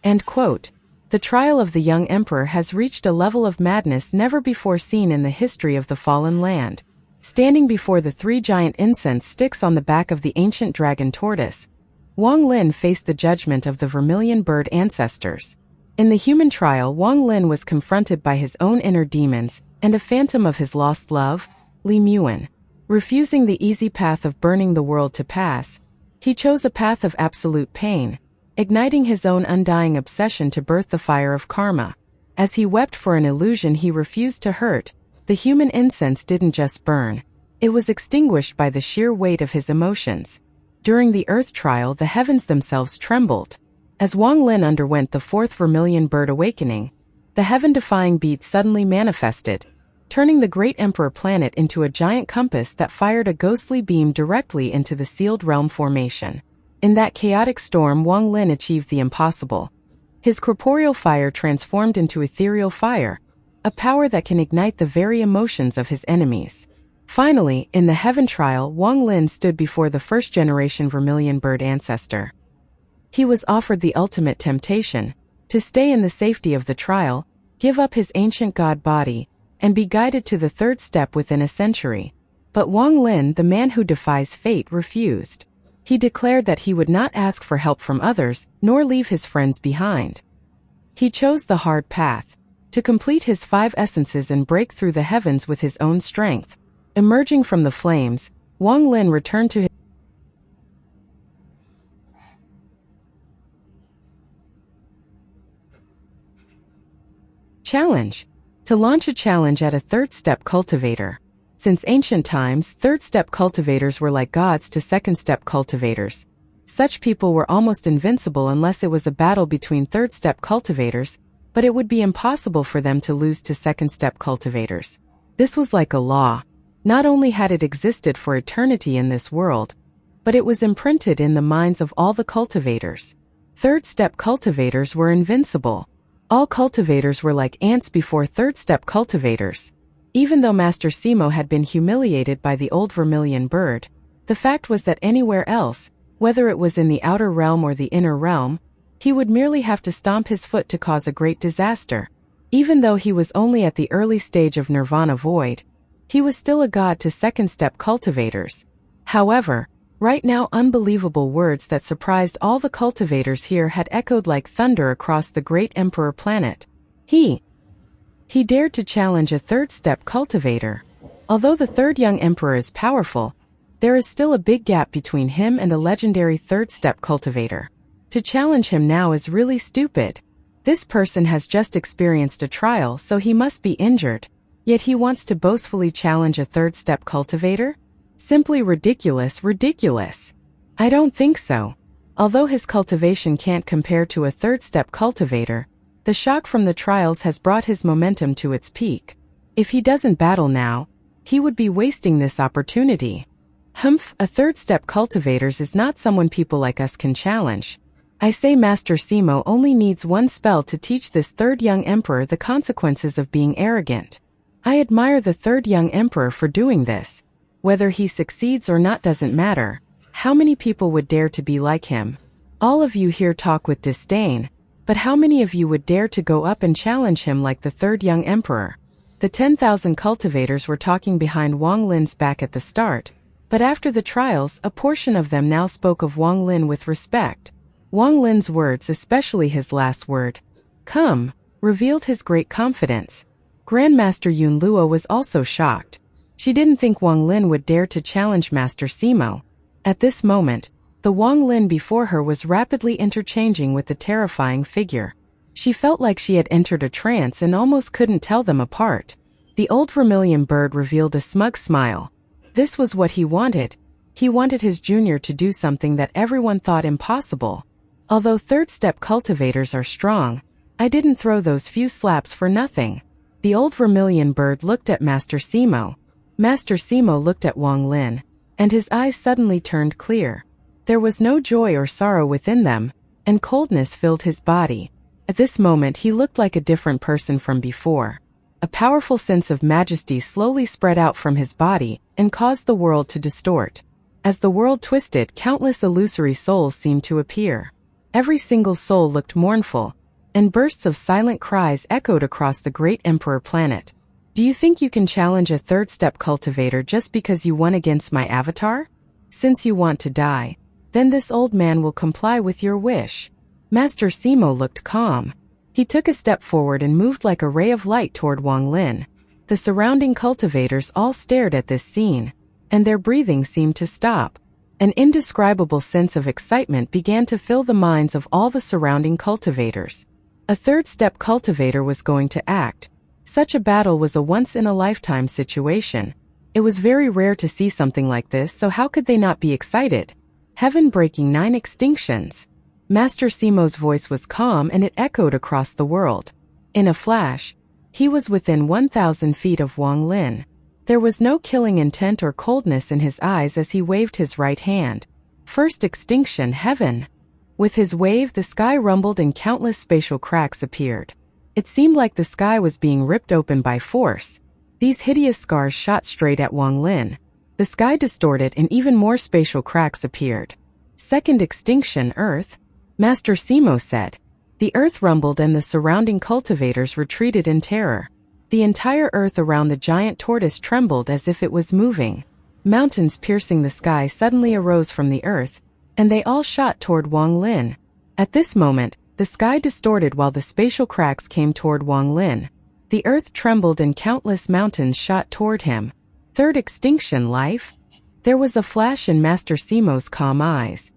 End quote. The trial of the young emperor has reached a level of madness never before seen in the history of the fallen land. Standing before the 3 giant incense sticks on the back of the ancient dragon tortoise, Wang Lin faced the judgment of the vermilion bird ancestors. In the human trial, Wang Lin was confronted by his own inner demons and a phantom of his lost love, Li Muan. Refusing the easy path of burning the world to pass, he chose a path of absolute pain, igniting his own undying obsession to birth the fire of karma. As he wept for an illusion he refused to hurt, the human incense didn't just burn. It was extinguished by the sheer weight of his emotions. During the earth trial, the heavens themselves trembled. As Wang Lin underwent the 4th vermilion bird awakening, the heaven-defying beat suddenly manifested, turning the great emperor planet into a giant compass that fired a ghostly beam directly into the sealed realm formation. In that chaotic storm, Wang Lin achieved the impossible. His corporeal fire transformed into ethereal fire, a power that can ignite the very emotions of his enemies. Finally, in the heaven trial, Wang Lin stood before the first-generation vermilion bird ancestor. He was offered the ultimate temptation, to stay in the safety of the trial, give up his ancient god body, and be guided to the 3rd step within a century. But Wang Lin, the man who defies fate, refused. He declared that he would not ask for help from others, nor leave his friends behind. He chose the hard path, to complete his 5 essences and break through the heavens with his own strength. Emerging from the flames, Wang Lin returned to his challenge. To launch a challenge at a 3rd step cultivator. Since ancient times, 3rd step cultivators were like gods to 2nd step cultivators. Such people were almost invincible unless it was a battle between 3rd step cultivators, but it would be impossible for them to lose to 2nd step cultivators. This was like a law. Not only had it existed for eternity in this world, but it was imprinted in the minds of all the cultivators. 3rd step cultivators were invincible. All cultivators were like ants before 3rd step cultivators. Even though Master Simo had been humiliated by the old vermilion bird, the fact was that anywhere else, whether it was in the outer realm or the inner realm, he would merely have to stomp his foot to cause a great disaster. Even though he was only at the early stage of nirvana void, he was still a god to 2nd step cultivators. However, right now unbelievable words that surprised all the cultivators here had echoed like thunder across the great emperor planet. He dared to challenge a 3rd step cultivator. Although the 3rd young emperor is powerful, there is still a big gap between him and a legendary 3rd step cultivator. To challenge him now is really stupid. This person has just experienced a trial, so he must be injured. Yet he wants to boastfully challenge a 3rd step cultivator? Simply ridiculous, ridiculous. I don't think so. Although his cultivation can't compare to a 3rd step cultivator, the shock from the trials has brought his momentum to its peak. If he doesn't battle now, he would be wasting this opportunity. Humph, a 3rd step cultivators is not someone people like us can challenge. I say Master Simo only needs one spell to teach this 3rd young emperor the consequences of being arrogant. I admire the 3rd young emperor for doing this. Whether he succeeds or not doesn't matter. How many people would dare to be like him? All of you here talk with disdain, but how many of you would dare to go up and challenge him like the 3rd young emperor? The 10,000 cultivators were talking behind Wang Lin's back at the start, but after the trials, a portion of them now spoke of Wang Lin with respect. Wang Lin's words, especially his last word, "Come," revealed his great confidence. Grandmaster Yun Luo was also shocked. She didn't think Wang Lin would dare to challenge Master Simo. At this moment, the Wang Lin before her was rapidly interchanging with the terrifying figure. She felt like she had entered a trance and almost couldn't tell them apart. The old vermilion bird revealed a smug smile. This was what he wanted. He wanted his junior to do something that everyone thought impossible. Although 3rd step cultivators are strong, I didn't throw those few slaps for nothing. The old vermilion bird looked at Master Simo. Master Simo looked at Wang Lin, and his eyes suddenly turned clear. There was no joy or sorrow within them, and coldness filled his body. At this moment he looked like a different person from before. A powerful sense of majesty slowly spread out from his body and caused the world to distort. As the world twisted, countless illusory souls seemed to appear. Every single soul looked mournful, and bursts of silent cries echoed across the great Emperor planet. Do you think you can challenge a third-step cultivator just because you won against my avatar? Since you want to die, then this old man will comply with your wish. Master Simo looked calm. He took a step forward and moved like a ray of light toward Wang Lin. The surrounding cultivators all stared at this scene, and their breathing seemed to stop. An indescribable sense of excitement began to fill the minds of all the surrounding cultivators. A third-step cultivator was going to act. Such a battle was a once-in-a-lifetime situation. It was very rare to see something like this, so how could they not be excited? Heaven-breaking 9 extinctions. Master Simo's voice was calm and it echoed across the world. In a flash, he was within 1,000 feet of Wang Lin. There was no killing intent or coldness in his eyes as he waved his right hand. First extinction, heaven. With his wave, the sky rumbled and countless spatial cracks appeared. It seemed like the sky was being ripped open by force. These hideous scars shot straight at Wang Lin. The sky distorted and even more spatial cracks appeared. Second extinction, Earth. Master Simo said. The earth rumbled and the surrounding cultivators retreated in terror. The entire earth around the giant tortoise trembled as if it was moving. Mountains piercing the sky suddenly arose from the earth, and they all shot toward Wang Lin. At this moment, the sky distorted while the spatial cracks came toward Wang Lin. The earth trembled and countless mountains shot toward him. Third extinction, life? There was a flash in Master Simo's calm eyes.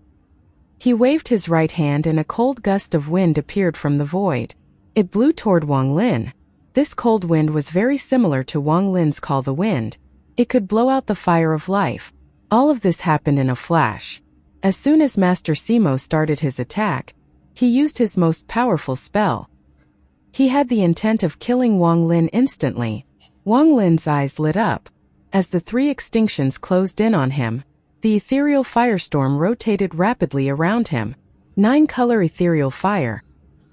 He waved his right hand and a cold gust of wind appeared from the void. It blew toward Wang Lin. This cold wind was very similar to Wang Lin's call the wind. It could blow out the fire of life. All of this happened in a flash. As soon as Master Simo started his attack, he used his most powerful spell. He had the intent of killing Wang Lin instantly. Wang Lin's eyes lit up. As the 3 extinctions closed in on him, the ethereal firestorm rotated rapidly around him. 9-color ethereal fire.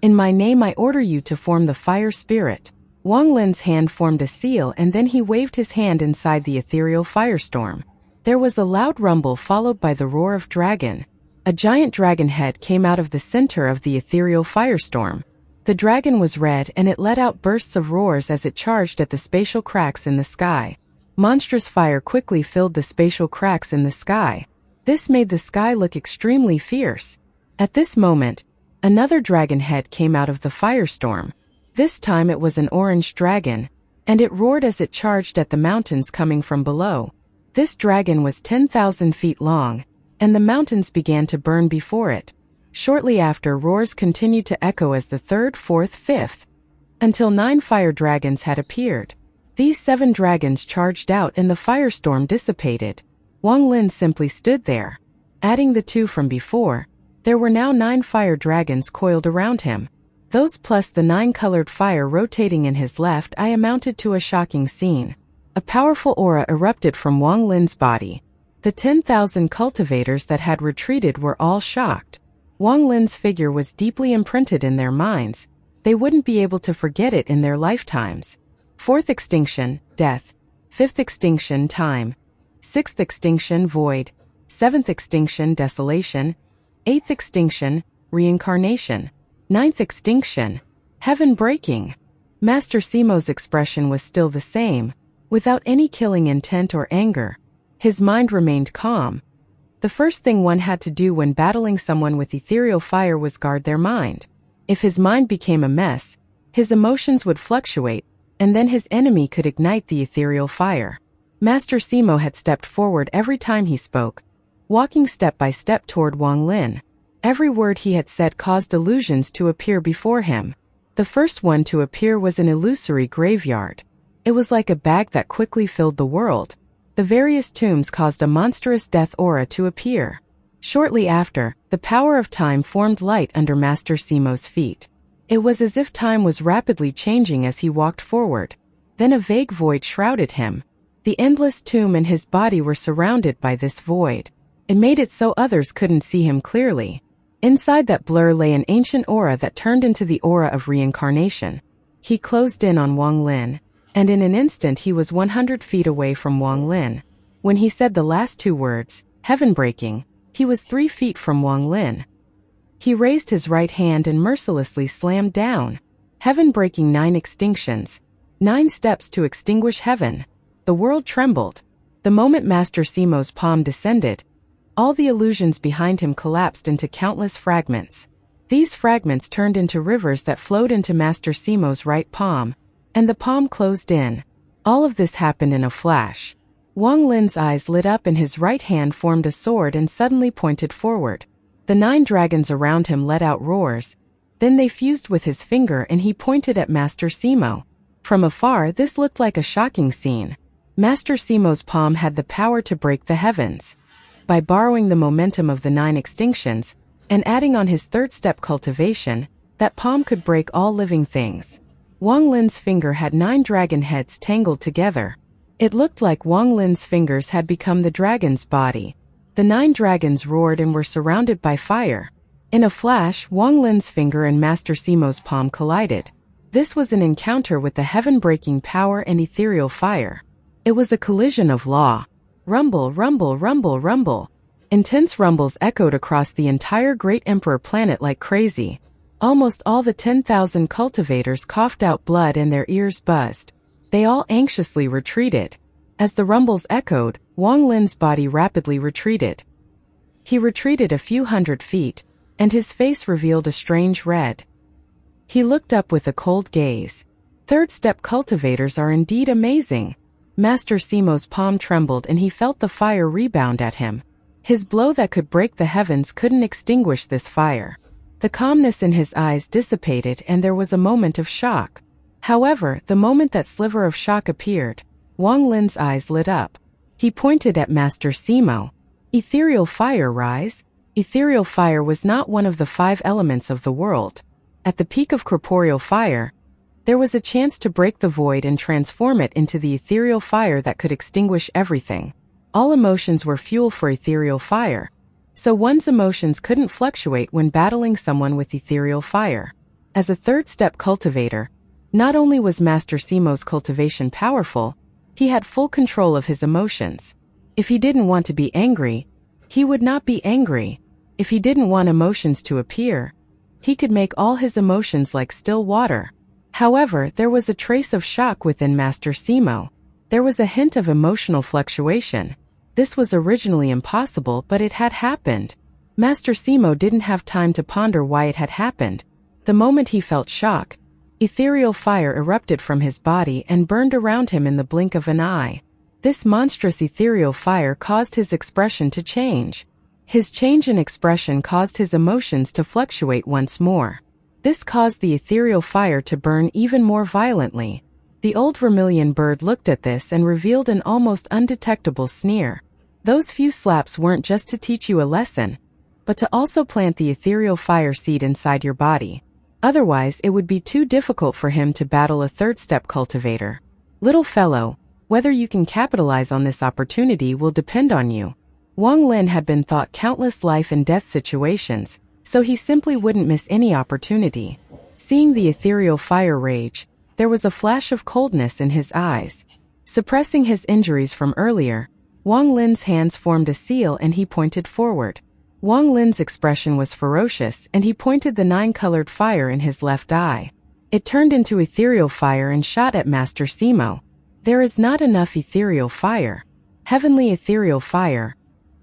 In my name I order you to form the fire spirit. Wang Lin's hand formed a seal and then he waved his hand inside the ethereal firestorm. There was a loud rumble followed by the roar of dragon. A giant dragon head came out of the center of the ethereal firestorm. The dragon was red and it let out bursts of roars as it charged at the spatial cracks in the sky. Monstrous fire quickly filled the spatial cracks in the sky. This made the sky look extremely fierce. At this moment, another dragon head came out of the firestorm. This time it was an orange dragon, and it roared as it charged at the mountains coming from below. This dragon was 10,000 feet long, and the mountains began to burn before it. Shortly after, roars continued to echo as the 3rd, 4th, 5th, until 9 fire dragons had appeared. These 7 dragons charged out and the firestorm dissipated. Wang Lin simply stood there. Adding the 2 from before, there were now 9 fire dragons coiled around him. Those plus the 9-colored fire rotating in his left eye amounted to a shocking scene. A powerful aura erupted from Wang Lin's body. The 10,000 cultivators that had retreated were all shocked. Wang Lin's figure was deeply imprinted in their minds. They wouldn't be able to forget it in their lifetimes. 4th extinction, death. 5th extinction, time. 6th extinction, void. 7th extinction, desolation. 8th extinction, reincarnation. 9th extinction, heaven breaking. Master Simo's expression was still the same, without any killing intent or anger. His mind remained calm. The first thing one had to do when battling someone with ethereal fire was guard their mind. If his mind became a mess, his emotions would fluctuate, and then his enemy could ignite the ethereal fire. Master Simo had stepped forward every time he spoke, walking step by step toward Wang Lin. Every word he had said caused illusions to appear before him. The first one to appear was an illusory graveyard. It was like a bag that quickly filled the world. The various tombs caused a monstrous death aura to appear. Shortly after, the power of time formed light under Master Simo's feet. It was as if time was rapidly changing as he walked forward. Then a vague void shrouded him. The endless tomb and his body were surrounded by this void. It made it so others couldn't see him clearly. Inside that blur lay an ancient aura that turned into the aura of reincarnation. He closed in on Wang Lin, and in an instant he was 100 feet away from Wang Lin. When he said the last 2 words, heaven breaking, he was 3 feet from Wang Lin. He raised his right hand and mercilessly slammed down. Heaven breaking 9 extinctions. 9 steps to extinguish heaven. The world trembled. The moment Master Simo's palm descended, all the illusions behind him collapsed into countless fragments. These fragments turned into rivers that flowed into Master Simo's right palm, and the palm closed in. All of this happened in a flash. Wang Lin's eyes lit up and his right hand formed a sword and suddenly pointed forward. The 9 dragons around him let out roars. Then they fused with his finger and he pointed at Master Simo. From afar, this looked like a shocking scene. Master Simo's palm had the power to break the heavens. By borrowing the momentum of the 9 extinctions, and adding on his 3rd step cultivation, that palm could break all living things. Wang Lin's finger had 9 dragon heads tangled together. It looked like Wang Lin's fingers had become the dragon's body. The 9 dragons roared and were surrounded by fire. In a flash, Wang Lin's finger and Master Simo's palm collided. This was an encounter with the heaven-breaking power and ethereal fire. It was a collision of law. Rumble, rumble, rumble, rumble. Intense rumbles echoed across the entire Great Emperor planet like crazy. Almost all the 10,000 cultivators coughed out blood and their ears buzzed. They all anxiously retreated. As the rumbles echoed, Wang Lin's body rapidly retreated. He retreated a few hundred feet, and his face revealed a strange red. He looked up with a cold gaze. 3rd step cultivators are indeed amazing. Master Simo's palm trembled and he felt the fire rebound at him. His blow that could break the heavens couldn't extinguish this fire. The calmness in his eyes dissipated and there was a moment of shock. However, the moment that sliver of shock appeared, Wang Lin's eyes lit up. He pointed at Master Simo. Ethereal fire rise? Ethereal fire was not one of the 5 elements of the world. At the peak of corporeal fire, there was a chance to break the void and transform it into the ethereal fire that could extinguish everything. All emotions were fuel for ethereal fire, so one's emotions couldn't fluctuate when battling someone with ethereal fire. As a 3rd step cultivator, not only was Master Simo's cultivation powerful, he had full control of his emotions. If he didn't want to be angry, he would not be angry. If he didn't want emotions to appear, he could make all his emotions like still water. However, there was a trace of shock within Master Simo. There was a hint of emotional fluctuation. This was originally impossible, but it had happened. Master Simo didn't have time to ponder why it had happened. The moment he felt shock, ethereal fire erupted from his body and burned around him in the blink of an eye. This monstrous ethereal fire caused his expression to change. His change in expression caused his emotions to fluctuate once more. This caused the ethereal fire to burn even more violently. The old vermilion bird looked at this and revealed an almost undetectable sneer. Those few slaps weren't just to teach you a lesson, but to also plant the ethereal fire seed inside your body. Otherwise, it would be too difficult for him to battle a 3rd step cultivator. Little fellow, whether you can capitalize on this opportunity will depend on you. Wang Lin had been thought countless life and death situations, so he simply wouldn't miss any opportunity. Seeing the ethereal fire rage, there was a flash of coldness in his eyes. Suppressing his injuries from earlier, Wang Lin's hands formed a seal and he pointed forward. Wang Lin's expression was ferocious and he pointed the 9-colored fire in his left eye. It turned into ethereal fire and shot at Master Simo. There is not enough ethereal fire. Heavenly ethereal fire.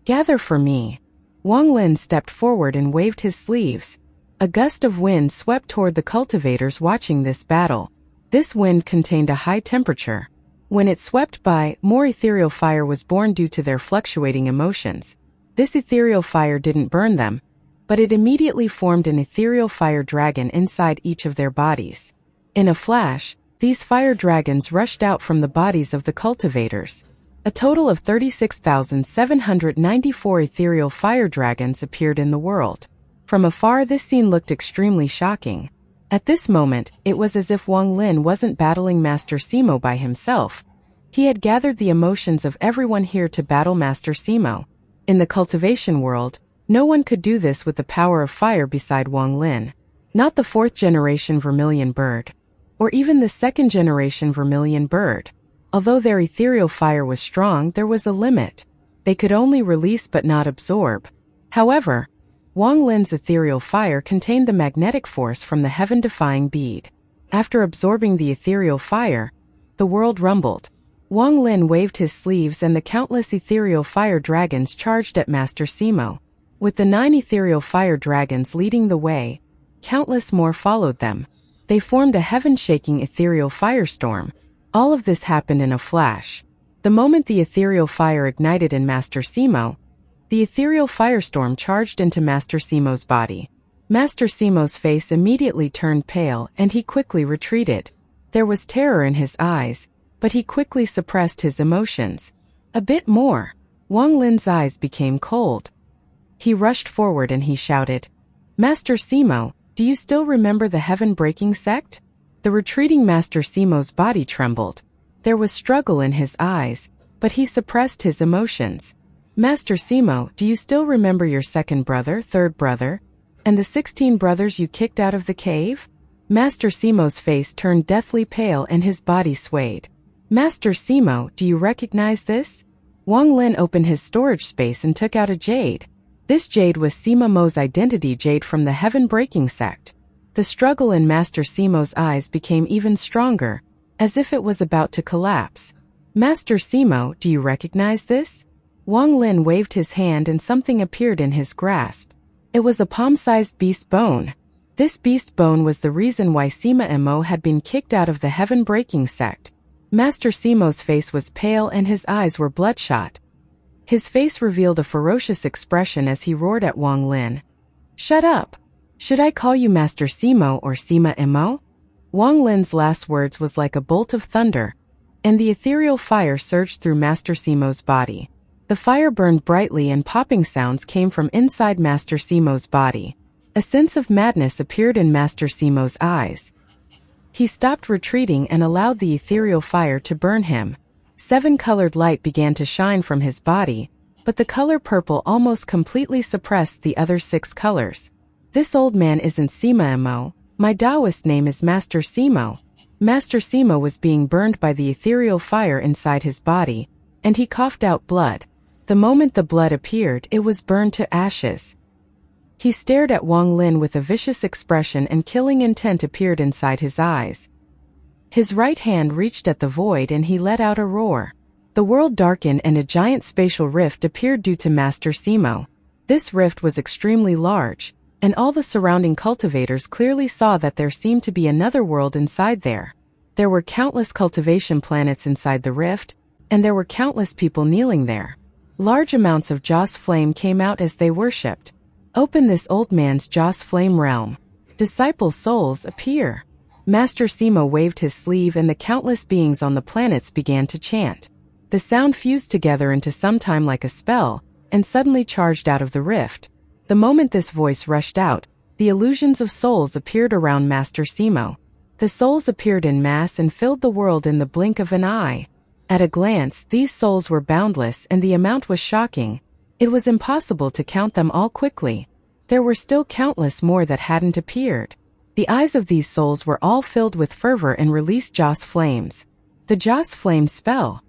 Gather for me. Wang Lin stepped forward and waved his sleeves. A gust of wind swept toward the cultivators watching this battle. This wind contained a high temperature. When it swept by, more ethereal fire was born due to their fluctuating emotions. This ethereal fire didn't burn them, but it immediately formed an ethereal fire dragon inside each of their bodies. In a flash, these fire dragons rushed out from the bodies of the cultivators. A total of 36,794 ethereal fire dragons appeared in the world. From afar, this scene looked extremely shocking. At this moment, it was as if Wang Lin wasn't battling Master Simo by himself. He had gathered the emotions of everyone here to battle Master Simo. In the cultivation world, no one could do this with the power of fire beside Wang Lin. Not the 4th generation vermilion bird, or even the 2nd generation vermilion bird. Although their ethereal fire was strong, there was a limit. They could only release but not absorb. However, Wang Lin's ethereal fire contained the magnetic force from the heaven-defying bead. After absorbing the ethereal fire, the world rumbled. Wang Lin waved his sleeves and the countless ethereal fire dragons charged at Master Simo. With the 9 ethereal fire dragons leading the way, countless more followed them. They formed a heaven-shaking ethereal firestorm. All of this happened in a flash. The moment the ethereal fire ignited in Master Simo, the ethereal firestorm charged into Master Simo's body. Master Simo's face immediately turned pale and he quickly retreated. There was terror in his eyes, but he quickly suppressed his emotions. A bit more. Wang Lin's eyes became cold. He rushed forward and he shouted, "Master Simo, do you still remember the heaven-breaking sect?" The retreating Master Simo's body trembled. There was struggle in his eyes, but he suppressed his emotions. "Master Simo, do you still remember your second brother, third brother, and the 16 brothers you kicked out of the cave?" Master Simo's face turned deathly pale and his body swayed. "Master Simo, do you recognize this?" Wang Lin opened his storage space and took out a jade. This jade was Sima Mo's identity jade from the heaven-breaking sect. The struggle in Master Simo's eyes became even stronger, as if it was about to collapse. "Master Simo, do you recognize this?" Wang Lin waved his hand and something appeared in his grasp. It was a palm-sized beast bone. This beast bone was the reason why Sima Mo had been kicked out of the heaven-breaking sect. Master Simo's face was pale and his eyes were bloodshot. His face revealed a ferocious expression as he roared at Wang Lin. "Shut up! Should I call you Master Simo or Sima Mo?" Wang Lin's last words was like a bolt of thunder, and the ethereal fire surged through Master Simo's body. The fire burned brightly and popping sounds came from inside Master Simo's body. A sense of madness appeared in Master Simo's eyes. He stopped retreating and allowed the ethereal fire to burn him. 7-colored light began to shine from his body, but the color purple almost completely suppressed the other 6 colors. "This old man isn't Sima Mo. My Taoist name is Master Simo." Master Simo was being burned by the ethereal fire inside his body, and he coughed out blood. The moment the blood appeared, it was burned to ashes. He stared at Wang Lin with a vicious expression and killing intent appeared inside his eyes. His right hand reached at the void and he let out a roar. The world darkened and a giant spatial rift appeared due to Master Simo. This rift was extremely large, and all the surrounding cultivators clearly saw that there seemed to be another world inside there. There were countless cultivation planets inside the rift, and there were countless people kneeling there. Large amounts of Joss flame came out as they worshipped. "Open this old man's Joss flame realm. Disciple souls appear." Master Simo waved his sleeve and the countless beings on the planets began to chant. The sound fused together into some time like a spell, and suddenly charged out of the rift. The moment this voice rushed out, the illusions of souls appeared around Master Simo. The souls appeared in mass and filled the world in the blink of an eye. At a glance, these souls were boundless and the amount was shocking. It was impossible to count them all quickly. There were still countless more that hadn't appeared. The eyes of these souls were all filled with fervor and released Joss flames. The Joss flame spell.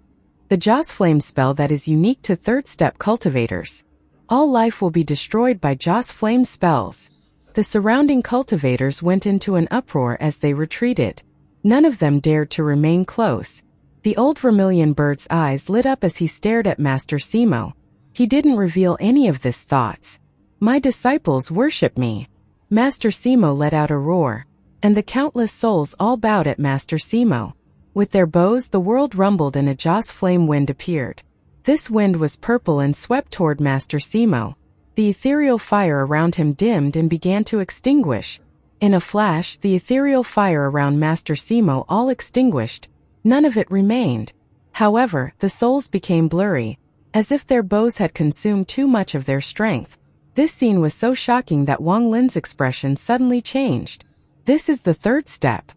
The Joss flame spell that is unique to third-step cultivators. All life will be destroyed by Joss flame spells. The surrounding cultivators went into an uproar as they retreated. None of them dared to remain close. The old vermilion bird's eyes lit up as he stared at Master Simo. He didn't reveal any of his thoughts. "My disciples worship me." Master Simo let out a roar, and the countless souls all bowed at Master Simo. With their bows the world rumbled and a Joss flame wind appeared. This wind was purple and swept toward Master Simo. The ethereal fire around him dimmed and began to extinguish. In a flash, the ethereal fire around Master Simo all extinguished. None of it remained. However, the souls became blurry, as if their bows had consumed too much of their strength. This scene was so shocking that Wang Lin's expression suddenly changed. This is the third step.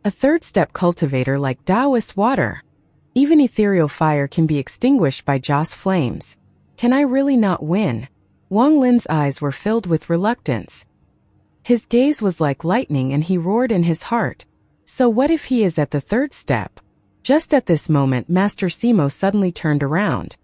A third-step cultivator like Taoist water. Even ethereal fire can be extinguished by Joss flames. Can I really not win? Wang Lin's eyes were filled with reluctance. His gaze was like lightning and he roared in his heart. So what if he is at the third step? Just at this moment, Master Simo suddenly turned around.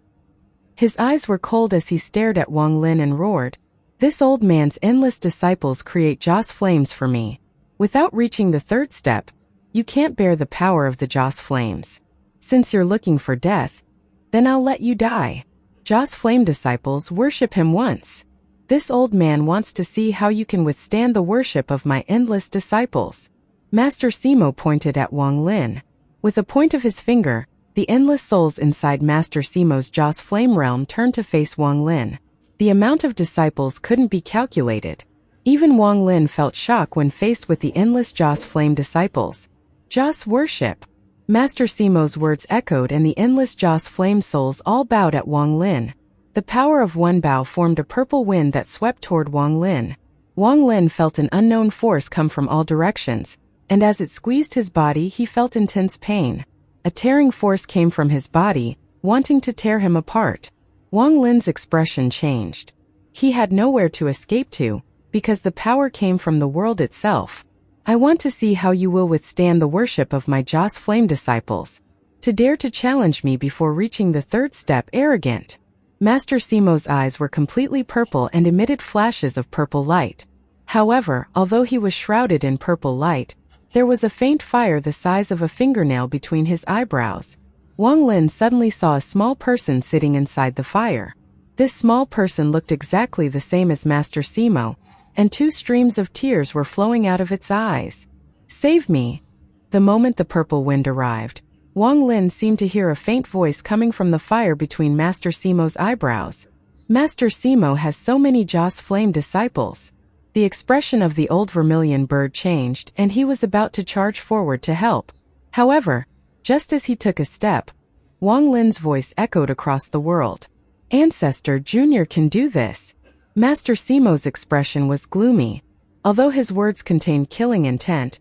His eyes were cold as he stared at Wang Lin and roared, This old man's endless disciples create Joss flames for me. Without reaching the third step, you can't bear the power of the Joss flames. Since you're looking for death, then I'll let you die. Joss flame disciples worship him once. This old man wants to see how you can withstand the worship of my endless disciples. Master Simo pointed at Wang Lin. With a point of his finger, the endless souls inside Master Simo's Joss flame realm turned to face Wang Lin. The amount of disciples couldn't be calculated. Even Wang Lin felt shock when faced with the endless Joss flame disciples. Joss worship. Master Simo's words echoed and the endless Joss flame souls all bowed at Wang Lin. The power of one bow formed a purple wind that swept toward Wang Lin. Wang Lin felt an unknown force come from all directions, and as it squeezed his body he felt intense pain. A tearing force came from his body, wanting to tear him apart. Wang Lin's expression changed. He had nowhere to escape to, because the power came from the world itself. I want to see how you will withstand the worship of my Joss flame disciples. To dare to challenge me before reaching the third step, arrogant. Master Simo's eyes were completely purple and emitted flashes of purple light. However, although he was shrouded in purple light, there was a faint fire the size of a fingernail between his eyebrows. Wang Lin suddenly saw a small person sitting inside the fire. This small person looked exactly the same as Master Simo, and 2 streams of tears were flowing out of its eyes. Save me! The moment the purple wind arrived, Wang Lin seemed to hear a faint voice coming from the fire between Master Simo's eyebrows. Master Simo has so many Joss flame disciples. The expression of the old vermilion bird changed and he was about to charge forward to help. However, just as he took a step, Wang Lin's voice echoed across the world. Ancestor Junior can do this. Master Simo's expression was gloomy. Although his words contained killing intent,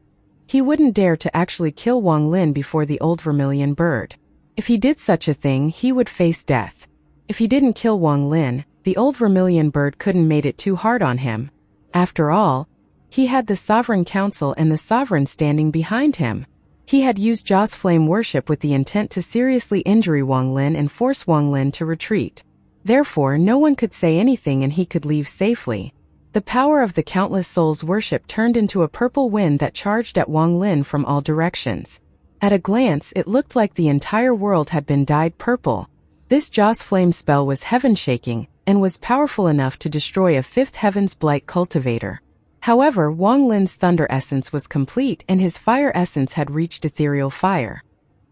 he wouldn't dare to actually kill Wang Lin before the old vermilion bird. If he did such a thing, he would face death. If he didn't kill Wang Lin, the old vermilion bird couldn't made it too hard on him. After all, he had the Sovereign Council and the Sovereign standing behind him. He had used Joss flame worship with the intent to seriously injure Wang Lin and force Wang Lin to retreat. Therefore, no one could say anything and he could leave safely. The power of the countless souls' worship turned into a purple wind that charged at Wang Lin from all directions. At a glance, it looked like the entire world had been dyed purple. This Joss flame spell was heaven-shaking, and was powerful enough to destroy a 5th Heaven's Blight cultivator. However, Wang Lin's thunder essence was complete and his fire essence had reached ethereal fire.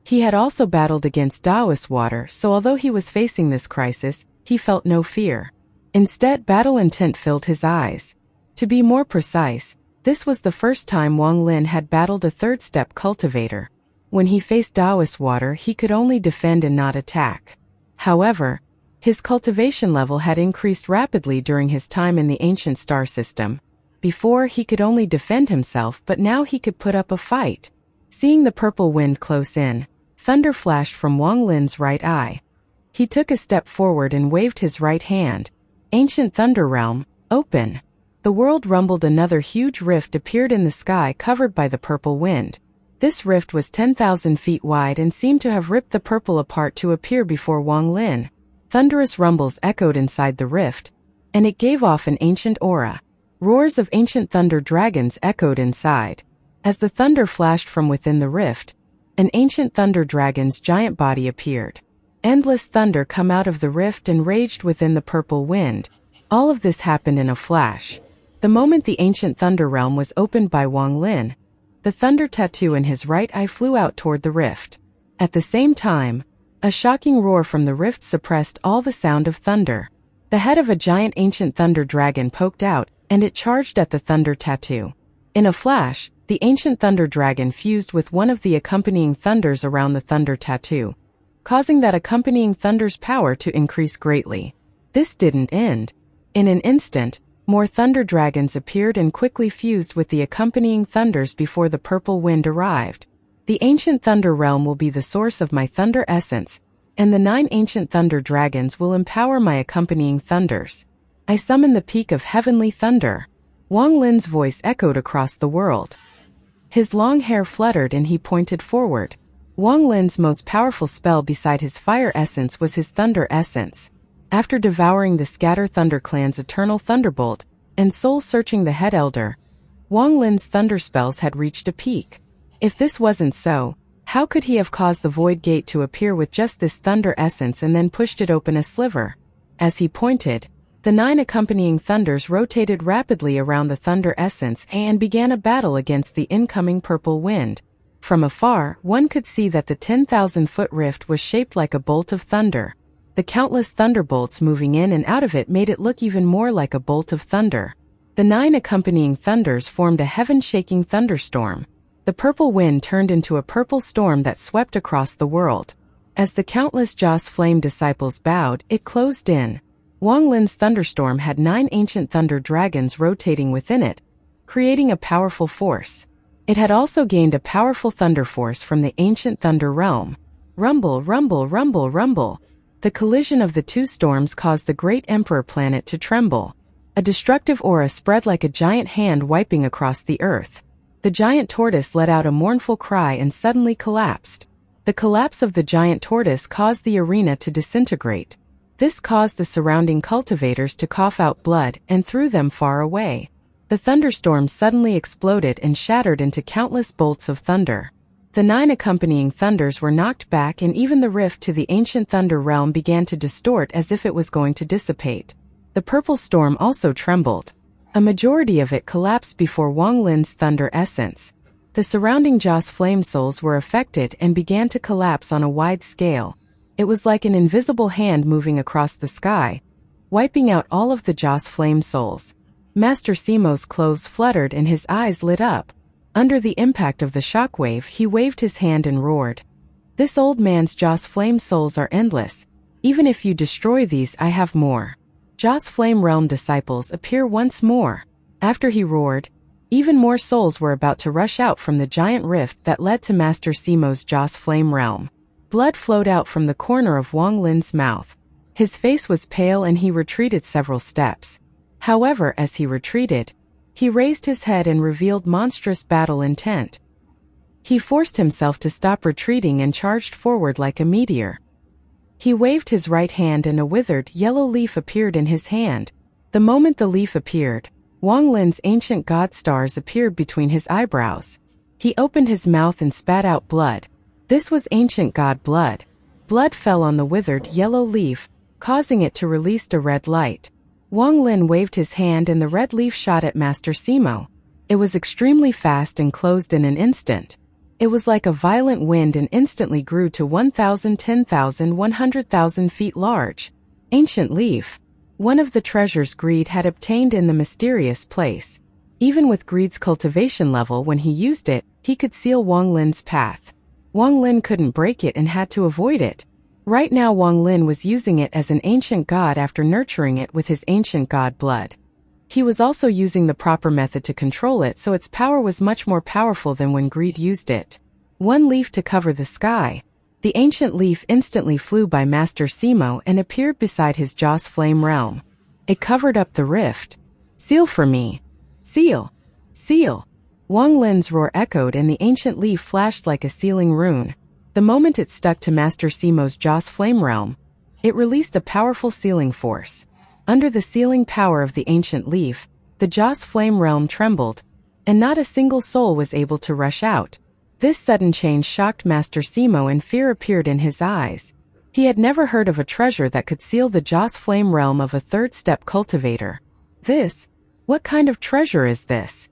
He had also battled against Taoist water, so although he was facing this crisis, he felt no fear. Instead, battle intent filled his eyes. To be more precise, this was the first time Wang Lin had battled a 3rd step cultivator. When he faced Taoist water, he could only defend and not attack. However, his cultivation level had increased rapidly during his time in the ancient star system. Before, he could only defend himself, but now he could put up a fight. Seeing the purple wind close in, thunder flashed from Wang Lin's right eye. He took a step forward and waved his right hand. Ancient Thunder Realm, open. The world rumbled. Another huge rift appeared in the sky covered by the purple wind. This rift was 10,000 feet wide and seemed to have ripped the purple apart to appear before Wang Lin. Thunderous rumbles echoed inside the rift, and it gave off an ancient aura. Roars of ancient thunder dragons echoed inside. As the thunder flashed from within the rift, an ancient thunder dragon's giant body appeared. Endless thunder come out of the rift and raged within the purple wind. All of this happened in a flash. The moment the ancient thunder realm was opened by Wang Lin, the thunder tattoo in his right eye flew out toward the rift. At the same time, a shocking roar from the rift suppressed all the sound of thunder. The head of a giant ancient thunder dragon poked out, and it charged at the thunder tattoo. In a flash, the ancient thunder dragon fused with one of the accompanying thunders around the thunder tattoo, causing that accompanying thunder's power to increase greatly. This didn't end. In an instant, more thunder dragons appeared and quickly fused with the accompanying thunders before the purple wind arrived. The ancient thunder realm will be the source of my thunder essence, and the 9 ancient thunder dragons will empower my accompanying thunders. I summon the peak of heavenly thunder. Wang Lin's voice echoed across the world. His long hair fluttered and he pointed forward. Wang Lin's most powerful spell beside his fire essence was his thunder essence. After devouring the Scatter Thunder clan's eternal thunderbolt and soul-searching the head elder, Wang Lin's thunder spells had reached a peak. If this wasn't so, how could he have caused the Void Gate to appear with just this thunder essence and then pushed it open a sliver? As he pointed, the 9 accompanying thunders rotated rapidly around the thunder essence and began a battle against the incoming purple wind. From afar, one could see that the 10,000-foot rift was shaped like a bolt of thunder. The countless thunderbolts moving in and out of it made it look even more like a bolt of thunder. The 9 accompanying thunders formed a heaven-shaking thunderstorm. The purple wind turned into a purple storm that swept across the world. As the countless Joss Flame disciples bowed, it closed in. Wang Lin's thunderstorm had 9 ancient thunder dragons rotating within it, creating a powerful force. It had also gained a powerful thunder force from the ancient thunder realm. Rumble, rumble, rumble, rumble. The collision of the 2 storms caused the great Emperor planet to tremble. A destructive aura spread like a giant hand wiping across the earth. The giant tortoise let out a mournful cry and suddenly collapsed. The collapse of the giant tortoise caused the arena to disintegrate. This caused the surrounding cultivators to cough out blood and threw them far away. The thunderstorm suddenly exploded and shattered into countless bolts of thunder. The 9 accompanying thunders were knocked back, and even the rift to the ancient thunder realm began to distort as if it was going to dissipate. The purple storm also trembled. A majority of it collapsed before Wang Lin's thunder essence. The surrounding Joss Flame souls were affected and began to collapse on a wide scale. It was like an invisible hand moving across the sky, wiping out all of the Joss Flame souls. Master Simo's clothes fluttered and his eyes lit up. Under the impact of the shockwave, he waved his hand and roared. This old man's Joss Flame souls are endless. Even if you destroy these, I have more. Joss Flame Realm disciples appear once more. After he roared, even more souls were about to rush out from the giant rift that led to Master Simo's Joss Flame Realm. Blood flowed out from the corner of Wang Lin's mouth. His face was pale and he retreated several steps. However, as he retreated, he raised his head and revealed monstrous battle intent. He forced himself to stop retreating and charged forward like a meteor. He waved his right hand and a withered, yellow leaf appeared in his hand. The moment the leaf appeared, Wang Lin's ancient god stars appeared between his eyebrows. He opened his mouth and spat out blood. This was ancient god blood. Blood fell on the withered, yellow leaf, causing it to release a red light. Wang Lin waved his hand and the red leaf shot at Master Simo. It was extremely fast and closed in an instant. It was like a violent wind and instantly grew to 1,000, 10,000, 100,000 feet large. Ancient leaf. One of the treasures Greed had obtained in the mysterious place. Even with Greed's cultivation level, when he used it, he could seal Wang Lin's path. Wang Lin couldn't break it and had to avoid it. Right now Wang Lin was using it as an ancient god after nurturing it with his ancient god blood. He was also using the proper method to control it, so its power was much more powerful than when Greed used it. One leaf to cover the sky. The ancient leaf instantly flew by Master Simo and appeared beside his Joss Flame realm. It covered up the rift. Seal for me. Seal. Seal. Wang Lin's roar echoed and the ancient leaf flashed like a sealing rune. The moment it stuck to Master Simo's Joss Flame realm, it released a powerful sealing force. Under the sealing power of the ancient leaf, the Joss Flame realm trembled, and not a single soul was able to rush out. This sudden change shocked Master Simo and fear appeared in his eyes. He had never heard of a treasure that could seal the Joss Flame realm of a third-step cultivator. What kind of treasure is this?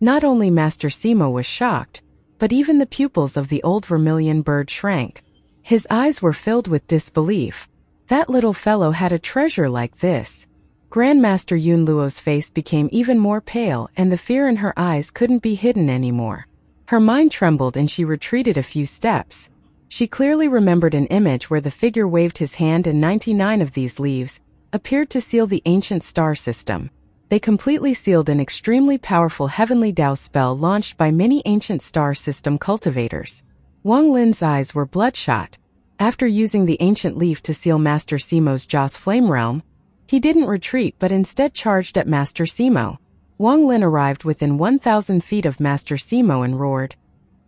Not only Master Simo was shocked, but even the pupils of the old vermilion bird shrank. His eyes were filled with disbelief. That little fellow had a treasure like this. Grandmaster Yun Luo's face became even more pale and the fear in her eyes couldn't be hidden anymore. Her mind trembled and she retreated a few steps. She clearly remembered an image where the figure waved his hand and 99 of these leaves appeared to seal the ancient star system. They completely sealed an extremely powerful heavenly Dao spell launched by many ancient star system cultivators. Wang Lin's eyes were bloodshot. After using the ancient leaf to seal Master Simo's Joss Flame realm, he didn't retreat but instead charged at Master Simo. Wang Lin arrived within 1,000 feet of Master Simo and roared,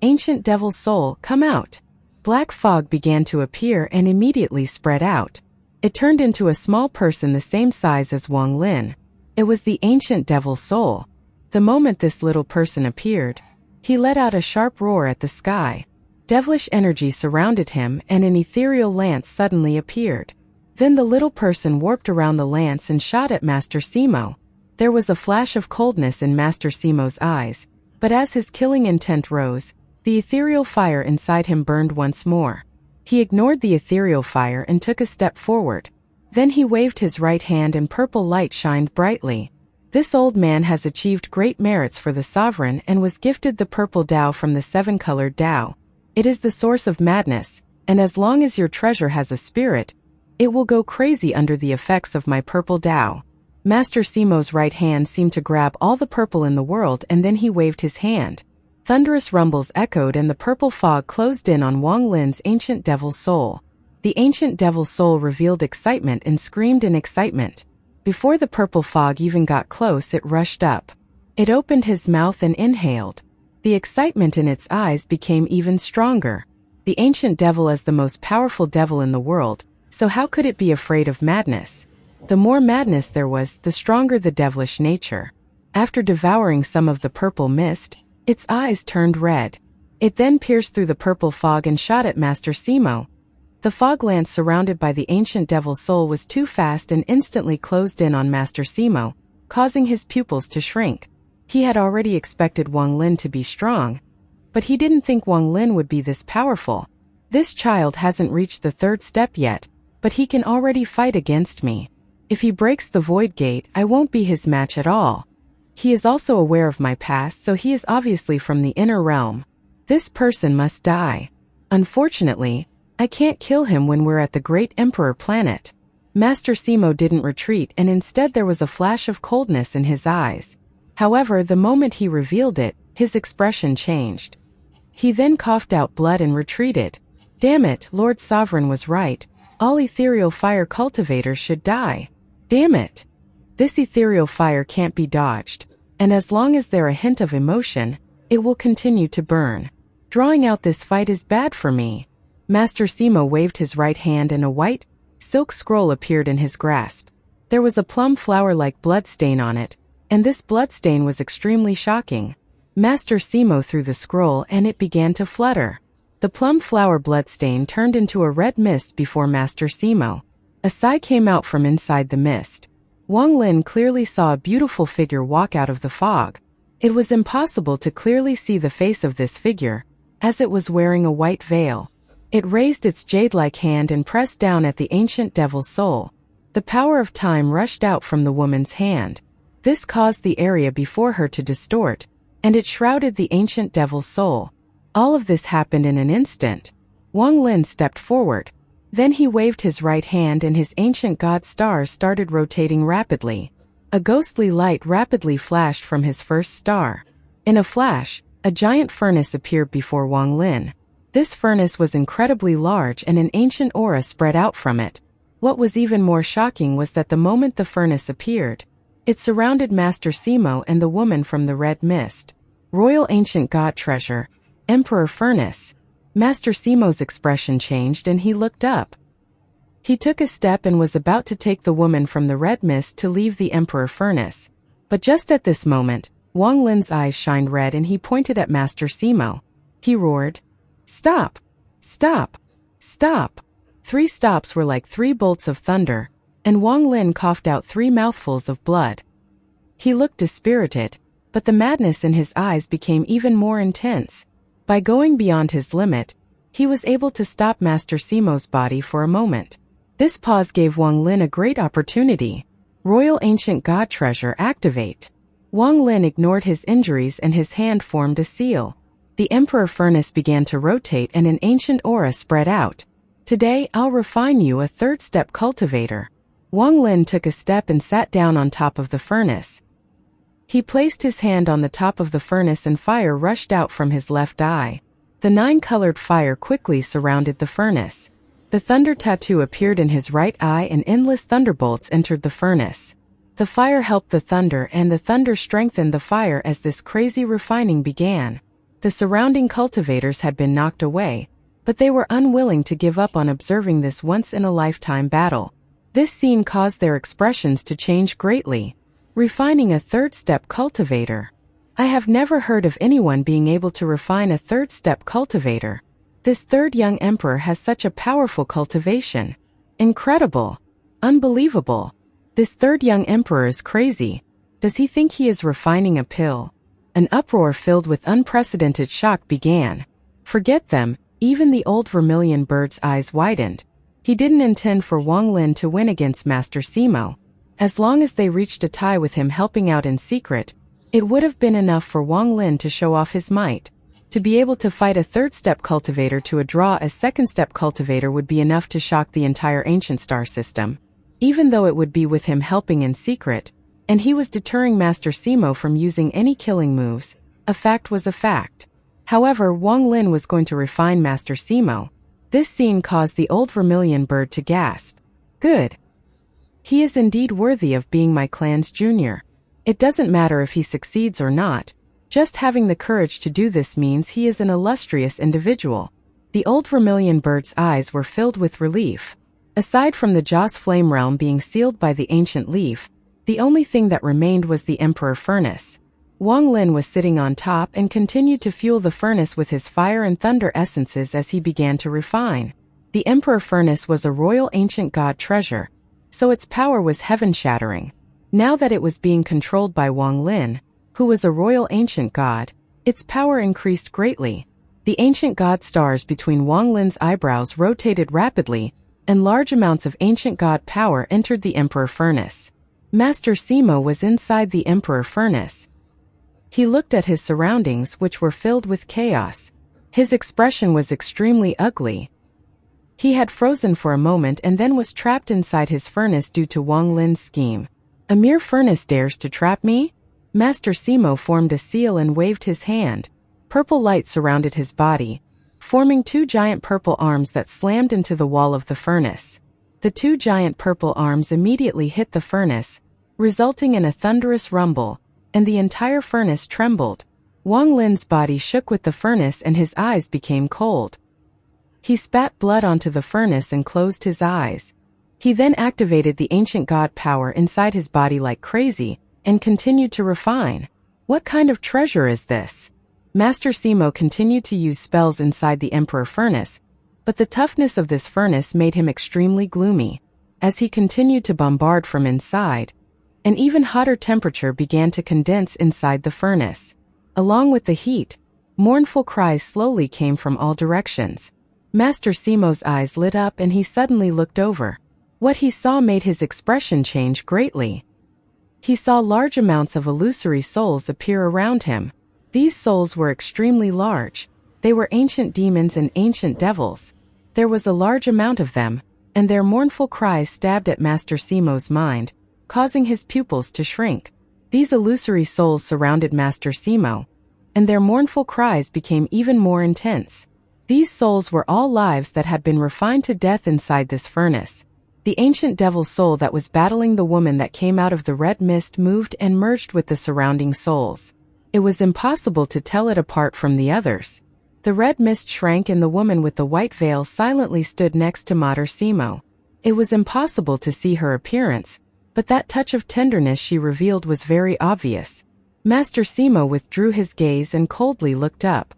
"Ancient Devil Soul, come out!" Black fog began to appear and immediately spread out. It turned into a small person the same size as Wang Lin. It was the ancient devil's soul. The moment this little person appeared, he let out a sharp roar at the sky. Devilish energy surrounded him and an ethereal lance suddenly appeared. Then the little person warped around the lance and shot at Master Simo. There was a flash of coldness in Master Simo's eyes, but as his killing intent rose, the ethereal fire inside him burned once more. He ignored the ethereal fire and took a step forward. Then he waved his right hand and purple light shined brightly. This old man has achieved great merits for the sovereign and was gifted the purple Tao from the seven-colored Tao. It is the source of madness, and as long as your treasure has a spirit, it will go crazy under the effects of my purple Tao. Master Simo's right hand seemed to grab all the purple in the world and then he waved his hand. Thunderous rumbles echoed and the purple fog closed in on Wang Lin's ancient devil's soul. The ancient devil's soul revealed excitement and screamed in excitement. Before the purple fog even got close, it rushed up. It opened his mouth and inhaled. The excitement in its eyes became even stronger. The ancient devil is the most powerful devil in the world, so how could it be afraid of madness? The more madness there was, the stronger the devilish nature. After devouring some of the purple mist, its eyes turned red. It then pierced through the purple fog and shot at Master Simo. The fog lance surrounded by the ancient devil's soul was too fast and instantly closed in on Master Simo, causing his pupils to shrink. He had already expected Wang Lin to be strong, but he didn't think Wang Lin would be this powerful. This child hasn't reached the third step yet, but he can already fight against me. If he breaks the void gate, I won't be his match at all. He is also aware of my past, so he is obviously from the inner realm. This person must die. Unfortunately, I can't kill him when we're at the Great Emperor planet. Master Simo didn't retreat and instead there was a flash of coldness in his eyes. However, the moment he revealed it, his expression changed. He then coughed out blood and retreated. Damn it, Lord Sovereign was right. All ethereal fire cultivators should die. Damn it. This ethereal fire can't be dodged, and as long as there's a hint of emotion, it will continue to burn. Drawing out this fight is bad for me. Master Simo waved his right hand and a white, silk scroll appeared in his grasp. There was a plum flower-like bloodstain on it, and this bloodstain was extremely shocking. Master Simo threw the scroll and it began to flutter. The plum flower bloodstain turned into a red mist before Master Simo. A sigh came out from inside the mist. Wang Lin clearly saw a beautiful figure walk out of the fog. It was impossible to clearly see the face of this figure, as it was wearing a white veil. It raised its jade-like hand and pressed down at the ancient devil's soul. The power of time rushed out from the woman's hand. This caused the area before her to distort, and it shrouded the ancient devil's soul. All of this happened in an instant. Wang Lin stepped forward. Then he waved his right hand and his ancient god stars started rotating rapidly. A ghostly light rapidly flashed from his first star. In a flash, a giant furnace appeared before Wang Lin. This furnace was incredibly large and an ancient aura spread out from it. What was even more shocking was that the moment the furnace appeared, it surrounded Master Simo and the woman from the red mist. Royal Ancient God Treasure, Emperor Furnace. Master Simo's expression changed and he looked up. He took a step and was about to take the woman from the red mist to leave the Emperor Furnace. But just at this moment, Wang Lin's eyes shined red and he pointed at Master Simo. He roared, "Stop! Stop! Stop!" 3 stops were like 3 bolts of thunder, and Wang Lin coughed out 3 mouthfuls of blood. He looked dispirited, but the madness in his eyes became even more intense. By going beyond his limit, he was able to stop Master Simo's body for a moment. This pause gave Wang Lin a great opportunity. Royal Ancient God Treasure activate. Wang Lin ignored his injuries and his hand formed a seal. The Emperor Furnace began to rotate and an ancient aura spread out. "Today I'll refine you, a third-step cultivator." Wang Lin took a step and sat down on top of the furnace. He placed his hand on the top of the furnace and fire rushed out from his left eye. The 9-colored fire quickly surrounded the furnace. The thunder tattoo appeared in his right eye and endless thunderbolts entered the furnace. The fire helped the thunder and the thunder strengthened the fire as this crazy refining began. The surrounding cultivators had been knocked away, but they were unwilling to give up on observing this once-in-a-lifetime battle. This scene caused their expressions to change greatly. Refining a third-step cultivator. I have never heard of anyone being able to refine a third-step cultivator. This third young emperor has such a powerful cultivation. Incredible. Unbelievable. This third young emperor is crazy. Does he think he is refining a pill? An uproar filled with unprecedented shock began. Forget them, even the old vermilion bird's eyes widened. He didn't intend for Wang Lin to win against Master Simo. As long as they reached a tie with him helping out in secret, it would have been enough for Wang Lin to show off his might. To be able to fight a third-step cultivator to a draw as second-step cultivator would be enough to shock the entire ancient star system. Even though it would be with him helping in secret, and he was deterring Master Simo from using any killing moves, a fact was a fact. However, Wang Lin was going to refine Master Simo. This scene caused the old vermilion bird to gasp. Good. He is indeed worthy of being my clan's junior. It doesn't matter if he succeeds or not. Just having the courage to do this means he is an illustrious individual. The old vermilion bird's eyes were filled with relief. Aside from the Joss Flame Realm being sealed by the ancient leaf, the only thing that remained was the Emperor Furnace. Wang Lin was sitting on top and continued to fuel the furnace with his fire and thunder essences as he began to refine. The Emperor Furnace was a royal ancient god treasure, so its power was heaven-shattering. Now that it was being controlled by Wang Lin, who was a royal ancient god, its power increased greatly. The ancient god stars between Wang Lin's eyebrows rotated rapidly, and large amounts of ancient god power entered the Emperor Furnace. Master Simo was inside the Emperor Furnace. He looked at his surroundings, which were filled with chaos. His expression was extremely ugly. He had frozen for a moment and then was trapped inside his furnace due to Wang Lin's scheme. A mere furnace dares to trap me? Master Simo formed a seal and waved his hand. Purple light surrounded his body, forming two giant purple arms that slammed into the wall of the furnace. The two giant purple arms immediately hit the furnace, resulting in a thunderous rumble, and the entire furnace trembled. Wang Lin's body shook with the furnace and his eyes became cold. He spat blood onto the furnace and closed his eyes. He then activated the ancient god power inside his body like crazy, and continued to refine. What kind of treasure is this? Master Simo continued to use spells inside the Emperor Furnace, but the toughness of this furnace made him extremely gloomy. As he continued to bombard from inside, an even hotter temperature began to condense inside the furnace. Along with the heat, mournful cries slowly came from all directions. Master Simo's eyes lit up and he suddenly looked over. What he saw made his expression change greatly. He saw large amounts of illusory souls appear around him. These souls were extremely large. They were ancient demons and ancient devils. There was a large amount of them, and their mournful cries stabbed at Master Simo's mind, causing his pupils to shrink. These illusory souls surrounded Master Simo, and their mournful cries became even more intense. These souls were all lives that had been refined to death inside this furnace. The ancient devil soul that was battling the woman that came out of the red mist moved and merged with the surrounding souls. It was impossible to tell it apart from the others. The red mist shrank and the woman with the white veil silently stood next to Master Simo. It was impossible to see her appearance, but that touch of tenderness she revealed was very obvious. Master Simo withdrew his gaze and coldly looked up.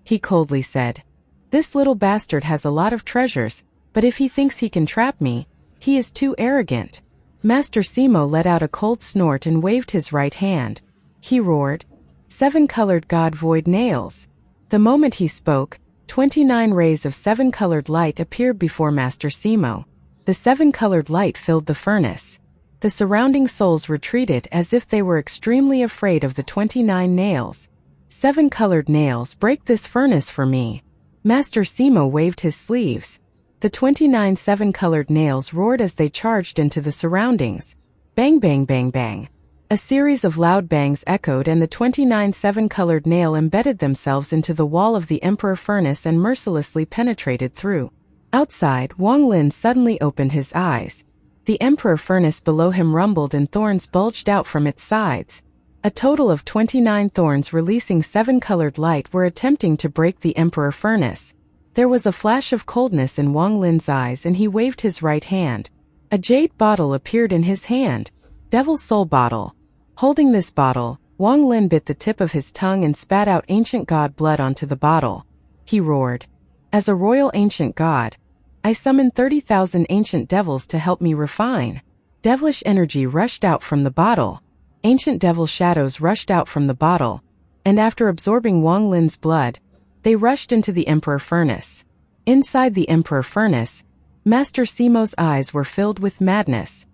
He coldly said, "This little bastard has a lot of treasures, but if he thinks he can trap me, he is too arrogant." Master Simo let out a cold snort and waved his right hand. He roared, "Seven-colored God Void Nails." The moment he spoke, 29 rays of seven-colored light appeared before Master Simo. The seven-colored light filled the furnace. The surrounding souls retreated as if they were extremely afraid of the 29 nails. "Seven-colored nails, break this furnace for me." Master Simo waved his sleeves. The 29 seven-colored nails roared as they charged into the surroundings. Bang bang bang bang. A series of loud bangs echoed and the 29 seven-colored nail embedded themselves into the wall of the Emperor Furnace and mercilessly penetrated through. Outside, Wang Lin suddenly opened his eyes. The Emperor Furnace below him rumbled and thorns bulged out from its sides. A total of 29 thorns releasing seven-colored light were attempting to break the Emperor Furnace. There was a flash of coldness in Wang Lin's eyes and he waved his right hand. A jade bottle appeared in his hand. Devil's Soul Bottle. Holding this bottle, Wang Lin bit the tip of his tongue and spat out ancient god blood onto the bottle. He roared, "As a royal ancient god, I summon 30,000 ancient devils to help me refine." Devilish energy rushed out from the bottle. Ancient devil shadows rushed out from the bottle, and after absorbing Wang Lin's blood, they rushed into the Emperor Furnace. Inside the Emperor Furnace, Master Simo's eyes were filled with madness.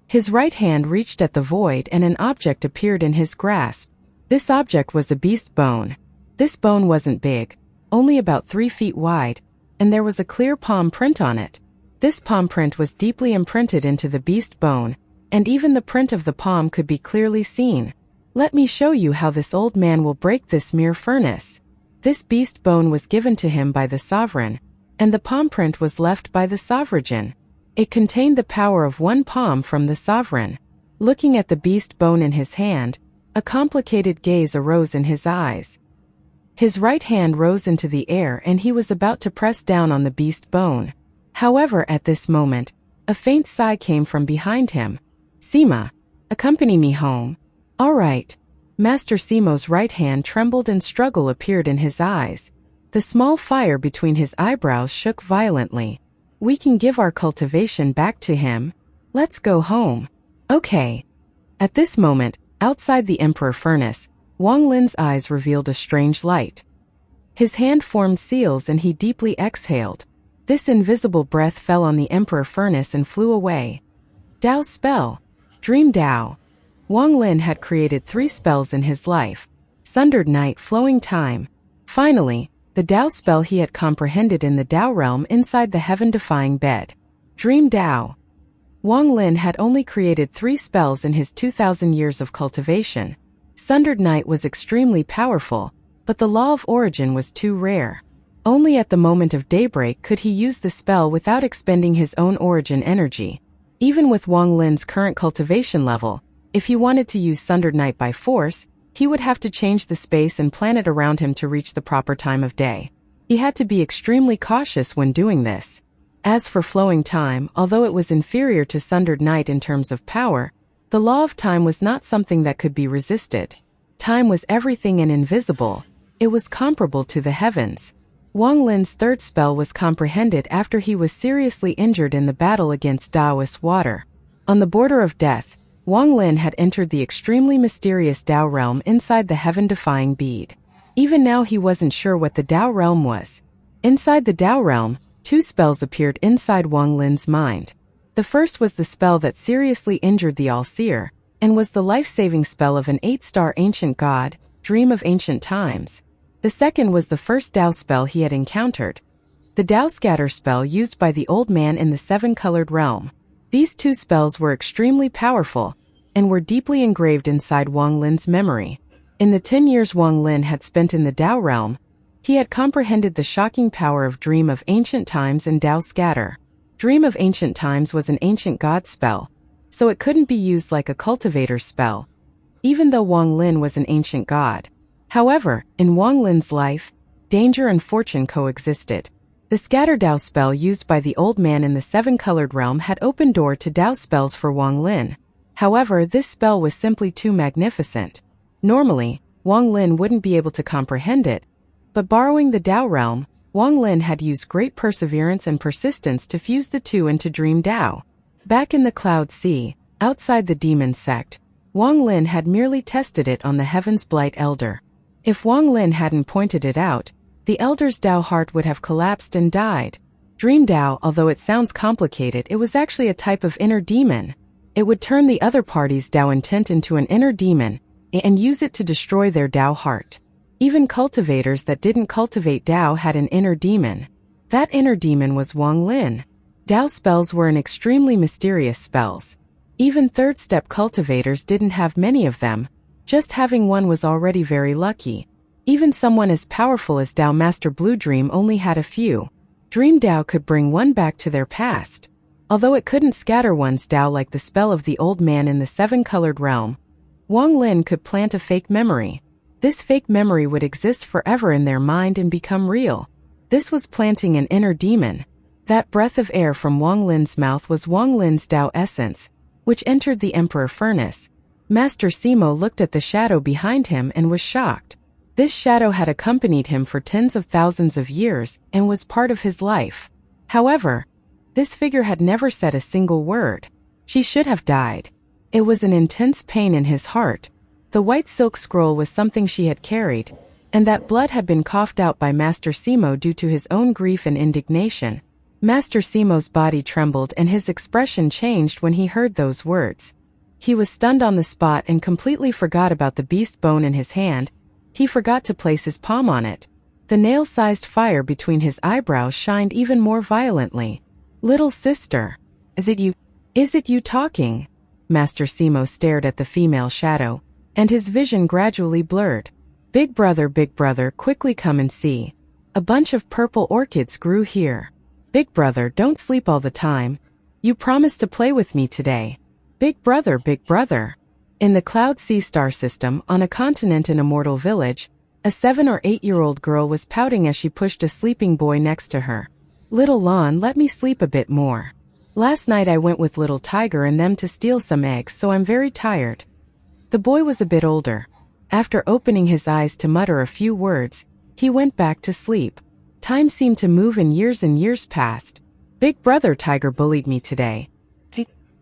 His right hand reached at the void and an object appeared in his grasp. This object was a beast bone. This bone wasn't big, only about 3 feet wide, and there was a clear palm print on it. This palm print was deeply imprinted into the beast bone, and even the print of the palm could be clearly seen. "Let me show you how this old man will break this mere furnace." This beast bone was given to him by the sovereign, and the palm print was left by the sovereign. It contained the power of 1 palm from the sovereign. Looking at the beast bone in his hand, a complicated gaze arose in his eyes. His right hand rose into the air and he was about to press down on the beast bone. However, at this moment, a faint sigh came from behind him. "Sima, accompany me home." "All right." Master Simo's right hand trembled and struggle appeared in his eyes. The small fire between his eyebrows shook violently. "We can give our cultivation back to him. Let's go home." "Okay." At this moment, outside the Emperor Furnace, Wang Lin's eyes revealed a strange light. His hand formed seals and he deeply exhaled. This invisible breath fell on the Emperor Furnace and flew away. Dao spell. Dream Dao. Wang Lin had created 3 spells in his life. Sundered Night, Flowing Time. Finally, the Dao spell he had comprehended in the Dao realm inside the heaven-defying bed. Dream Dao. Wang Lin had only created 3 spells in his 2,000 years of cultivation. Sundered Night was extremely powerful, but the law of origin was too rare. Only at the moment of daybreak could he use the spell without expending his own origin energy. Even with Wang Lin's current cultivation level, if he wanted to use Sundered Night by force, he would have to change the space and planet around him to reach the proper time of day. He had to be extremely cautious when doing this. As for Flowing Time, although it was inferior to Sundered Night in terms of power, the law of time was not something that could be resisted. Time was everything and invisible. It was comparable to the heavens. Wang Lin's 3rd spell was comprehended after he was seriously injured in the battle against Daoist water. On the border of death, Wang Lin had entered the extremely mysterious Dao realm inside the heaven-defying bead. Even now he wasn't sure what the Dao realm was. Inside the Dao realm, 2 spells appeared inside Wang Lin's mind. The first was the spell that seriously injured the All-Seer, and was the life-saving spell of an 8-star ancient god, Dream of Ancient Times. The second was the first Dao spell he had encountered, the Dao Scatter spell used by the old man in the 7-colored realm. These 2 spells were extremely powerful, and were deeply engraved inside Wang Lin's memory. In the 10 years Wang Lin had spent in the Dao realm, he had comprehended the shocking power of Dream of Ancient Times and Dao Scatter. Dream of Ancient Times was an ancient god spell, so it couldn't be used like a cultivator's spell, even though Wang Lin was an ancient god. However, in Wang Lin's life, danger and fortune coexisted. The Scatter Dao spell used by the old man in the 7-colored realm had opened door to Dao spells for Wang Lin. However, this spell was simply too magnificent. Normally, Wang Lin wouldn't be able to comprehend it, but borrowing the Dao realm, Wang Lin had used great perseverance and persistence to fuse the 2 into Dream Dao. Back in the Cloud Sea, outside the demon sect, Wang Lin had merely tested it on the Heaven's Blight Elder. If Wang Lin hadn't pointed it out, the Elder's Dao heart would have collapsed and died. Dream Dao, although it sounds complicated, it was actually a type of inner demon. It would turn the other party's Dao intent into an inner demon, and use it to destroy their Dao heart. Even cultivators that didn't cultivate Dao had an inner demon. That inner demon was Wang Lin. Dao spells were an extremely mysterious spells. Even 3rd-step cultivators didn't have many of them. Just having one was already very lucky. Even someone as powerful as Dao Master Blue Dream only had a few. Dream Dao could bring one back to their past. Although it couldn't scatter one's Dao like the spell of the old man in the 7-colored realm, Wang Lin could plant a fake memory. This fake memory would exist forever in their mind and become real. This was planting an inner demon. That breath of air from Wang Lin's mouth was Wang Lin's Tao essence, which entered the emperor furnace. Master Simo looked at the shadow behind him and was shocked. This shadow had accompanied him for tens of thousands of years and was part of his life. However, this figure had never said a single word. She should have died. It was an intense pain in his heart. The white silk scroll was something she had carried, and that blood had been coughed out by Master Simo due to his own grief and indignation. Master Simo's body trembled and his expression changed when he heard those words. He was stunned on the spot and completely forgot about the beast bone in his hand. He forgot to place his palm on it. The nail-sized fire between his eyebrows shined even more violently. "Little sister, is it you? Is it you talking?" Master Simo stared at the female shadow, and his vision gradually blurred. Big brother, quickly come and see. A bunch of purple orchids grew here. Big brother, don't sleep all the time. You promised to play with me today. Big brother. In the Cloud Sea star system, on a continent in Immortal Village, a 7 or 8-year-old girl was pouting as she pushed a sleeping boy next to her. "Little Lon, let me sleep a bit more. Last night I went with little Tiger and them to steal some eggs, so I'm very tired." The boy was a bit older. After opening his eyes to mutter a few words, he went back to sleep. Time seemed to move and years passed. Big brother, Tiger bullied me today.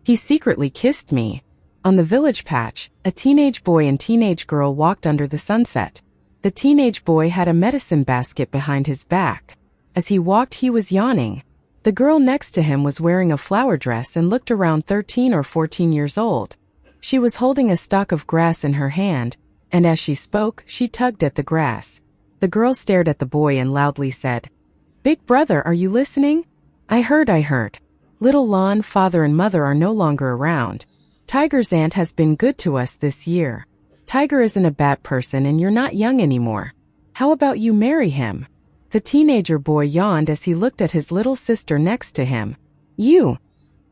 He secretly kissed me. On the village patch, a teenage boy and teenage girl walked under the sunset. The teenage boy had a medicine basket behind his back. As he walked, he was yawning. The girl next to him was wearing a flower dress and looked around 13 or 14 years old. She was holding a stalk of grass in her hand, and as she spoke, she tugged at the grass. The girl stared at the boy and loudly said, "Big brother, are you listening? I heard. Little Lon, father and mother are no longer around. Tiger's aunt has been good to us this year. Tiger isn't a bad person and you're not young anymore. How about you marry him?" The teenager boy yawned as he looked at his little sister next to him. "You?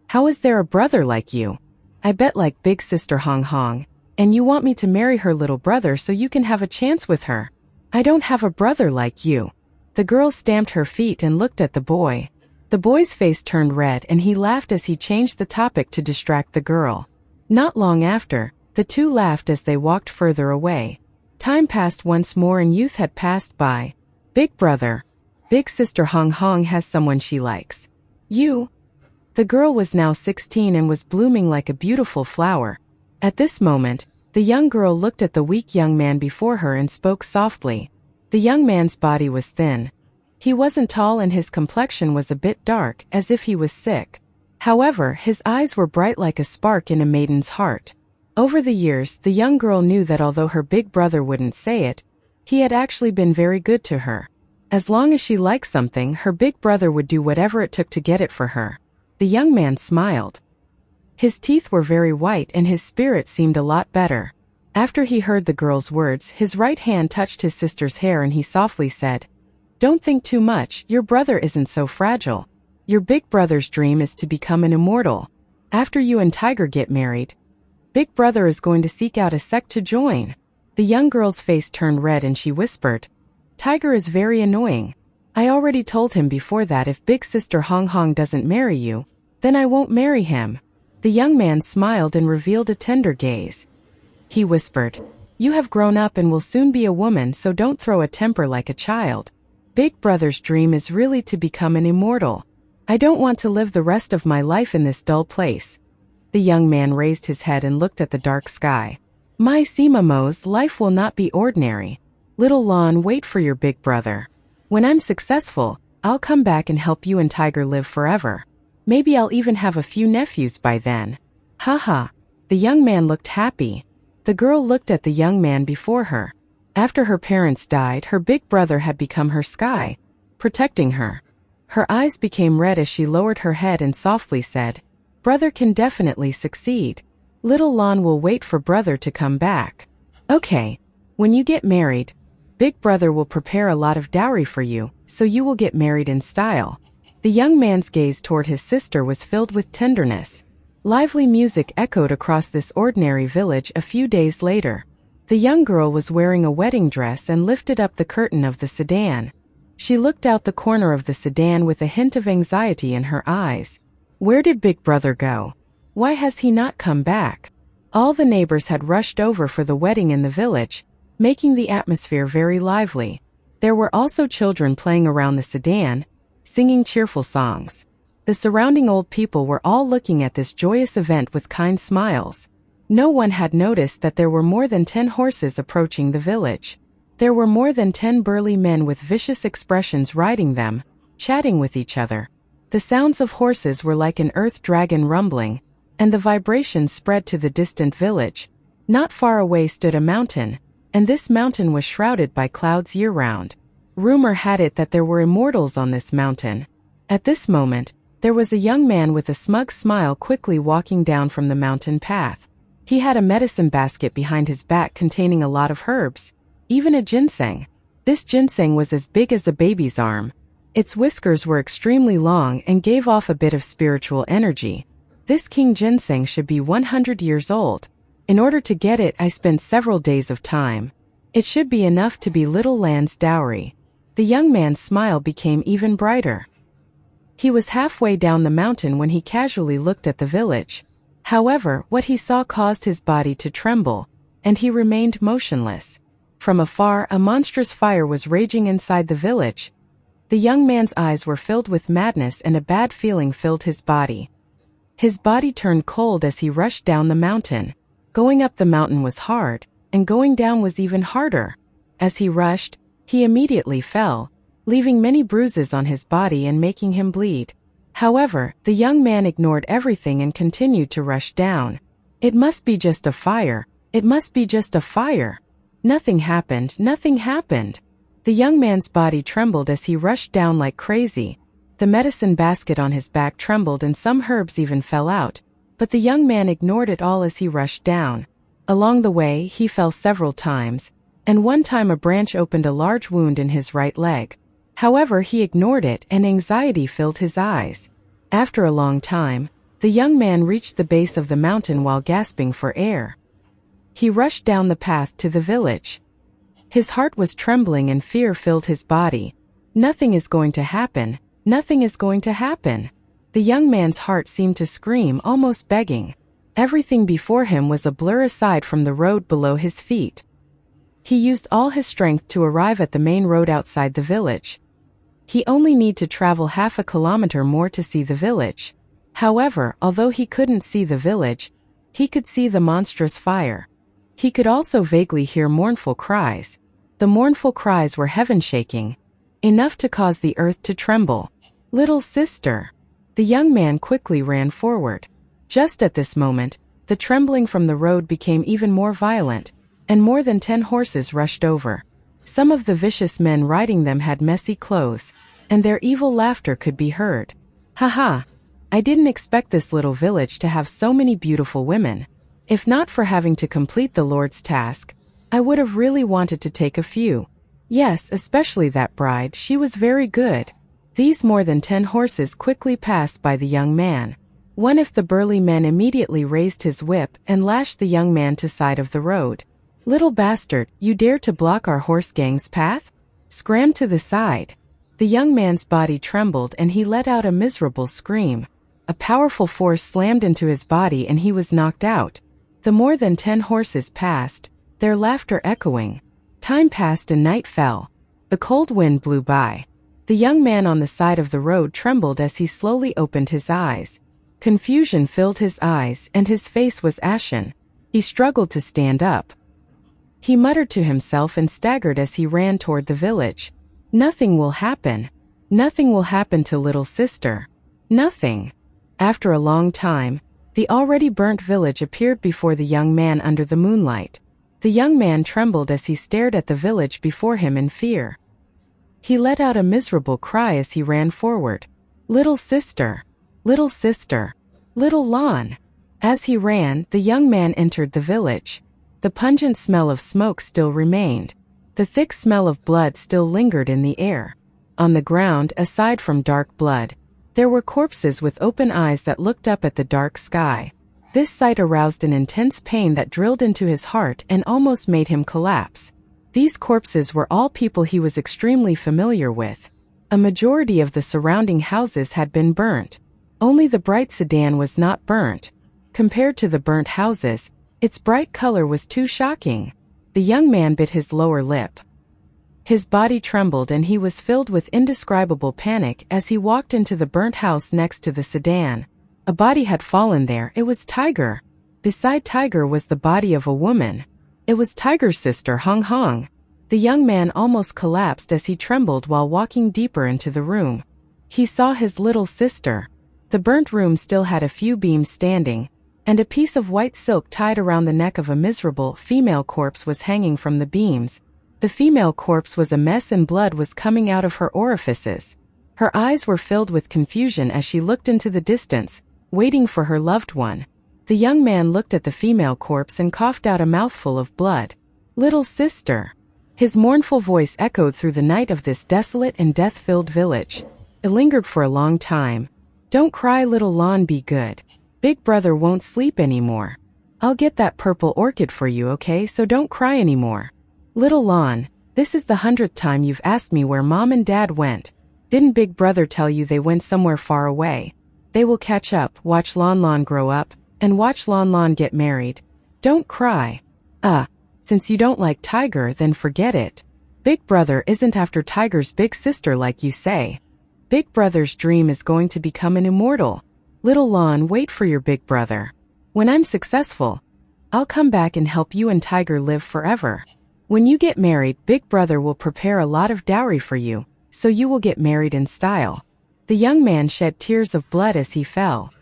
How is there a brother like you? I bet like big sister Hong Hong, and you want me to marry her little brother so you can have a chance with her. I don't have a brother like you." The girl stamped her feet and looked at the boy. The boy's face turned red and he laughed as he changed the topic to distract the girl. Not long after, the two laughed as they walked further away. Time passed once more and youth had passed by. "Big brother, big sister Hong Hong has someone she likes. You?" The girl was now 16 and was blooming like a beautiful flower. At this moment, the young girl looked at the weak young man before her and spoke softly. The young man's body was thin. He wasn't tall and his complexion was a bit dark, as if he was sick. However, his eyes were bright like a spark in a maiden's heart. Over the years, the young girl knew that although her big brother wouldn't say it, he had actually been very good to her. As long as she liked something, her big brother would do whatever it took to get it for her. The young man smiled. His teeth were very white and his spirit seemed a lot better. After he heard the girl's words, his right hand touched his sister's hair and he softly said, "Don't think too much, your brother isn't so fragile. Your big brother's dream is to become an immortal. After you and Tiger get married, big brother is going to seek out a sect to join." The young girl's face turned red and she whispered, "Tiger is very annoying. I already told him before that if big sister Hong Hong doesn't marry you, then I won't marry him." The young man smiled and revealed a tender gaze. He whispered, "You have grown up and will soon be a woman, so don't throw a temper like a child. Big brother's dream is really to become an immortal. I don't want to live the rest of my life in this dull place." The young man raised his head and looked at the dark sky. "My Simamo's life will not be ordinary. Little Lon, wait for your big brother. When I'm successful, I'll come back and help you and Tiger live forever. Maybe I'll even have a few nephews by then." Haha. The young man looked happy. The girl looked at the young man before her. After her parents died, her big brother had become her sky, protecting her. Her eyes became red as she lowered her head and softly said, "Brother can definitely succeed. Little Lon will wait for brother to come back. Okay, when you get married, big brother will prepare a lot of dowry for you, so you will get married in style." The young man's gaze toward his sister was filled with tenderness. Lively music echoed across this ordinary village a few days later. The young girl was wearing a wedding dress and lifted up the curtain of the sedan. She looked out the corner of the sedan with a hint of anxiety in her eyes. Where did Big Brother go? Why has he not come back? All the neighbors had rushed over for the wedding in the village, making the atmosphere very lively. There were also children playing around the sedan, singing cheerful songs. The surrounding old people were all looking at this joyous event with kind smiles. No one had noticed that there were more than 10 horses approaching the village. There were more than 10 burly men with vicious expressions riding them, chatting with each other. The sounds of horses were like an earth dragon rumbling, and the vibrations spread to the distant village. Not far away stood a mountain, and this mountain was shrouded by clouds year-round. Rumor had it that there were immortals on this mountain. At this moment, there was a young man with a smug smile quickly walking down from the mountain path. He had a medicine basket behind his back containing a lot of herbs, even a ginseng. This ginseng was as big as a baby's arm. Its whiskers were extremely long and gave off a bit of spiritual energy. This king ginseng should be 100 years old. In order to get it, I spent several days of time. It should be enough to be little Lan's dowry. The young man's smile became even brighter. He was halfway down the mountain when he casually looked at the village. However, what he saw caused his body to tremble, and he remained motionless. From afar, a monstrous fire was raging inside the village. The young man's eyes were filled with madness and a bad feeling filled his body. His body turned cold as he rushed down the mountain. Going up the mountain was hard, and going down was even harder. As he rushed, he immediately fell, leaving many bruises on his body and making him bleed. However, the young man ignored everything and continued to rush down. It must be just a fire. It must be just a fire. Nothing happened. Nothing happened. The young man's body trembled as he rushed down like crazy. The medicine basket on his back trembled and some herbs even fell out, but the young man ignored it all as he rushed down. Along the way, he fell several times, and one time a branch opened a large wound in his right leg. However, he ignored it and anxiety filled his eyes. After a long time, the young man reached the base of the mountain while gasping for air. He rushed down the path to the village. His heart was trembling and fear filled his body. Nothing is going to happen. Nothing is going to happen. The young man's heart seemed to scream, almost begging. Everything before him was a blur aside from the road below his feet. He used all his strength to arrive at the main road outside the village. He only needed to travel half a kilometer more to see the village. However, although he couldn't see the village, he could see the monstrous fire. He could also vaguely hear mournful cries. The mournful cries were heaven-shaking, enough to cause the earth to tremble. Little sister. The young man quickly ran forward. Just at this moment, the trembling from the road became even more violent, and more than 10 horses rushed over. Some of the vicious men riding them had messy clothes, and their evil laughter could be heard. Haha! I didn't expect this little village to have so many beautiful women. If not for having to complete the Lord's task, I would have really wanted to take a few. Yes, especially that bride, she was very good. These more than 10 horses quickly passed by the young man. One of the burly men immediately raised his whip and lashed the young man to side of the road. Little bastard, you dare to block our horse gang's path? Scram to the side. The young man's body trembled and he let out a miserable scream. A powerful force slammed into his body and he was knocked out. The more than 10 horses passed, their laughter echoing. Time passed and night fell. The cold wind blew by. The young man on the side of the road trembled as he slowly opened his eyes. Confusion filled his eyes and his face was ashen. He struggled to stand up. He muttered to himself and staggered as he ran toward the village. Nothing will happen. Nothing will happen to little sister. Nothing. After a long time, the already burnt village appeared before the young man under the moonlight. The young man trembled as he stared at the village before him in fear. He let out a miserable cry as he ran forward. Little sister. Little sister. Little Lan. As he ran, the young man entered the village. The pungent smell of smoke still remained. The thick smell of blood still lingered in the air. On the ground, aside from dark blood, there were corpses with open eyes that looked up at the dark sky. This sight aroused an intense pain that drilled into his heart and almost made him collapse. These corpses were all people he was extremely familiar with. A majority of the surrounding houses had been burnt. Only the bright sedan was not burnt. Compared to the burnt houses, its bright color was too shocking. The young man bit his lower lip. His body trembled and he was filled with indescribable panic as he walked into the burnt house next to the sedan. A body had fallen there. It was Tiger. Beside Tiger was the body of a woman. It was Tiger's sister, Hong Hong. The young man almost collapsed as he trembled while walking deeper into the room. He saw his little sister. The burnt room still had a few beams standing, and a piece of white silk tied around the neck of a miserable female corpse was hanging from the beams. The female corpse was a mess and blood was coming out of her orifices. Her eyes were filled with confusion as she looked into the distance, waiting for her loved one. The young man looked at the female corpse and coughed out a mouthful of blood. "Little sister." His mournful voice echoed through the night of this desolate and death-filled village. It lingered for a long time. "Don't cry, little Lon, be good. Big brother won't sleep anymore. I'll get that purple orchid for you, okay, so don't cry anymore. Little Lon, this is the 100th time you've asked me where Mom and Dad went. Didn't Big Brother tell you they went somewhere far away? They will catch up, watch Lon Lon grow up, and watch Lon Lon get married. Don't cry. Since you don't like Tiger, then forget it. Big Brother isn't after Tiger's big sister like you say. Big Brother's dream is going to become an immortal. Little Lon, wait for your Big Brother. When I'm successful, I'll come back and help you and Tiger live forever. When you get married, Big Brother will prepare a lot of dowry for you, so you will get married in style." The young man shed tears of blood as he fell.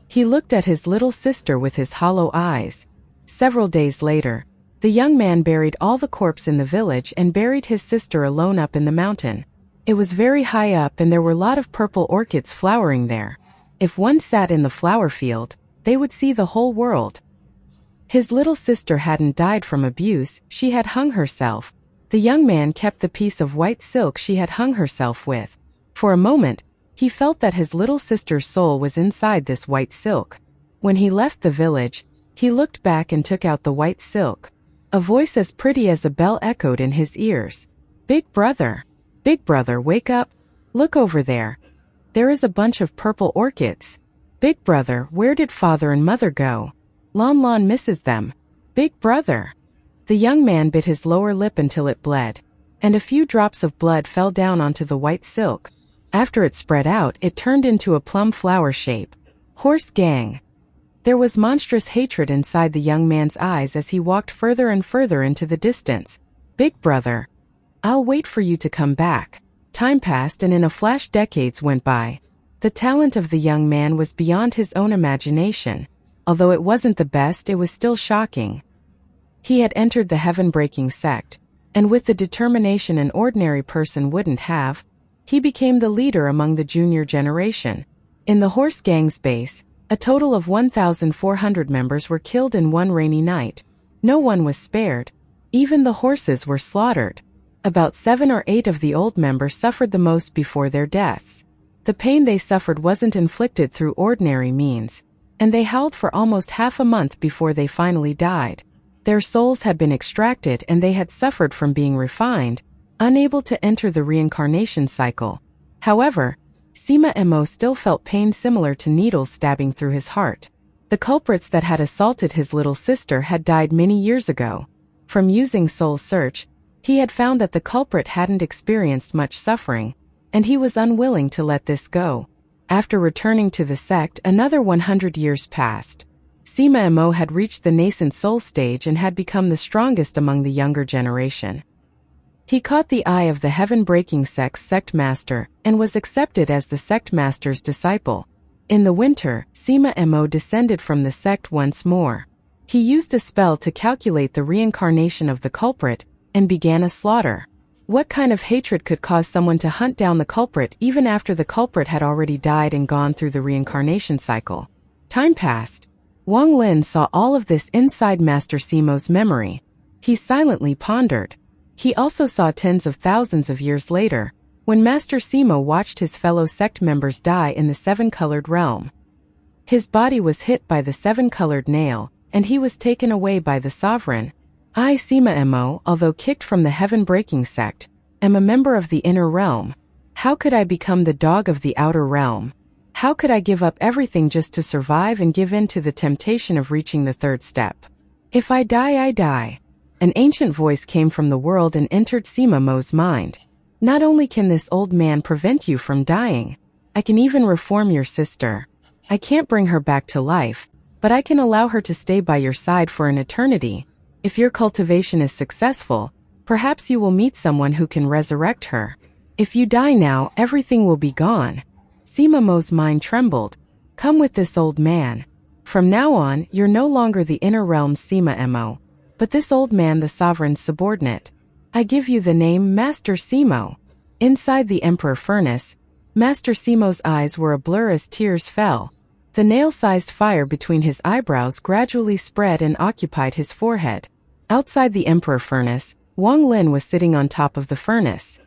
He looked at his little sister with his hollow eyes. Several days later, the young man buried all the corpses in the village and buried his sister alone up in the mountain. It was very high up and there were a lot of purple orchids flowering there. If one sat in the flower field, they would see the whole world. His little sister hadn't died from abuse, she had hung herself. The young man kept the piece of white silk she had hung herself with. For a moment, he felt that his little sister's soul was inside this white silk. When he left the village, he looked back and took out the white silk. A voice as pretty as a bell echoed in his ears. Big brother, wake up. Look over there. There is a bunch of purple orchids. Big brother, where did father and mother go? Lon Lon misses them. Big brother. The young man bit his lower lip until it bled, and a few drops of blood fell down onto the white silk. After it spread out, it turned into a plum flower shape. Horse gang. There was monstrous hatred inside the young man's eyes as he walked further and further into the distance. Big brother, I'll wait for you to come back. Time passed and in a flash decades went by. The talent of the young man was beyond his own imagination. Although it wasn't the best, it was still shocking. He had entered the heaven-breaking sect, and with the determination an ordinary person wouldn't have, he became the leader among the junior generation. In the horse gang's base, a total of 1,400 members were killed in one rainy night. No one was spared. Even the horses were slaughtered. About 7 or 8 of the old members suffered the most before their deaths. The pain they suffered wasn't inflicted through ordinary means, and they howled for almost half a month before they finally died. Their souls had been extracted and they had suffered from being refined, unable to enter the reincarnation cycle. However, Sima Mo still felt pain similar to needles stabbing through his heart. The culprits that had assaulted his little sister had died many years ago. From using Soul Search, he had found that the culprit hadn't experienced much suffering, and he was unwilling to let this go. After returning to the sect, another 100 years passed. Sima Mo had reached the nascent soul stage and had become the strongest among the younger generation. He caught the eye of the heaven-breaking sect's sect master and was accepted as the sect master's disciple. In the winter, Sima Mo descended from the sect once more. He used a spell to calculate the reincarnation of the culprit and began a slaughter. What kind of hatred could cause someone to hunt down the culprit even after the culprit had already died and gone through the reincarnation cycle? Time passed. Wang Lin saw all of this inside Master Simo's memory. He silently pondered. He also saw tens of thousands of years later, when Master Simo watched his fellow sect members die in the seven-colored realm. His body was hit by the seven-colored nail, and he was taken away by the sovereign. I, Sima Mo, although kicked from the heaven-breaking sect, am a member of the inner realm. How could I become the dog of the outer realm? How could I give up everything just to survive and give in to the temptation of reaching the third step? If I die, I die. An ancient voice came from the world and entered Sima Mo's mind. Not only can this old man prevent you from dying, I can even reform your sister. I can't bring her back to life, but I can allow her to stay by your side for an eternity. If your cultivation is successful, perhaps you will meet someone who can resurrect her. If you die now, everything will be gone. Sima Mo's mind trembled. Come with this old man. From now on, you're no longer the inner realm's Sima Mo, but this old man, the sovereign's subordinate. I give you the name Master Simo. Inside the Emperor Furnace, Master Simo's eyes were a blur as tears fell. The nail-sized fire between his eyebrows gradually spread and occupied his forehead. Outside the Emperor Furnace, Wang Lin was sitting on top of the furnace.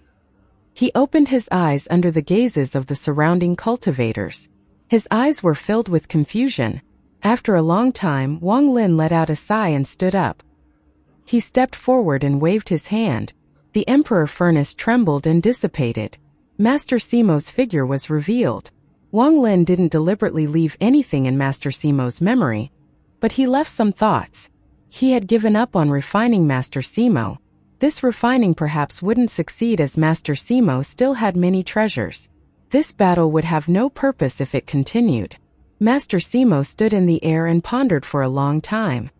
He opened his eyes under the gazes of the surrounding cultivators. His eyes were filled with confusion. After a long time, Wang Lin let out a sigh and stood up. He stepped forward and waved his hand. The Emperor Furnace trembled and dissipated. Master Simo's figure was revealed. Wang Lin didn't deliberately leave anything in Master Simo's memory, but he left some thoughts. He had given up on refining Master Simo. This refining perhaps wouldn't succeed as Master Simo still had many treasures. This battle would have no purpose if it continued. Master Simo stood in the air and pondered for a long time.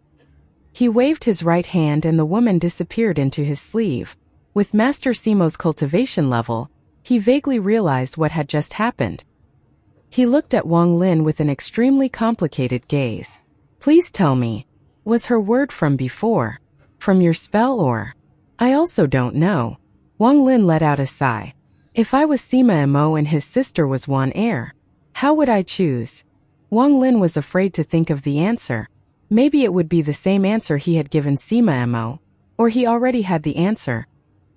He waved his right hand and the woman disappeared into his sleeve. With Master Simo's cultivation level, he vaguely realized what had just happened. He looked at Wang Lin with an extremely complicated gaze. Please tell me, was her word from before? From your spell or? I also don't know. Wang Lin let out a sigh. If I was Sima Mo and his sister was Wan Heir, how would I choose? Wang Lin was afraid to think of the answer. Maybe it would be the same answer he had given Sima Mo, or he already had the answer.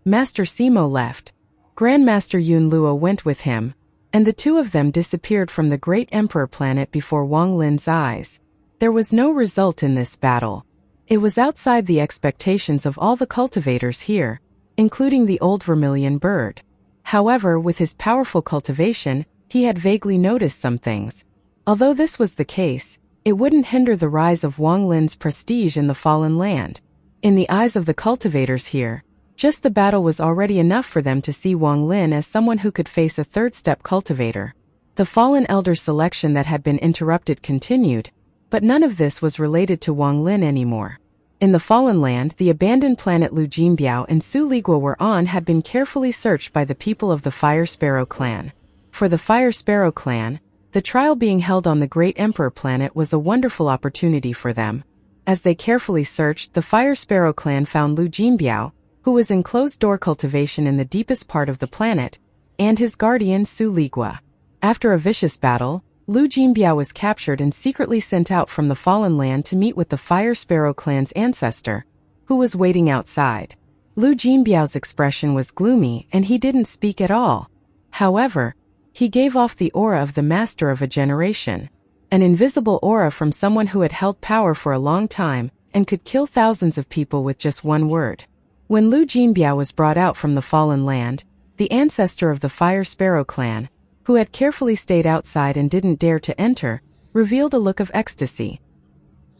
Master Simo left. Grandmaster Yun Luo went with him, and the two of them disappeared from the great emperor planet before Wang Lin's eyes. There was no result in this battle. It was outside the expectations of all the cultivators here, including the old vermilion bird. However, with his powerful cultivation, he had vaguely noticed some things. Although this was the case, it wouldn't hinder the rise of Wang Lin's prestige in the fallen land. In the eyes of the cultivators here, just the battle was already enough for them to see Wang Lin as someone who could face a third-step cultivator. The fallen elder selection that had been interrupted continued, but none of this was related to Wang Lin anymore. In the fallen land, the abandoned planet Lu Jinbiao and Su Ligua were on had been carefully searched by the people of the Fire Sparrow clan. For the Fire Sparrow clan, the trial being held on the Great Emperor planet was a wonderful opportunity for them. As they carefully searched, the Fire Sparrow clan found Lu Jinbiao, who was in closed-door cultivation in the deepest part of the planet, and his guardian Su Ligua. After a vicious battle, Lu Jinbiao was captured and secretly sent out from the fallen land to meet with the Fire Sparrow clan's ancestor, who was waiting outside. Lu Jinbiao's expression was gloomy and he didn't speak at all. However, he gave off the aura of the master of a generation, an invisible aura from someone who had held power for a long time and could kill thousands of people with just one word. When Lu Jinbiao was brought out from the fallen land, the ancestor of the Fire Sparrow clan, who had carefully stayed outside and didn't dare to enter, revealed a look of ecstasy.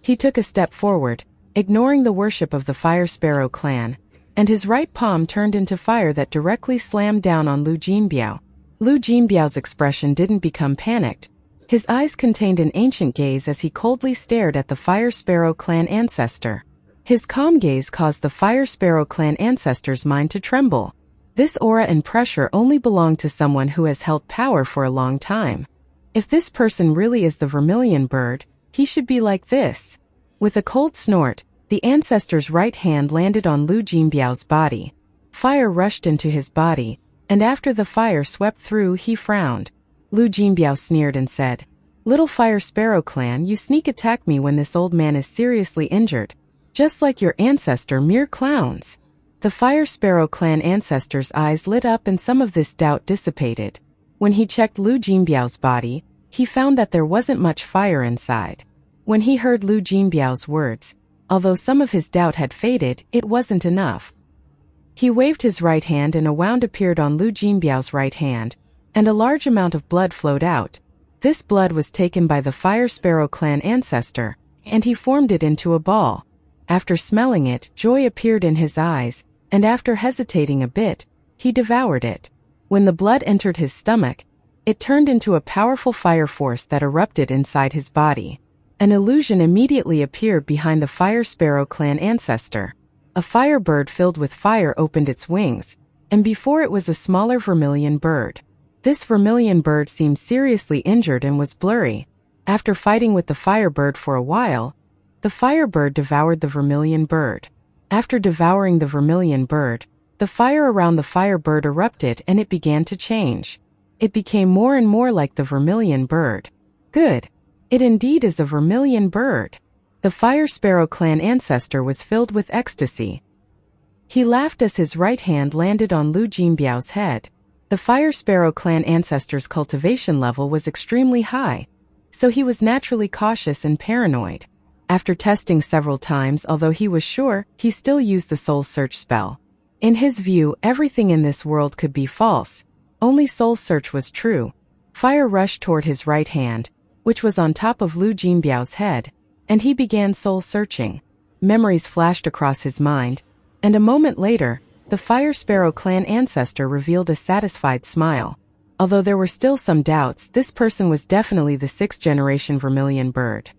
He took a step forward, ignoring the worship of the Fire Sparrow clan, and his right palm turned into fire that directly slammed down on Lu Jinbiao. Lu Jinbiao's expression didn't become panicked. His eyes contained an ancient gaze as he coldly stared at the Fire Sparrow clan ancestor. His calm gaze caused the Fire Sparrow clan ancestor's mind to tremble. This aura and pressure only belonged to someone who has held power for a long time. If this person really is the vermilion bird, he should be like this. With a cold snort, the ancestor's right hand landed on Lu Jinbiao's body. Fire rushed into his body, and after the fire swept through, he frowned. Lu Jinbiao sneered and said, "Little Fire Sparrow clan, you sneak attack me when this old man is seriously injured. Just like your ancestor, mere clowns." The Fire Sparrow clan ancestor's eyes lit up and some of this doubt dissipated. When he checked Lu Jinbiao's body, he found that there wasn't much fire inside. When he heard Lu Jinbiao's words, Although some of his doubt had faded, it wasn't enough. He waved his right hand and a wound appeared on Lu Jinbiao's right hand, and a large amount of blood flowed out. This blood was taken by the Fire Sparrow clan ancestor, and he formed it into a ball. After smelling it, joy appeared in his eyes, and after hesitating a bit, he devoured it. When the blood entered his stomach, it turned into a powerful fire force that erupted inside his body. An illusion immediately appeared behind the Fire Sparrow clan ancestor. A fire bird filled with fire opened its wings, and before it was a smaller vermilion bird. This vermilion bird seemed seriously injured and was blurry. After fighting with the firebird for a while, the firebird devoured the vermilion bird. After devouring the vermilion bird, the fire around the firebird erupted and it began to change. It became more and more like the vermilion bird. Good. It indeed is a vermilion bird. The Fire Sparrow clan ancestor was filled with ecstasy. He laughed as his right hand landed on Lu Jinbiao's head. The Fire Sparrow clan ancestor's cultivation level was extremely high, so he was naturally cautious and paranoid. After testing several times, although he was sure, he still used the soul search spell. In his view, everything in this world could be false. Only soul search was true. Fire rushed toward his right hand, which was on top of Lu Jinbiao's head, and he began soul searching. Memories flashed across his mind, and a moment later, the Fire Sparrow clan ancestor revealed a satisfied smile. Although there were still some doubts, this person was definitely the 6th generation vermilion bird.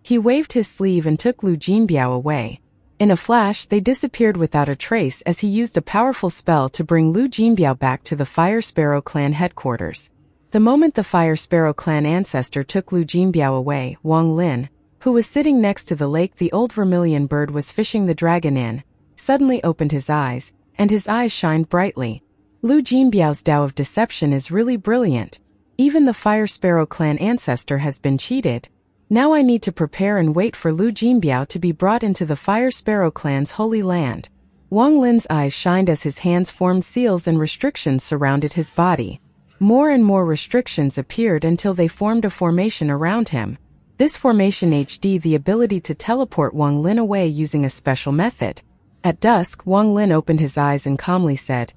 He waved his sleeve and took Lu Jinbiao away. In a flash, they disappeared without a trace as he used a powerful spell to bring Lu Jinbiao back to the Fire Sparrow clan headquarters. The moment the Fire Sparrow clan ancestor took Lu Jinbiao away, Wang Lin, who was sitting next to the lake the old vermilion bird was fishing the dragon in, suddenly opened his eyes, and his eyes shined brightly. Lu Jinbiao's Tao of Deception is really brilliant. Even the Fire Sparrow clan ancestor has been cheated. Now I need to prepare and wait for Lu Jinbiao to be brought into the Fire Sparrow clan's holy land. Wang Lin's eyes shined as his hands formed seals and restrictions surrounded his body. More and more restrictions appeared until they formed a formation around him. This formation had the ability to teleport Wang Lin away using a special method. At dusk, Wang Lin opened his eyes and calmly said,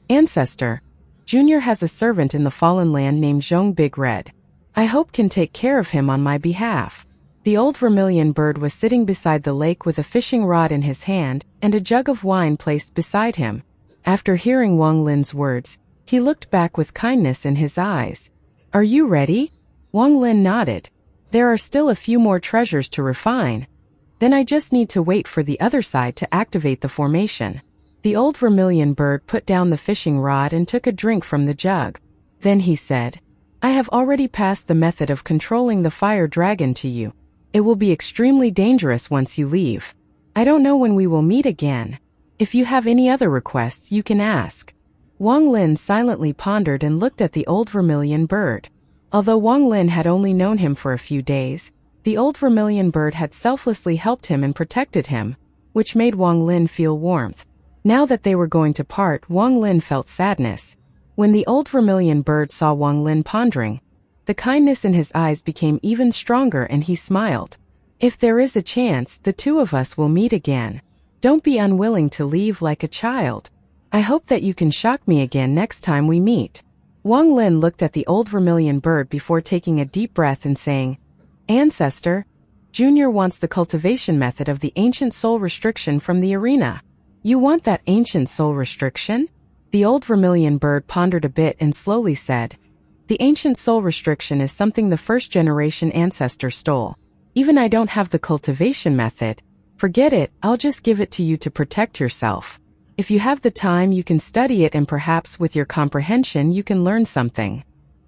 "Ancestor, Junior has a servant in the fallen land named Zhong Big Red. I hope can take care of him on my behalf." The old vermilion bird was sitting beside the lake with a fishing rod in his hand and a jug of wine placed beside him. After hearing Wang Lin's words, he looked back with kindness in his eyes. "Are you ready?" Wang Lin nodded. "There are still a few more treasures to refine. Then I just need to wait for the other side to activate the formation." The old vermilion bird put down the fishing rod and took a drink from the jug. Then he said, "I have already passed the method of controlling the fire dragon to you. It will be extremely dangerous once you leave. I don't know when we will meet again. If you have any other requests, you can ask." Wang Lin silently pondered and looked at the old vermilion bird. Although Wang Lin had only known him for a few days, the old vermilion bird had selflessly helped him and protected him, which made Wang Lin feel warmth. Now that they were going to part, Wang Lin felt sadness. When the old vermilion bird saw Wang Lin pondering, the kindness in his eyes became even stronger and he smiled. "If there is a chance, the two of us will meet again. Don't be unwilling to leave like a child. I hope that you can shock me again next time we meet." Wang Lin looked at the old vermilion bird before taking a deep breath and saying, "Ancestor, Junior wants the cultivation method of the ancient soul restriction from the arena." "You want that ancient soul restriction?" The old vermilion bird pondered a bit and slowly said, "The ancient soul restriction is something the 1st generation ancestor stole. Even I don't have the cultivation method. Forget it, I'll just give it to you to protect yourself. If you have the time, you can study it and perhaps with your comprehension you can learn something."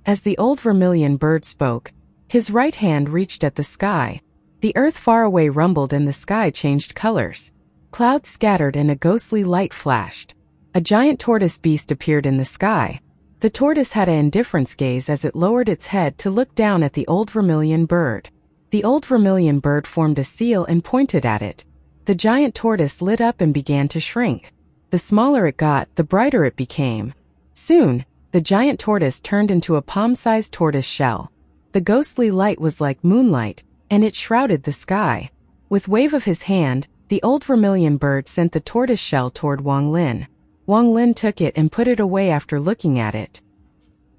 As the old vermilion bird spoke, his right hand reached at the sky. The earth far away rumbled and the sky changed colors. Clouds scattered and a ghostly light flashed. A giant tortoise beast appeared in the sky. The tortoise had an indifference gaze as it lowered its head to look down at the old vermilion bird. The old vermilion bird formed a seal and pointed at it. The giant tortoise lit up and began to shrink. The smaller it got, the brighter it became. Soon, the giant tortoise turned into a palm-sized tortoise shell. The ghostly light was like moonlight, and it shrouded the sky. With wave of his hand, the old vermilion bird sent the tortoise shell toward Wang Lin. Wang Lin took it and put it away after looking at it.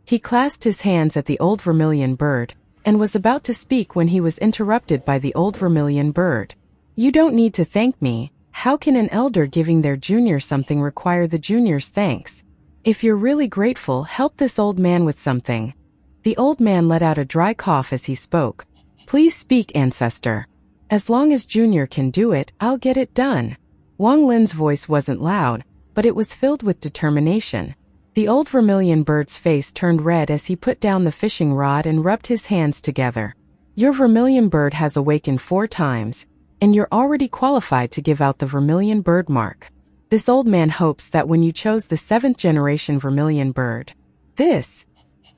He clasped his hands at the old vermilion bird, and was about to speak when he was interrupted by the old vermilion bird. "You don't need to thank me. How can an elder giving their junior something require the junior's thanks? If you're really grateful, help this old man with something." The old man let out a dry cough as he spoke. "Please speak, ancestor. As long as Junior can do it, I'll get it done." Wang Lin's voice wasn't loud, but it was filled with determination. The old vermilion bird's face turned red as he put down the fishing rod and rubbed his hands together. "Your vermilion bird has awakened 4 times, and you're already qualified to give out the vermilion bird mark. This old man hopes that when you chose the 7th generation vermilion bird, this..."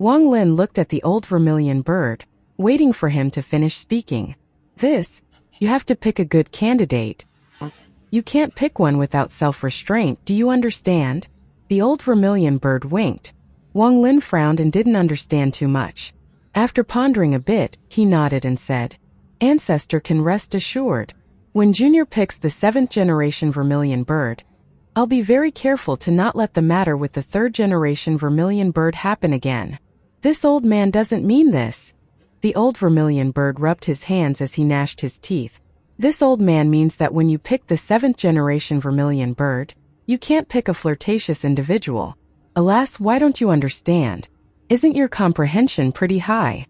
Wang Lin looked at the old vermilion bird, waiting for him to finish speaking. "This, you have to pick a good candidate. You can't pick one without self-restraint, do you understand?" The old vermilion bird winked. Wang Lin frowned and didn't understand too much. After pondering a bit, he nodded and said, "Ancestor can rest assured. When Junior picks the 7th generation vermilion bird, I'll be very careful to not let the matter with the 3rd generation vermilion bird happen again." "This old man doesn't mean this." The old vermilion bird rubbed his hands as he gnashed his teeth. "This old man means that when you pick the 7th generation vermilion bird, you can't pick a flirtatious individual. Alas, why don't you understand? Isn't your comprehension pretty high?"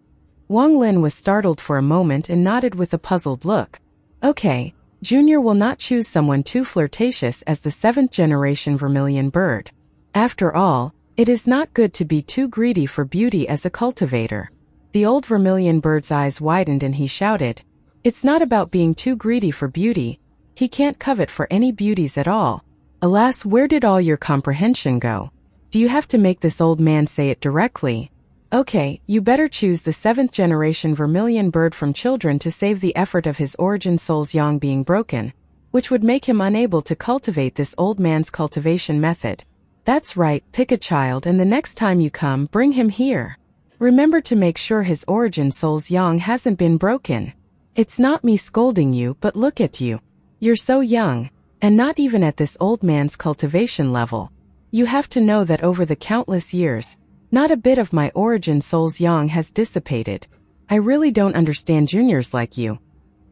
Wang Lin was startled for a moment and nodded with a puzzled look. "Okay, Junior will not choose someone too flirtatious as the 7th generation vermilion bird. After all, it is not good to be too greedy for beauty as a cultivator." The old vermilion bird's eyes widened and he shouted, "It's not about being too greedy for beauty. He can't covet for any beauties at all. Alas, where did all your comprehension go? Do you have to make this old man say it directly? Okay, you better choose the 7th generation vermilion bird from children to save the effort of his origin soul's yang being broken, which would make him unable to cultivate this old man's cultivation method. That's right, pick a child and the next time you come, bring him here. Remember to make sure his origin soul's yang hasn't been broken. It's not me scolding you, but look at you. You're so young, and not even at this old man's cultivation level. You have to know that over the countless years, not a bit of my origin soul's yang has dissipated. I really don't understand juniors like you.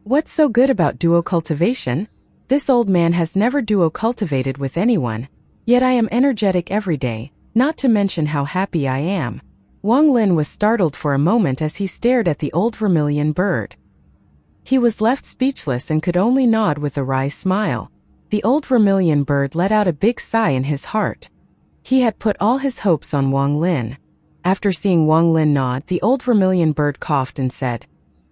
What's so good about duo cultivation? This old man has never duo cultivated with anyone, yet I am energetic every day, not to mention how happy I am." Wang Lin was startled for a moment as he stared at the old vermilion bird. He was left speechless and could only nod with a wry smile. The old vermilion bird let out a big sigh in his heart. He had put all his hopes on Wang Lin. After seeing Wang Lin nod, the old vermilion bird coughed and said,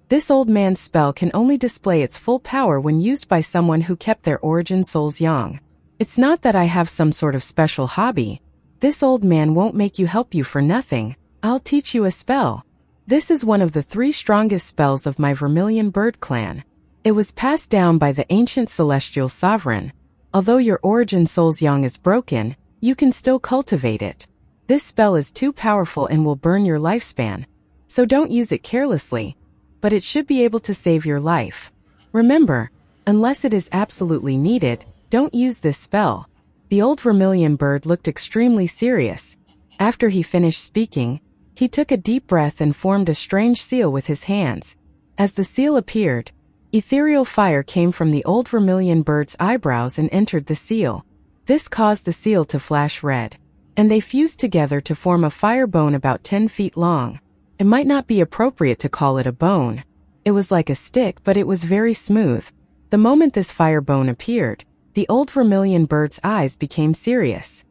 "This old man's spell can only display its full power when used by someone who kept their origin soul's yang. It's not that I have some sort of special hobby. This old man won't make you help you for nothing. I'll teach you a spell. This is one of the 3 strongest spells of my vermilion bird clan. It was passed down by the ancient celestial sovereign. Although your origin soul's yang is broken, you can still cultivate it. This spell is too powerful and will burn your lifespan. So don't use it carelessly, but it should be able to save your life. Remember, unless it is absolutely needed, don't use this spell." The old vermilion bird looked extremely serious. After he finished speaking, he took a deep breath and formed a strange seal with his hands. As the seal appeared, ethereal fire came from the old vermilion bird's eyebrows and entered the seal. This caused the seal to flash red, and they fused together to form a fire bone about 10 feet long. It might not be appropriate to call it a bone. It was like a stick, but it was very smooth. The moment this fire bone appeared, the old vermilion bird's eyes became serious.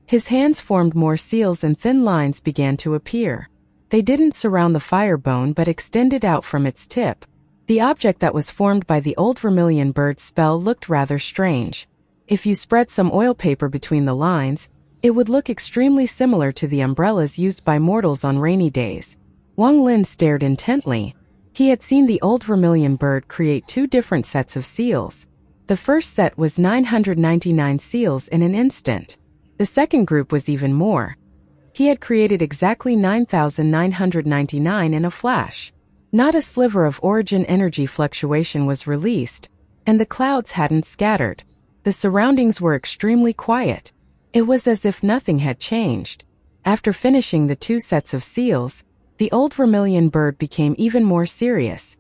His hands formed more seals and thin lines began to appear. They didn't surround the fire bone but extended out from its tip. The object that was formed by the old vermilion bird's spell looked rather strange. If you spread some oil paper between the lines, it would look extremely similar to the umbrellas used by mortals on rainy days. Wang Lin stared intently. He had seen the old vermilion bird create 2 different sets of seals. The first set was 999 seals in an instant. The second group was even more. He had created exactly 9,999 in a flash. Not a sliver of origin energy fluctuation was released, and the clouds hadn't scattered. The surroundings were extremely quiet. It was as if nothing had changed. After finishing the 2 sets of seals, the old vermilion bird became even more serious.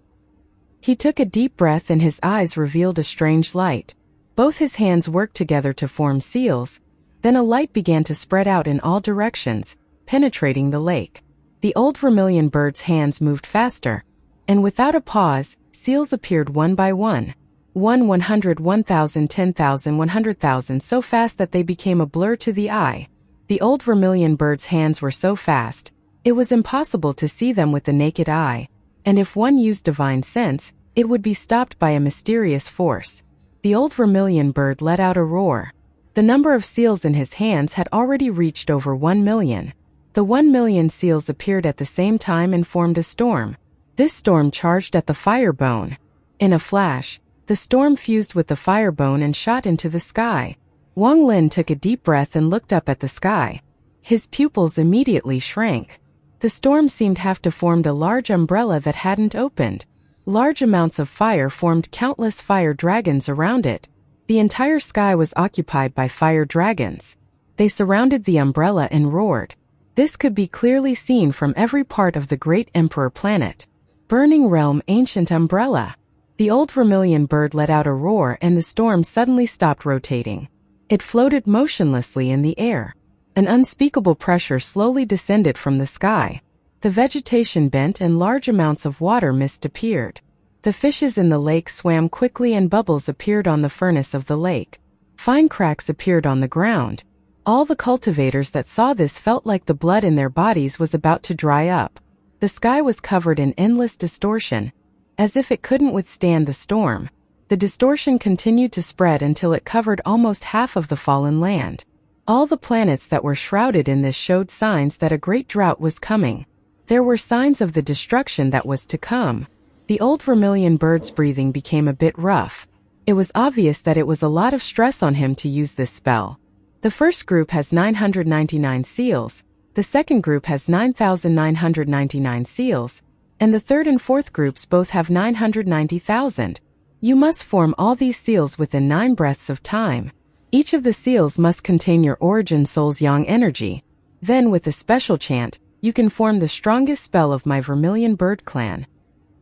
He took a deep breath and his eyes revealed a strange light. Both his hands worked together to form seals. Then a light began to spread out in all directions, penetrating the lake. The old vermilion bird's hands moved faster, and without a pause, seals appeared one by one. 100, 1,000, 10,000, 100,000, so fast that they became a blur to the eye. The old vermilion bird's hands were so fast, it was impossible to see them with the naked eye, and if one used divine sense, it would be stopped by a mysterious force. The old vermilion bird let out a roar. The number of seals in his hands had already reached over 1 million. The 1 million seals appeared at the same time and formed a storm. This storm charged at the fire bone. In a flash, the storm fused with the fire bone and shot into the sky. Wang Lin took a deep breath and looked up at the sky. His pupils immediately shrank. The storm seemed half to form a large umbrella that hadn't opened. Large amounts of fire formed countless fire dragons around it. The entire sky was occupied by fire dragons. They surrounded the umbrella and roared. This could be clearly seen from every part of the great emperor planet. Burning realm, ancient umbrella. The old vermilion bird let out a roar and the storm suddenly stopped rotating. It floated motionlessly in the air. An unspeakable pressure slowly descended from the sky. The vegetation bent and large amounts of water mist appeared. The fishes in the lake swam quickly and bubbles appeared on the furnace of the lake. Fine cracks appeared on the ground. All the cultivators that saw this felt like the blood in their bodies was about to dry up. The sky was covered in endless distortion, as if it couldn't withstand the storm. The distortion continued to spread until it covered almost half of the fallen land. All the planets that were shrouded in this showed signs that a great drought was coming. There were signs of the destruction that was to come. The old vermilion bird's breathing became a bit rough. It was obvious that it was a lot of stress on him to use this spell. The first group has 999 seals, the second group has 9,999 seals, and the third and fourth groups both have 990,000. You must form all these seals within 9 breaths of time. Each of the seals must contain your origin soul's yang energy. Then with a special chant, you can form the strongest spell of my vermilion bird clan.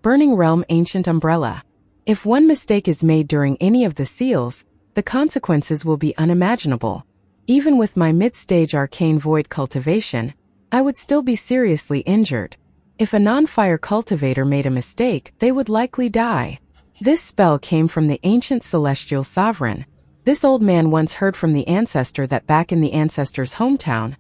Burning realm, ancient umbrella. If one mistake is made during any of the seals, the consequences will be unimaginable. Even with my mid-stage arcane void cultivation, I would still be seriously injured. If a non-fire cultivator made a mistake, they would likely die. This spell came from the ancient celestial sovereign. This old man once heard from the ancestor that back in the ancestor's hometown,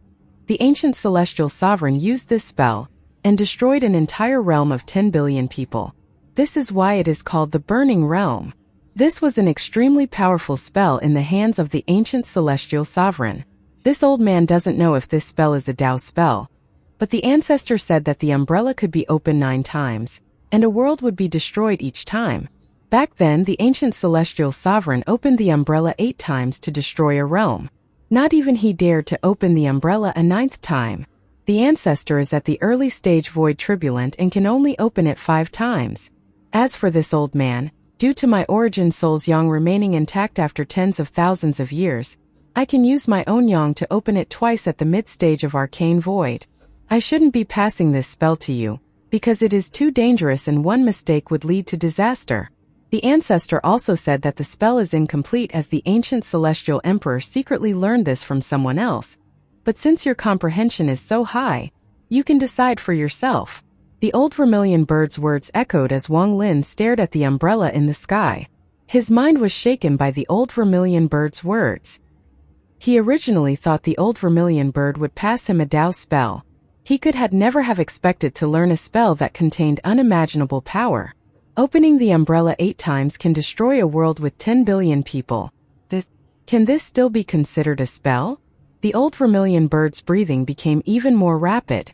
the ancient celestial sovereign used this spell and destroyed an entire realm of 10 billion people. This is why it is called the Burning Realm. This was an extremely powerful spell in the hands of the ancient celestial sovereign. This old man doesn't know if this spell is a Dao spell, but the ancestor said that the umbrella could be opened 9 times, and a world would be destroyed each time. Back then, the ancient celestial sovereign opened the umbrella 8 times to destroy a realm. Not even he dared to open the umbrella a 9th time. The ancestor is at the early stage void turbulent and can only open it 5 times. As for this old man, due to my origin soul's yang remaining intact after tens of thousands of years, I can use my own yang to open it twice at the mid-stage of arcane void. I shouldn't be passing this spell to you, because it is too dangerous and one mistake would lead to disaster. The ancestor also said that the spell is incomplete as the ancient celestial emperor secretly learned this from someone else. But since your comprehension is so high, you can decide for yourself. The old vermilion bird's words echoed as Wang Lin stared at the umbrella in the sky. His mind was shaken by the old vermilion bird's words. He originally thought the old vermilion bird would pass him a Dao spell. He had never have expected to learn a spell that contained unimaginable power. Opening the umbrella 8 times can destroy a world with 10 billion people. Can this still be considered a spell? The old vermilion bird's breathing became even more rapid.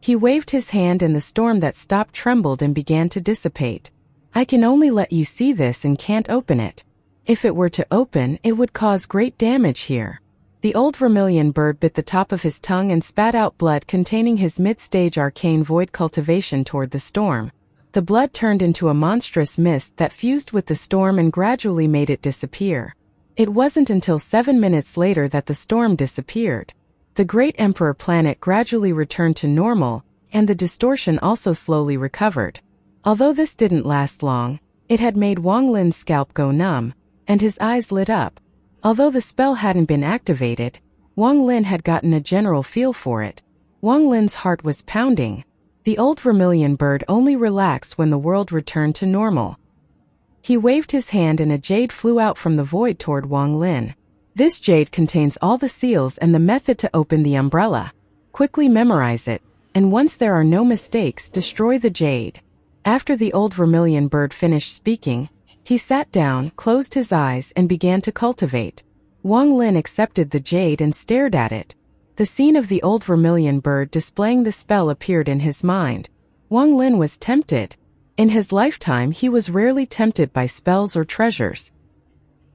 He waved his hand and the storm that stopped trembled and began to dissipate. I can only let you see this and can't open it. If it were to open, it would cause great damage here. The old vermilion bird bit the top of his tongue and spat out blood containing his mid-stage arcane void cultivation toward the storm. The blood turned into a monstrous mist that fused with the storm and gradually made it disappear. It wasn't until 7 minutes later that the storm disappeared. The Great Emperor planet gradually returned to normal, and the distortion also slowly recovered. Although this didn't last long, it had made Wang Lin's scalp go numb, and his eyes lit up. Although the spell hadn't been activated, Wang Lin had gotten a general feel for it. Wang Lin's heart was pounding. The old vermilion bird only relaxed when the world returned to normal. He waved his hand and a jade flew out from the void toward Wang Lin. This jade contains all the seals and the method to open the umbrella. Quickly memorize it, and once there are no mistakes, destroy the jade. After the old vermilion bird finished speaking, he sat down, closed his eyes, and began to cultivate. Wang Lin accepted the jade and stared at it. The scene of the old vermilion bird displaying the spell appeared in his mind. Wang Lin was tempted. In his lifetime he was rarely tempted by spells or treasures.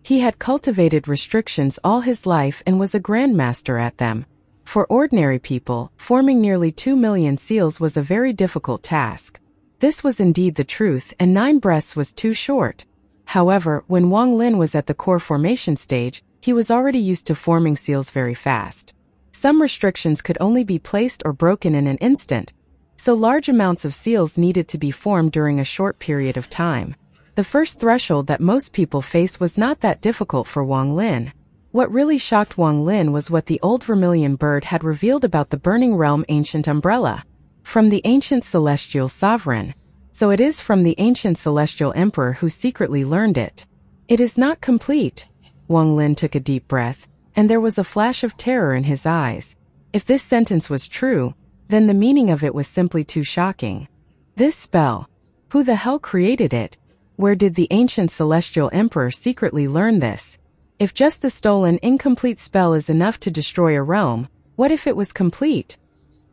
He had cultivated restrictions all his life and was a grandmaster at them. For ordinary people, forming nearly 2 million seals was a very difficult task. This was indeed the truth, and 9 breaths was too short. However, when Wang Lin was at the core formation stage, he was already used to forming seals very fast. Some restrictions could only be placed or broken in an instant, so large amounts of seals needed to be formed during a short period of time. The first threshold that most people face was not that difficult for Wang Lin. What really shocked Wang Lin was what the old vermilion bird had revealed about the Burning Realm ancient umbrella. From the ancient celestial sovereign. So it is from the ancient celestial emperor who secretly learned it. It is not complete. Wang Lin took a deep breath, and there was a flash of terror in his eyes. If this sentence was true, then the meaning of it was simply too shocking. This spell. Who the hell created it? Where did the ancient celestial emperor secretly learn this? If just the stolen incomplete spell is enough to destroy a realm, what if it was complete?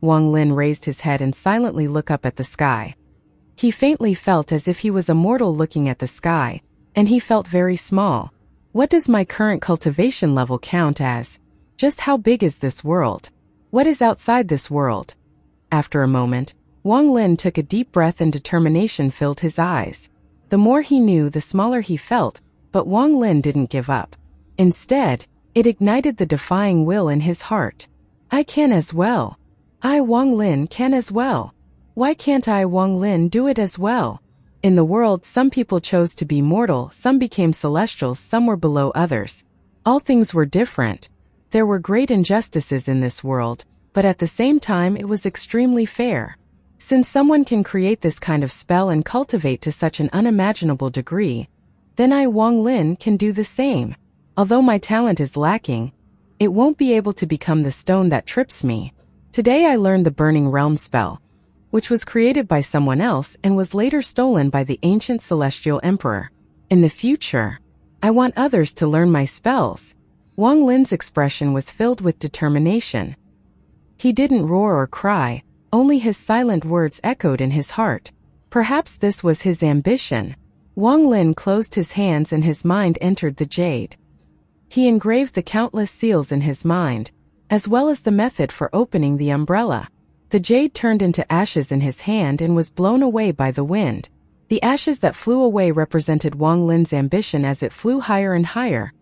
Wang Lin raised his head and silently looked up at the sky. He faintly felt as if he was a mortal looking at the sky, and he felt very small. What does my current cultivation level count as? Just how big is this world? What is outside this world? After a moment, Wang Lin took a deep breath and determination filled his eyes. The more he knew, the smaller he felt, but Wang Lin didn't give up. Instead, it ignited the defying will in his heart. I can as well. I, Wang Lin, can as well. Why can't I, Wang Lin, do it as well? In the world, some people chose to be mortal, some became celestials, some were below others. All things were different. There were great injustices in this world, but at the same time it was extremely fair. Since someone can create this kind of spell and cultivate to such an unimaginable degree, then I, Wang Lin, can do the same. Although my talent is lacking, it won't be able to become the stone that trips me. Today I learned the Burning Realm spell, which was created by someone else and was later stolen by the ancient celestial emperor. In the future, I want others to learn my spells. Wang Lin's expression was filled with determination. He didn't roar or cry, only his silent words echoed in his heart. Perhaps this was his ambition. Wang Lin closed his hands and his mind entered the jade. He engraved the countless seals in his mind, as well as the method for opening the umbrella. The jade turned into ashes in his hand and was blown away by the wind. The ashes that flew away represented Wang Lin's ambition as it flew higher and higher.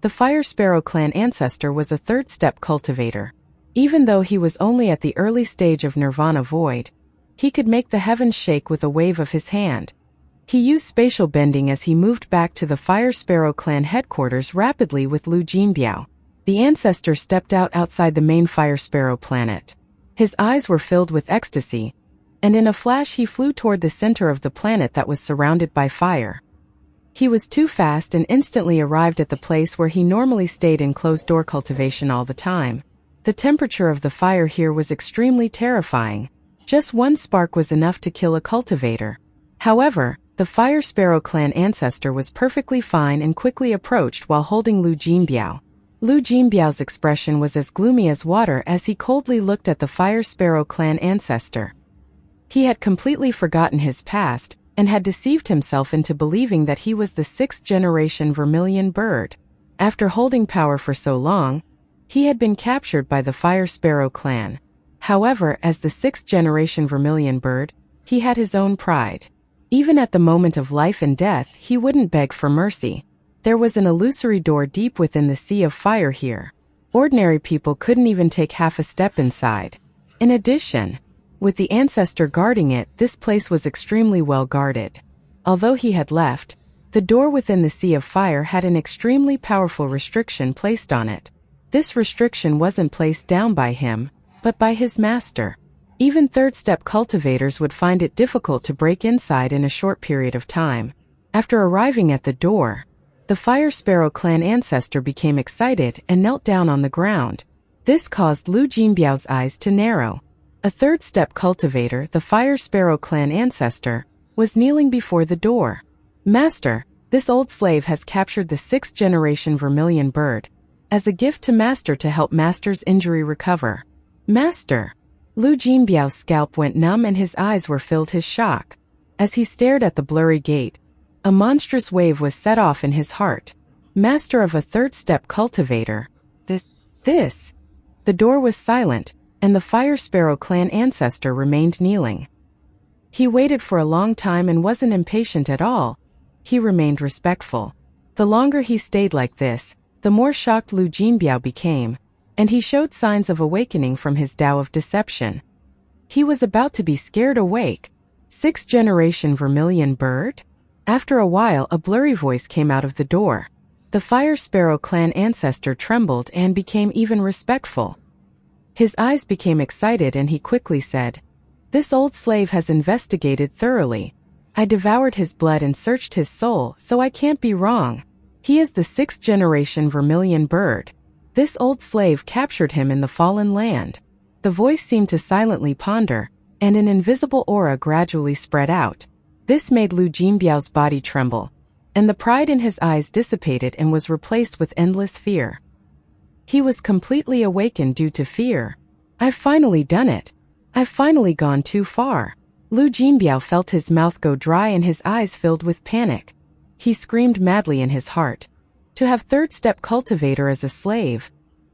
The Fire Sparrow clan ancestor was a third-step cultivator. Even though he was only at the early stage of Nirvana Void, he could make the heavens shake with a wave of his hand. He used spatial bending as he moved back to the Fire Sparrow clan headquarters rapidly with Lu Jinbiao. The ancestor stepped outside the main Fire Sparrow planet. His eyes were filled with ecstasy, and in a flash he flew toward the center of the planet that was surrounded by fire. He was too fast and instantly arrived at the place where he normally stayed in closed-door cultivation all the time. The temperature of the fire here was extremely terrifying. Just one spark was enough to kill a cultivator. However, the Fire Sparrow clan ancestor was perfectly fine and quickly approached while holding Lu Jinbiao. Lu Jinbiao's expression was as gloomy as water as he coldly looked at the Fire Sparrow clan ancestor. He had completely forgotten his past and had deceived himself into believing that he was the 6th-generation vermilion bird. After holding power for so long, he had been captured by the Fire Sparrow clan. However, as the 6th-generation vermilion bird, he had his own pride. Even at the moment of life and death, he wouldn't beg for mercy. There was an illusory door deep within the sea of fire here. Ordinary people couldn't even take half a step inside. In addition, with the ancestor guarding it, this place was extremely well guarded. Although he had left, the door within the sea of fire had an extremely powerful restriction placed on it. This restriction wasn't placed down by him, but by his master. Even third-step cultivators would find it difficult to break inside in a short period of time. After arriving at the door, the Fire Sparrow clan ancestor became excited and knelt down on the ground. This caused Lu Jinbiao's eyes to narrow. A third-step cultivator, the Fire Sparrow clan ancestor, was kneeling before the door. Master, this old slave has captured the 6th-generation vermilion bird, as a gift to Master to help Master's injury recover. Master! Lu Jinbiao's scalp went numb and his eyes were filled with shock. As he stared at the blurry gate, a monstrous wave was set off in his heart. Master of a third-step cultivator. This. The door was silent, and the Fire Sparrow clan ancestor remained kneeling. He waited for a long time and wasn't impatient at all. He remained respectful. The longer he stayed like this, the more shocked Lu Jinbiao became, and he showed signs of awakening from his Tao of deception. He was about to be scared awake. 6th-generation vermilion bird? After a while, a blurry voice came out of the door. The Fire Sparrow clan ancestor trembled and became even respectful. His eyes became excited and he quickly said, "This old slave has investigated thoroughly. I devoured his blood and searched his soul, so I can't be wrong. He is the 6th-generation vermilion bird. This old slave captured him in the fallen land." The voice seemed to silently ponder, and an invisible aura gradually spread out. This made Lu Jinbiao's body tremble, and the pride in his eyes dissipated and was replaced with endless fear. He was completely awakened due to fear. "I've finally done it. I've finally gone too far." Lu Jinbiao felt his mouth go dry and his eyes filled with panic. He screamed madly in his heart. To have third-step cultivator as a slave?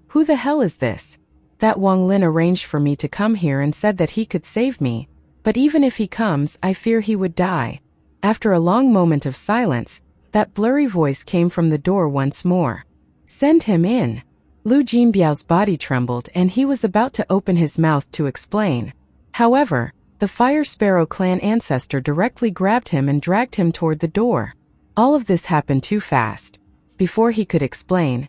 Who the hell is this? That Wang Lin arranged for me to come here and said that he could save me, but even if he comes, I fear he would die. After a long moment of silence, that blurry voice came from the door once more. "Send him in." Lu Jinbiao's body trembled and he was about to open his mouth to explain. However, the Fire Sparrow clan ancestor directly grabbed him and dragged him toward the door. All of this happened too fast. Before he could explain,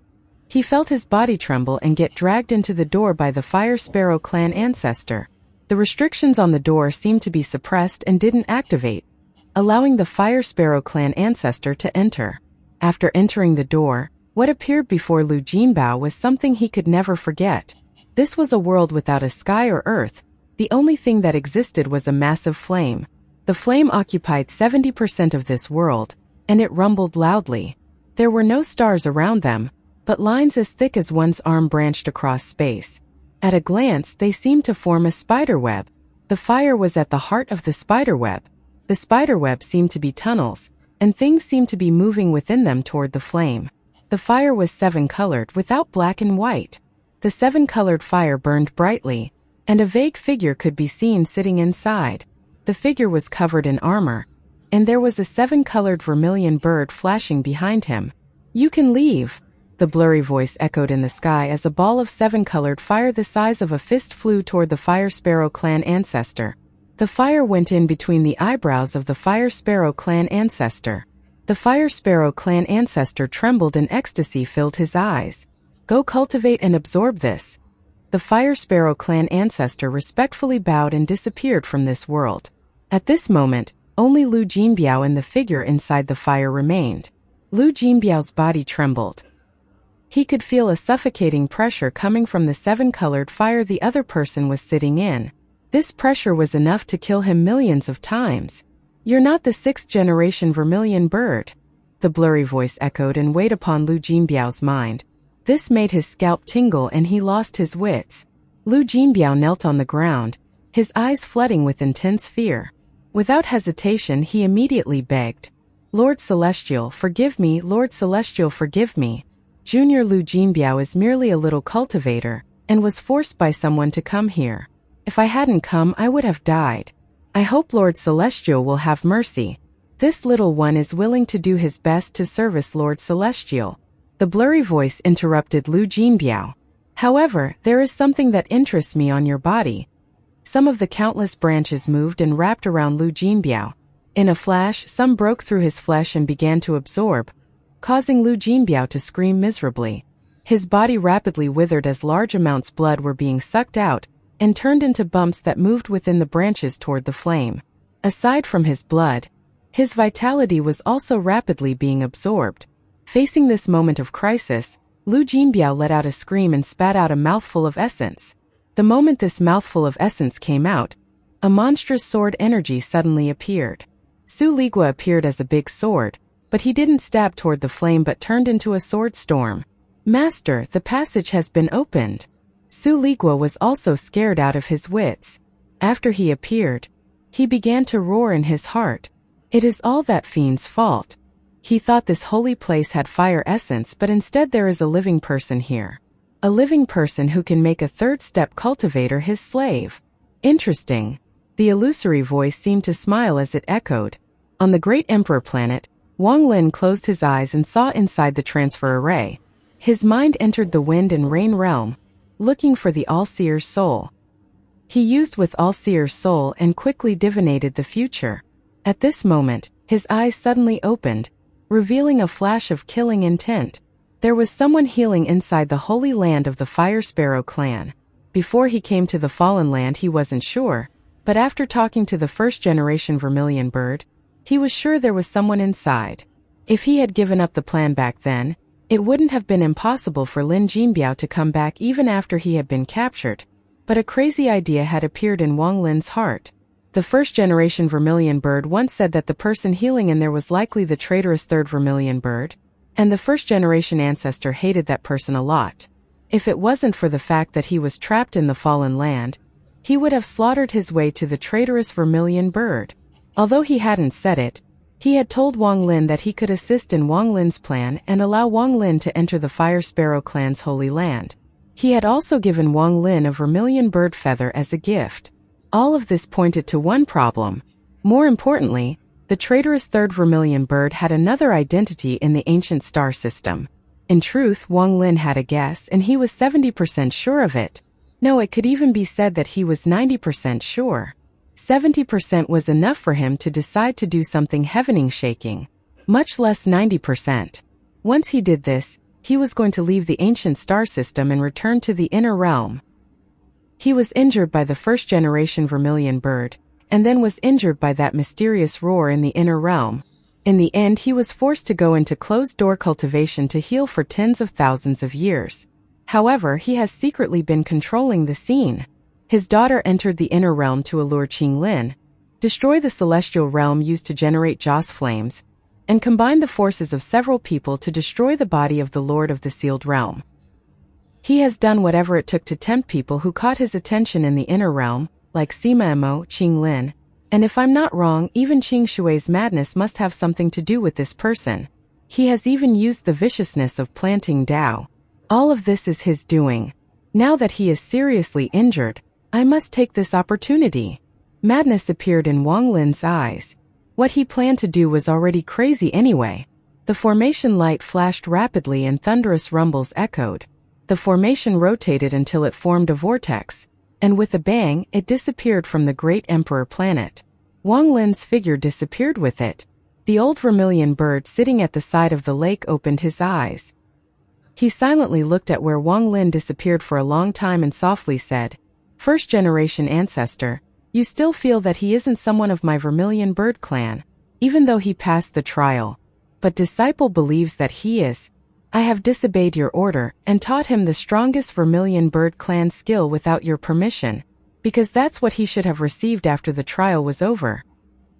he felt his body tremble and get dragged into the door by the Fire Sparrow clan ancestor. The restrictions on the door seemed to be suppressed and didn't activate, allowing the Fire Sparrow clan ancestor to enter. After entering the door, what appeared before Lu Jinbiao was something he could never forget. This was a world without a sky or earth. The only thing that existed was a massive flame. The flame occupied 70% of this world, and it rumbled loudly. There were no stars around them, but lines as thick as one's arm branched across space. At a glance, they seemed to form a spiderweb. The fire was at the heart of the spiderweb. The spiderweb seemed to be tunnels, and things seemed to be moving within them toward the flame. The fire was 7-colored without black and white. The 7-colored fire burned brightly, and a vague figure could be seen sitting inside. The figure was covered in armor, and there was a 7-colored vermilion bird flashing behind him. "You can leave," the blurry voice echoed in the sky as a ball of 7-colored fire the size of a fist flew toward the Fire Sparrow clan ancestor. The fire went in between the eyebrows of the Fire Sparrow clan ancestor. The Fire Sparrow clan ancestor trembled and ecstasy filled his eyes. "Go cultivate and absorb this." The Fire Sparrow clan ancestor respectfully bowed and disappeared from this world. At this moment, only Lu Jinbiao and the figure inside the fire remained. Lu Jinbiao's body trembled. He could feel a suffocating pressure coming from the 7-colored fire the other person was sitting in. This pressure was enough to kill him millions of times. "You're not the 6th-generation vermilion bird," the blurry voice echoed and weighed upon Lu Jinbiao's mind. This made his scalp tingle and he lost his wits. Lu Jinbiao knelt on the ground, his eyes flooding with intense fear. Without hesitation, he immediately begged, "Lord Celestial, forgive me, Lord Celestial, forgive me." Junior Lu Jinbiao is merely a little cultivator, and was forced by someone to come here. If I hadn't come, I would have died. I hope Lord Celestial will have mercy. This little one is willing to do his best to service Lord Celestial. The blurry voice interrupted Lu Jinbiao. However, there is something that interests me on your body. Some of the countless branches moved and wrapped around Lu Jinbiao. In a flash, some broke through his flesh and began to absorb, causing Lu Jinbiao to scream miserably. His body rapidly withered as large amounts of blood were being sucked out and turned into bumps that moved within the branches toward the flame. Aside from his blood, his vitality was also rapidly being absorbed. Facing this moment of crisis, Lu Jinbiao let out a scream and spat out a mouthful of essence. The moment this mouthful of essence came out, a monstrous sword energy suddenly appeared. Su Ligua appeared as a big sword, but he didn't stab toward the flame but turned into a sword storm. Master, the passage has been opened. Su Ligua was also scared out of his wits. After he appeared, he began to roar in his heart. It is all that fiend's fault. He thought this holy place had fire essence, but instead there is a living person here. A living person who can make a third-step cultivator his slave. Interesting. The illusory voice seemed to smile as it echoed. On the great emperor planet, Wang Lin closed his eyes and saw inside the transfer array. His mind entered the wind and rain realm, looking for the all-seer's soul. He used with all-seer's soul and quickly divinated the future. At this moment, his eyes suddenly opened, revealing a flash of killing intent. There was someone healing inside the holy land of the Fire Sparrow clan. Before he came to the Fallen Land he wasn't sure, but after talking to the first-generation Vermilion Bird, he was sure there was someone inside. If he had given up the plan back then, it wouldn't have been impossible for Lin Jinbiao to come back even after he had been captured. But a crazy idea had appeared in Wang Lin's heart. The first-generation Vermilion Bird once said that the person healing in there was likely the traitorous third Vermilion Bird, and the first-generation ancestor hated that person a lot. If it wasn't for the fact that he was trapped in the Fallen Land, he would have slaughtered his way to the traitorous Vermilion Bird. Although he hadn't said it, he had told Wang Lin that he could assist in Wang Lin's plan and allow Wang Lin to enter the Fire Sparrow clan's holy land. He had also given Wang Lin a Vermilion Bird feather as a gift. All of this pointed to one problem. More importantly, the traitorous third Vermilion Bird had another identity in the ancient star system. In truth, Wang Lin had a guess and he was 70% sure of it. No, it could even be said that he was 90% sure. 70% was enough for him to decide to do something heaven-shaking, much less 90%. Once he did this, he was going to leave the ancient star system and return to the inner realm. He was injured by the first-generation Vermilion Bird, and then was injured by that mysterious roar in the inner realm. In the end, he was forced to go into closed-door cultivation to heal for tens of thousands of years. However, he has secretly been controlling the scene. His daughter entered the inner realm to allure Qinglin, destroy the celestial realm used to generate Joss flames, and combine the forces of several people to destroy the body of the Lord of the Sealed Realm. He has done whatever it took to tempt people who caught his attention in the inner realm, like Sima Mo, Qinglin, and if I'm not wrong, even Qing Shui's madness must have something to do with this person. He has even used the viciousness of planting Dao. All of this is his doing. Now that he is seriously injured, I must take this opportunity. Madness appeared in Wang Lin's eyes. What he planned to do was already crazy anyway. The formation light flashed rapidly and thunderous rumbles echoed. The formation rotated until it formed a vortex, and with a bang, it disappeared from the great emperor planet. Wang Lin's figure disappeared with it. The old Vermilion Bird sitting at the side of the lake opened his eyes. He silently looked at where Wang Lin disappeared for a long time and softly said, "First-generation ancestor, you still feel that he isn't someone of my Vermilion Bird clan, even though he passed the trial. But disciple believes that he is. I have disobeyed your order and taught him the strongest Vermilion Bird clan skill without your permission, because that's what he should have received after the trial was over."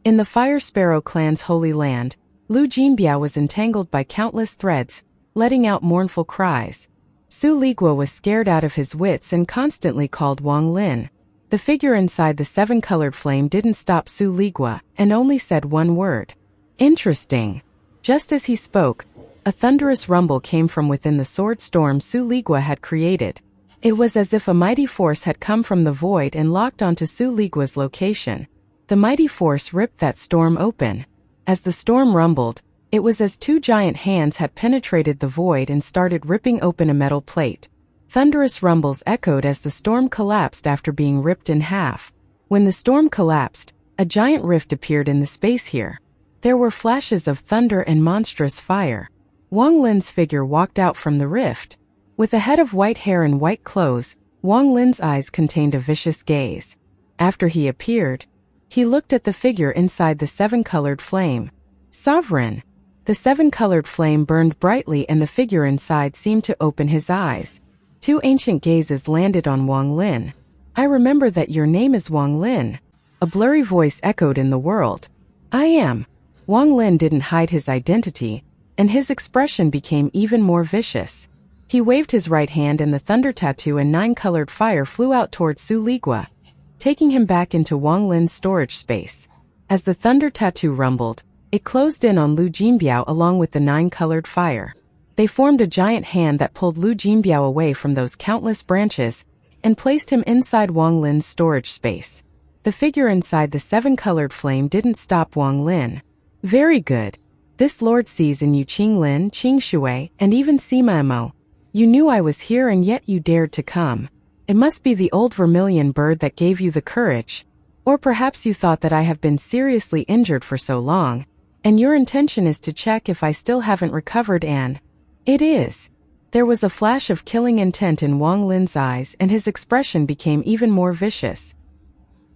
In the Fire Sparrow clan's holy land, Lu Jinbiao was entangled by countless threads, letting out mournful cries. Su Ligua was scared out of his wits and constantly called Wang Lin. The figure inside the seven-colored flame didn't stop Su Ligua and only said one word. "Interesting." Just as he spoke, a thunderous rumble came from within the sword storm Su Ligua had created. It was as if a mighty force had come from the void and locked onto Su Ligua's location. The mighty force ripped that storm open. As the storm rumbled, it was as two giant hands had penetrated the void and started ripping open a metal plate. Thunderous rumbles echoed as the storm collapsed after being ripped in half. When the storm collapsed, a giant rift appeared in the space here. There were flashes of thunder and monstrous fire. Wang Lin's figure walked out from the rift. With a head of white hair and white clothes, Wang Lin's eyes contained a vicious gaze. After he appeared, he looked at the figure inside the seven-colored flame. Sovereign! The seven-colored flame burned brightly and the figure inside seemed to open his eyes. Two ancient gazes landed on Wang Lin. I remember that your name is Wang Lin. A blurry voice echoed in the world. I am. Wang Lin didn't hide his identity, and his expression became even more vicious. He waved his right hand and the thunder tattoo and nine-colored fire flew out towards Su Ligua, taking him back into Wang Lin's storage space. As the thunder tattoo rumbled, it closed in on Lu Jinbiao along with the nine-colored fire. They formed a giant hand that pulled Lu Jinbiao away from those countless branches and placed him inside Wang Lin's storage space. The figure inside the seven-colored flame didn't stop Wang Lin. Very good. This lord sees in you Qing Lin, Qing Shui, and even Sima Mo. You knew I was here and yet you dared to come. It must be the old vermilion bird that gave you the courage. Or perhaps you thought that I have been seriously injured for so long, and your intention is to check if I still haven't recovered and... It is. There was a flash of killing intent in Wang Lin's eyes and his expression became even more vicious.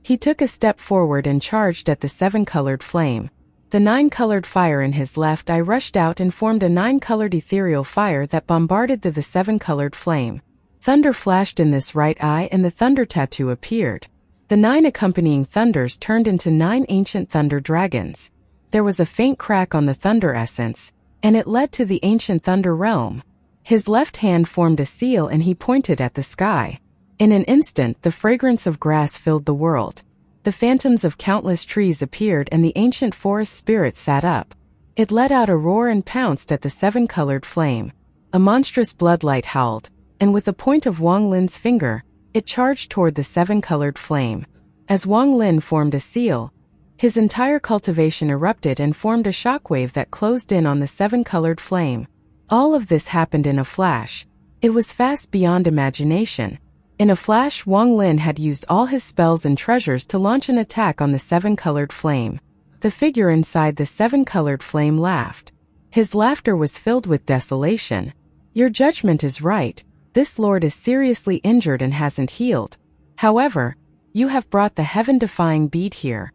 He took a step forward and charged at the seven-colored flame. The nine-colored fire in his left eye rushed out and formed a nine-colored ethereal fire that bombarded the seven-colored flame. Thunder flashed in this right eye and the thunder tattoo appeared. The nine accompanying thunders turned into nine ancient thunder dragons. There was a faint crack on the thunder essence, and it led to the ancient thunder realm. His left hand formed a seal and he pointed at the sky. In an instant, the fragrance of grass filled the world. The phantoms of countless trees appeared and the ancient forest spirit sat up. It let out a roar and pounced at the seven-colored flame. A monstrous bloodlight howled, and with the point of Wang Lin's finger, it charged toward the seven-colored flame. As Wang Lin formed a seal, his entire cultivation erupted and formed a shockwave that closed in on the seven-colored flame. All of this happened in a flash. It was fast beyond imagination. In a flash, Wang Lin had used all his spells and treasures to launch an attack on the seven-colored flame. The figure inside the seven-colored flame laughed. His laughter was filled with desolation. Your judgment is right. This lord is seriously injured and hasn't healed. However, you have brought the heaven-defying bead here,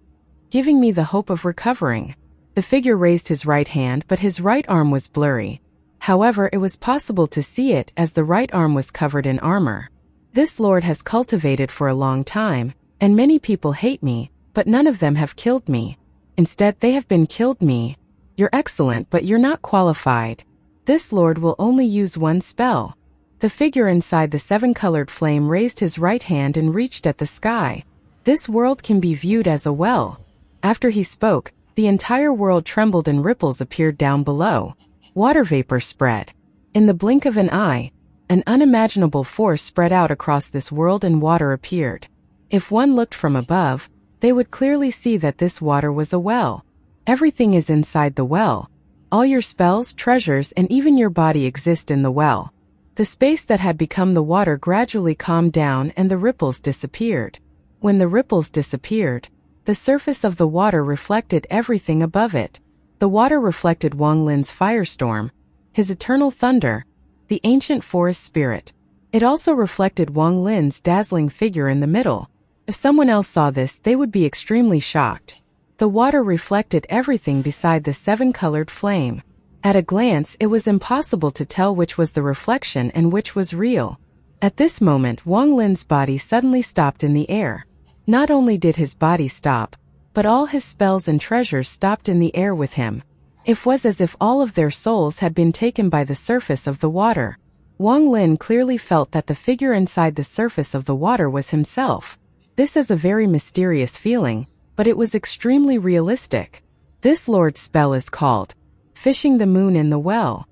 giving me the hope of recovering. The figure raised his right hand, but his right arm was blurry. However, it was possible to see it as the right arm was covered in armor. This lord has cultivated for a long time, and many people hate me, but none of them have killed me. Instead, they have been killed me. You're excellent, but you're not qualified. This lord will only use one spell. The figure inside the seven-colored flame raised his right hand and reached at the sky. This world can be viewed as a well. After he spoke, the entire world trembled and ripples appeared down below. Water vapor spread. In the blink of an eye, an unimaginable force spread out across this world and water appeared. If one looked from above, they would clearly see that this water was a well. Everything is inside the well. All your spells, treasures, and even your body exist in the well. The space that had become the water gradually calmed down and the ripples disappeared. When the ripples disappeared, the surface of the water reflected everything above it. The water reflected Wang Lin's firestorm, his eternal thunder, the ancient forest spirit. It also reflected Wang Lin's dazzling figure in the middle. If someone else saw this, they would be extremely shocked. The water reflected everything beside the seven-colored flame. At a glance, it was impossible to tell which was the reflection and which was real. At this moment, Wang Lin's body suddenly stopped in the air. Not only did his body stop, but all his spells and treasures stopped in the air with him. It was as if all of their souls had been taken by the surface of the water. Wang Lin clearly felt that the figure inside the surface of the water was himself. This is a very mysterious feeling, but it was extremely realistic. This lord's spell is called Fishing the Moon in the Well.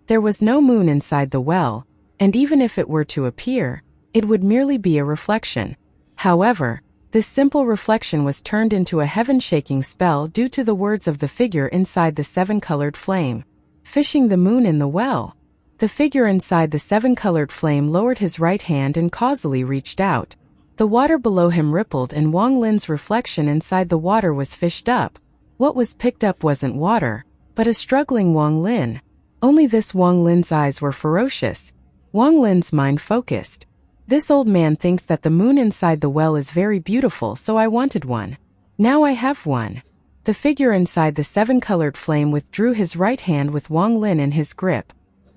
There was no moon inside the well, and even if it were to appear, it would merely be a reflection. However, This simple reflection was turned into a heaven-shaking spell due to the words of the figure inside the seven-colored flame. Fishing the moon in the well. The figure inside the seven-colored flame lowered his right hand and causally reached out. The water below him rippled and Wang Lin's reflection inside the water was fished up. What was picked up wasn't water, but a struggling Wang Lin. Only this Wang Lin's eyes were ferocious. Wang Lin's mind focused. This old man thinks that the moon inside the well is very beautiful, so I wanted one. Now I have one. The figure inside the seven-colored flame withdrew his right hand with Wang Lin in his grip.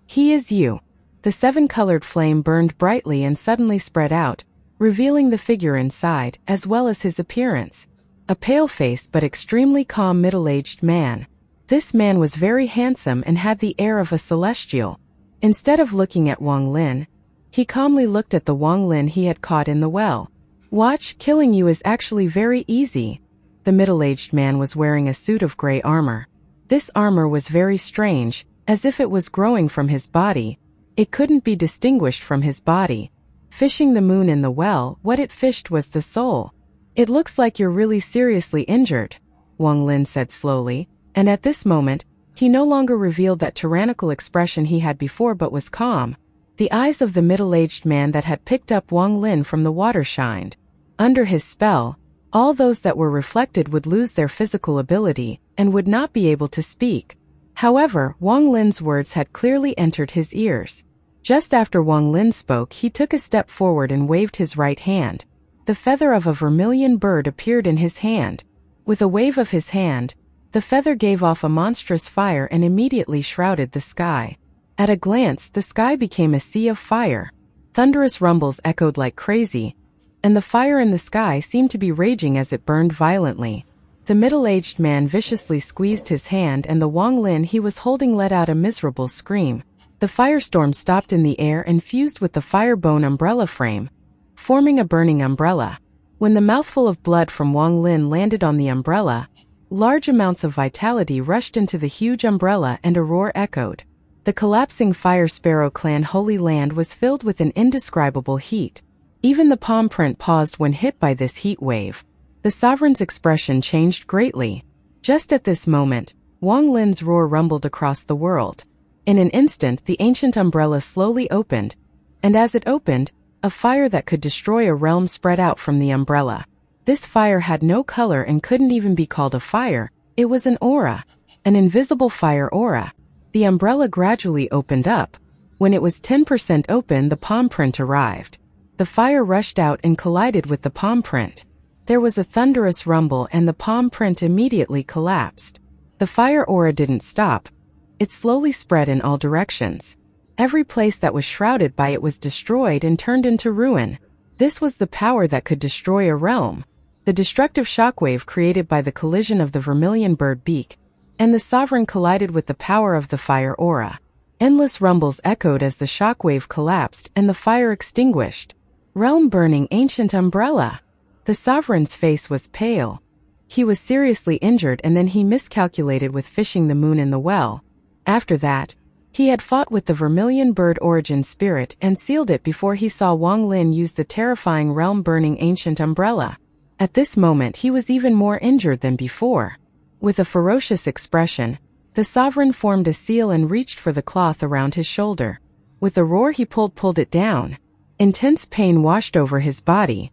He is you. The seven-colored flame burned brightly and suddenly spread out, revealing the figure inside, as well as his appearance. A pale-faced but extremely calm middle-aged man. This man was very handsome and had the air of a celestial. Instead of looking at Wang Lin, he calmly looked at the Wang Lin he had caught in the well. Watch, killing you is actually very easy. The middle-aged man was wearing a suit of gray armor. This armor was very strange, as if it was growing from his body. It couldn't be distinguished from his body. Fishing the moon in the well, what it fished was the soul. It looks like you're really seriously injured, Wang Lin said slowly, and at this moment, he no longer revealed that tyrannical expression he had before but was calm. The eyes of the middle-aged man that had picked up Wang Lin from the water shined. Under his spell, all those that were reflected would lose their physical ability and would not be able to speak. However, Wang Lin's words had clearly entered his ears. Just after Wang Lin spoke, he took a step forward and waved his right hand. The feather of a vermilion bird appeared in his hand. With a wave of his hand, the feather gave off a monstrous fire and immediately shrouded the sky. At a glance, the sky became a sea of fire. Thunderous rumbles echoed like crazy, and the fire in the sky seemed to be raging as it burned violently. The middle-aged man viciously squeezed his hand and the Wang Lin he was holding let out a miserable scream. The firestorm stopped in the air and fused with the firebone umbrella frame, forming a burning umbrella. When the mouthful of blood from Wang Lin landed on the umbrella, large amounts of vitality rushed into the huge umbrella and a roar echoed. The collapsing Fire Sparrow clan Holy Land was filled with an indescribable heat. Even the palm print paused when hit by this heat wave. The sovereign's expression changed greatly. Just at this moment, Wang Lin's roar rumbled across the world. In an instant, the ancient umbrella slowly opened, and as it opened, a fire that could destroy a realm spread out from the umbrella. This fire had no color and couldn't even be called a fire. It was an aura, an invisible fire aura. The umbrella gradually opened up. When it was 10% open, the palm print arrived. The fire rushed out and collided with the palm print. There was a thunderous rumble and the palm print immediately collapsed. The fire aura didn't stop. It slowly spread in all directions. Every place that was shrouded by it was destroyed and turned into ruin. This was the power that could destroy a realm. The destructive shockwave created by the collision of the vermilion bird beak and the sovereign collided with the power of the fire aura. Endless rumbles echoed as the shockwave collapsed and the fire extinguished. Realm-burning ancient umbrella. The sovereign's face was pale. He was seriously injured and then he miscalculated with fishing the moon in the well. After that, he had fought with the vermilion bird origin spirit and sealed it before he saw Wang Lin use the terrifying realm-burning ancient umbrella. At this moment he was even more injured than before. With a ferocious expression, the sovereign formed a seal and reached for the cloth around his shoulder. With a roar he pulled it down. Intense pain washed over his body.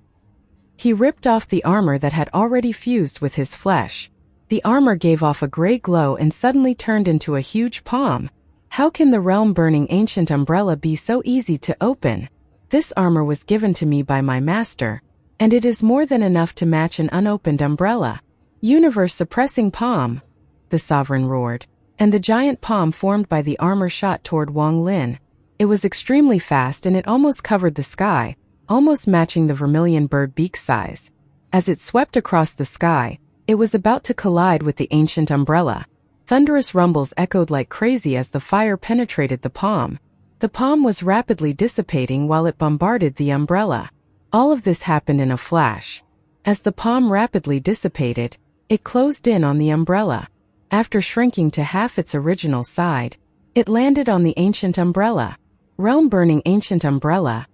He ripped off the armor that had already fused with his flesh. The armor gave off a gray glow and suddenly turned into a huge palm. How can the realm-burning ancient umbrella be so easy to open? This armor was given to me by my master, and it is more than enough to match an unopened umbrella. Universe-suppressing palm, the sovereign roared, and the giant palm formed by the armor shot toward Wang Lin. It was extremely fast and it almost covered the sky, almost matching the vermilion bird beak size. As it swept across the sky, it was about to collide with the ancient umbrella. Thunderous rumbles echoed like crazy as the fire penetrated the palm. The palm was rapidly dissipating while it bombarded the umbrella. All of this happened in a flash. As the palm rapidly dissipated, it closed in on the umbrella. After shrinking to half its original side, it landed on the ancient umbrella. Realm-burning ancient umbrella.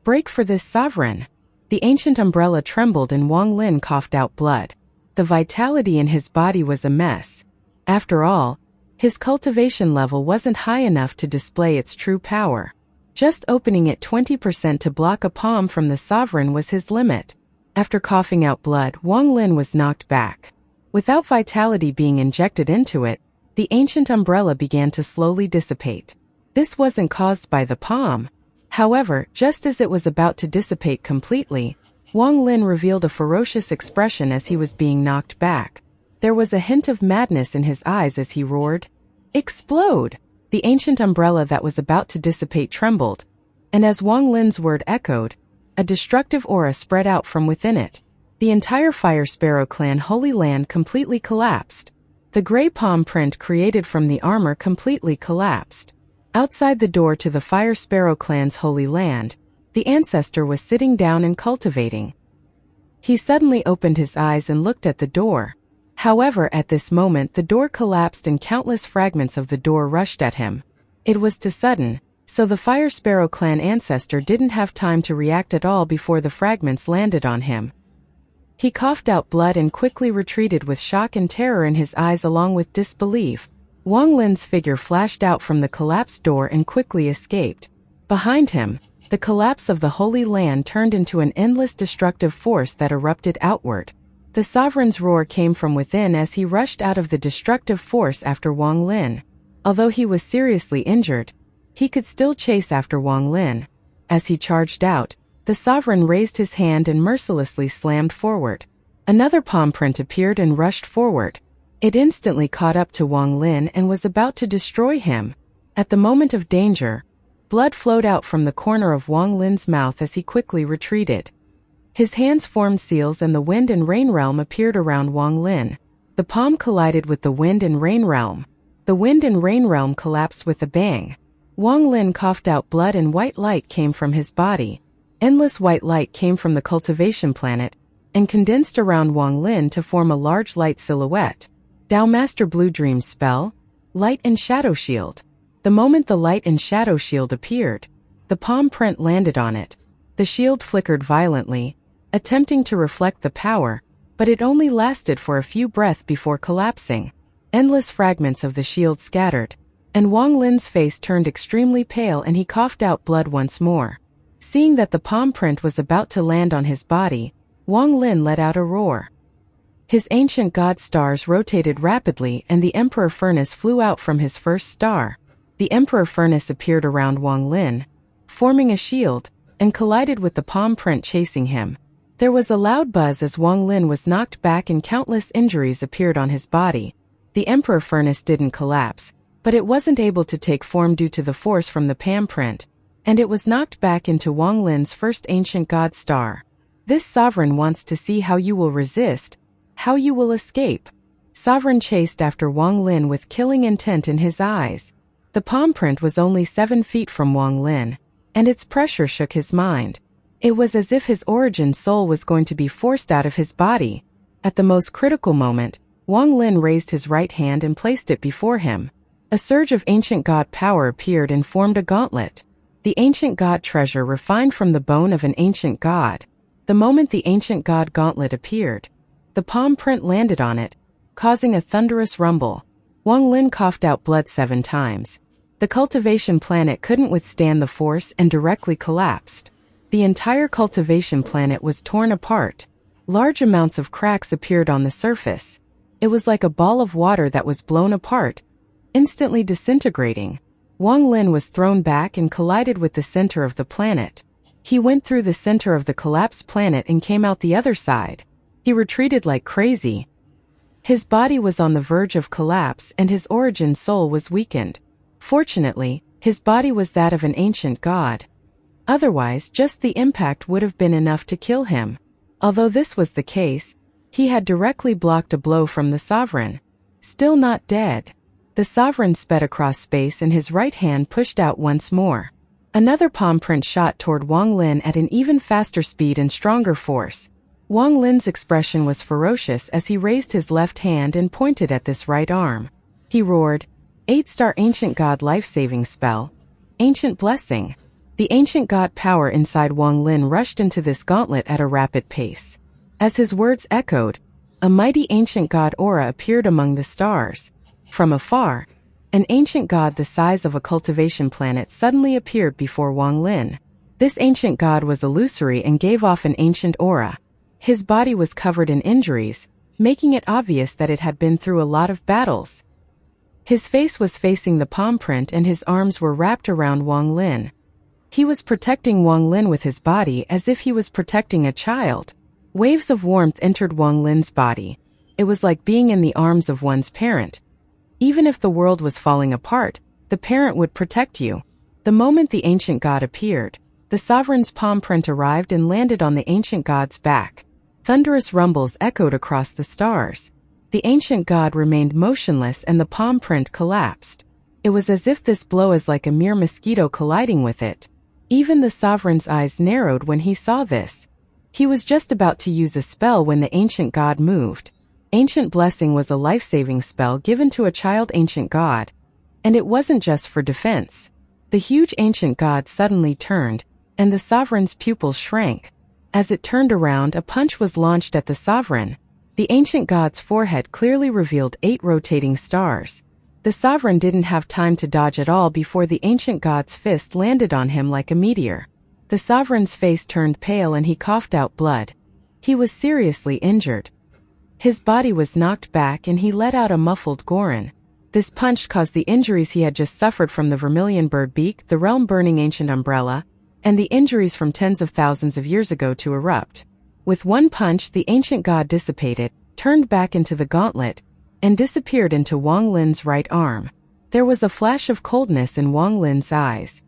Break for this sovereign. The ancient umbrella trembled and Wang Lin coughed out blood. The vitality in his body was a mess. After all, his cultivation level wasn't high enough to display its true power. Just opening it 20% to block a palm from the sovereign was his limit. After coughing out blood, Wang Lin was knocked back. Without vitality being injected into it, the ancient umbrella began to slowly dissipate. This wasn't caused by the palm. However, just as it was about to dissipate completely, Wang Lin revealed a ferocious expression as he was being knocked back. There was a hint of madness in his eyes as he roared, "Explode!" The ancient umbrella that was about to dissipate trembled, and as Wang Lin's word echoed, a destructive aura spread out from within it. The entire Fire Sparrow clan Holy Land completely collapsed. The gray palm print created from the armor completely collapsed. Outside the door to the Fire Sparrow clan's Holy Land, the ancestor was sitting down and cultivating. He suddenly opened his eyes and looked at the door. However, at this moment the door collapsed and countless fragments of the door rushed at him. It was too sudden, so the Fire Sparrow clan ancestor didn't have time to react at all before the fragments landed on him. He coughed out blood and quickly retreated with shock and terror in his eyes along with disbelief. Wang Lin's figure flashed out from the collapsed door and quickly escaped. Behind him, the collapse of the Holy Land turned into an endless destructive force that erupted outward. The sovereign's roar came from within as he rushed out of the destructive force after Wang Lin. Although he was seriously injured, he could still chase after Wang Lin. As he charged out, the sovereign raised his hand and mercilessly slammed forward. Another palm print appeared and rushed forward. It instantly caught up to Wang Lin and was about to destroy him. At the moment of danger, blood flowed out from the corner of Wang Lin's mouth as he quickly retreated. His hands formed seals and the wind and rain realm appeared around Wang Lin. The palm collided with the wind and rain realm. The wind and rain realm collapsed with a bang. Wang Lin coughed out blood and white light came from his body. Endless white light came from the cultivation planet and condensed around Wang Lin to form a large light silhouette. Dao Master Blue Dream spell, Light and Shadow Shield. The moment the light and shadow shield appeared, the palm print landed on it. The shield flickered violently, attempting to reflect the power, but it only lasted for a few breaths before collapsing. Endless fragments of the shield scattered, and Wang Lin's face turned extremely pale and he coughed out blood once more. Seeing that the palm print was about to land on his body, Wang Lin let out a roar. His ancient god stars rotated rapidly and the Emperor Furnace flew out from his first star. The Emperor Furnace appeared around Wang Lin, forming a shield, and collided with the palm print chasing him. There was a loud buzz as Wang Lin was knocked back and countless injuries appeared on his body. The Emperor Furnace didn't collapse, but it wasn't able to take form due to the force from the palm print, and it was knocked back into Wang Lin's first ancient god star. This sovereign wants to see how you will resist, how you will escape. Sovereign chased after Wang Lin with killing intent in his eyes. The palm print was only 7 feet from Wang Lin, and its pressure shook his mind. It was as if his origin soul was going to be forced out of his body. At the most critical moment, Wang Lin raised his right hand and placed it before him. A surge of ancient god power appeared and formed a gauntlet. The ancient god treasure refined from the bone of an ancient god. The moment the ancient god gauntlet appeared, the palm print landed on it, causing a thunderous rumble. Wang Lin coughed out blood 7 times. The cultivation planet couldn't withstand the force and directly collapsed. The entire cultivation planet was torn apart. Large amounts of cracks appeared on the surface. It was like a ball of water that was blown apart, instantly disintegrating. Wang Lin was thrown back and collided with the center of the planet. He went through the center of the collapsed planet and came out the other side. He retreated like crazy. His body was on the verge of collapse and his origin soul was weakened. Fortunately, his body was that of an ancient god. Otherwise, just the impact would have been enough to kill him. Although this was the case, he had directly blocked a blow from the sovereign. Still not dead. The sovereign sped across space and his right hand pushed out once more. Another palm print shot toward Wang Lin at an even faster speed and stronger force. Wang Lin's expression was ferocious as he raised his left hand and pointed at this right arm. He roared, 8-star ancient god life-saving spell, Ancient Blessing. The ancient god power inside Wang Lin rushed into this gauntlet at a rapid pace. As his words echoed, a mighty ancient god aura appeared among the stars. From afar, an ancient god the size of a cultivation planet suddenly appeared before Wang Lin. This ancient god was illusory and gave off an ancient aura. His body was covered in injuries, making it obvious that it had been through a lot of battles. His face was facing the palm print and his arms were wrapped around Wang Lin. He was protecting Wang Lin with his body as if he was protecting a child. Waves of warmth entered Wang Lin's body. It was like being in the arms of one's parent. Even if the world was falling apart, the parent would protect you. The moment the ancient god appeared, the sovereign's palm print arrived and landed on the ancient god's back. Thunderous rumbles echoed across the stars. The ancient god remained motionless and the palm print collapsed. It was as if this blow is like a mere mosquito colliding with it. Even the sovereign's eyes narrowed when he saw this. He was just about to use a spell when the ancient god moved. Ancient Blessing was a life-saving spell given to a child ancient god. And it wasn't just for defense. The huge ancient god suddenly turned, and the sovereign's pupils shrank. As it turned around, a punch was launched at the sovereign. The ancient god's forehead clearly revealed 8 rotating stars. The sovereign didn't have time to dodge at all before the ancient god's fist landed on him like a meteor. The sovereign's face turned pale and he coughed out blood. He was seriously injured. His body was knocked back and he let out a muffled groan. This punch caused the injuries he had just suffered from the vermilion bird beak, the realm-burning ancient umbrella, and the injuries from tens of thousands of years ago to erupt. With one punch, the ancient god dissipated, turned back into the gauntlet, and disappeared into Wang Lin's right arm. There was a flash of coldness in Wang Lin's eyes.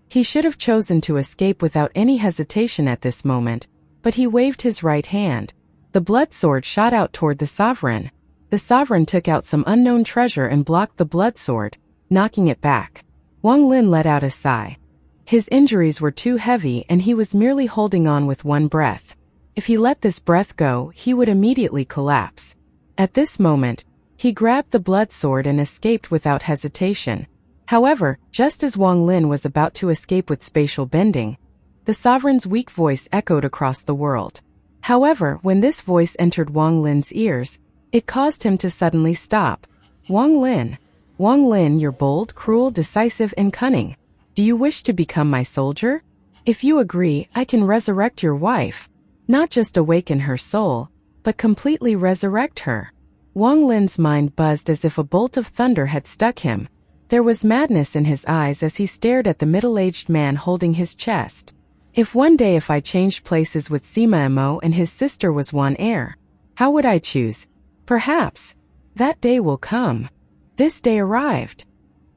He should have chosen to escape without any hesitation at this moment, but he waved his right hand. The blood sword shot out toward the sovereign. The sovereign took out some unknown treasure and blocked the blood sword, knocking it back. Wang Lin let out a sigh. His injuries were too heavy and he was merely holding on with one breath. If he let this breath go, he would immediately collapse. At this moment, he grabbed the blood sword and escaped without hesitation. However, just as Wang Lin was about to escape with spatial bending, the sovereign's weak voice echoed across the world. However, when this voice entered Wang Lin's ears, it caused him to suddenly stop. Wang Lin, you're bold, cruel, decisive, and cunning. Do you wish to become my soldier? If you agree, I can resurrect your wife. Not just awaken her soul, but completely resurrect her. Wang Lin's mind buzzed as if a bolt of thunder had struck him. There was madness in his eyes as he stared at the middle-aged man holding his chest. If I changed places with Sima Mo and his sister was one heir, how would I choose? Perhaps. That day will come. This day arrived.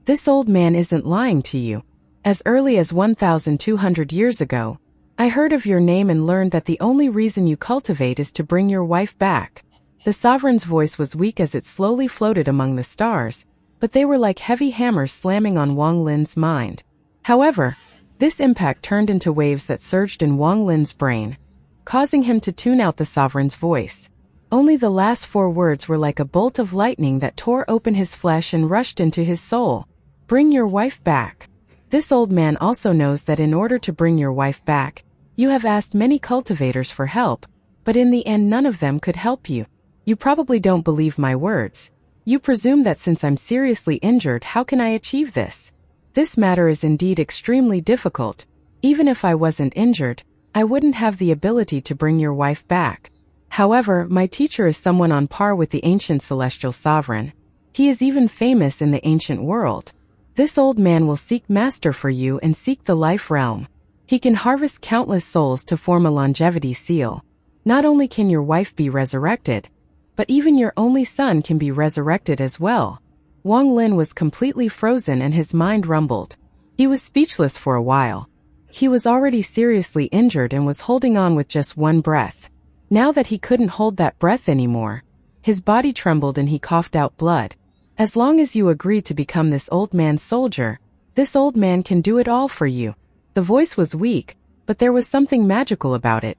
This old man isn't lying to you. As early as 1,200 years ago, I heard of your name and learned that the only reason you cultivate is to bring your wife back. The sovereign's voice was weak as it slowly floated among the stars, but they were like heavy hammers slamming on Wang Lin's mind. However, this impact turned into waves that surged in Wang Lin's brain, causing him to tune out the sovereign's voice. Only the last 4 words were like a bolt of lightning that tore open his flesh and rushed into his soul. Bring your wife back. This old man also knows that in order to bring your wife back, you have asked many cultivators for help, but in the end none of them could help you. You probably don't believe my words. You presume that since I'm seriously injured, how can I achieve this? This matter is indeed extremely difficult. Even if I wasn't injured, I wouldn't have the ability to bring your wife back. However, my teacher is someone on par with the ancient celestial sovereign. He is even famous in the ancient world. This old man will seek master for you and seek the life realm. He can harvest countless souls to form a longevity seal. Not only can your wife be resurrected, but even your only son can be resurrected as well. Wang Lin was completely frozen and his mind rumbled. He was speechless for a while. He was already seriously injured and was holding on with just one breath. Now that he couldn't hold that breath anymore, his body trembled and he coughed out blood. As long as you agree to become this old man's soldier, this old man can do it all for you. The voice was weak, but there was something magical about it,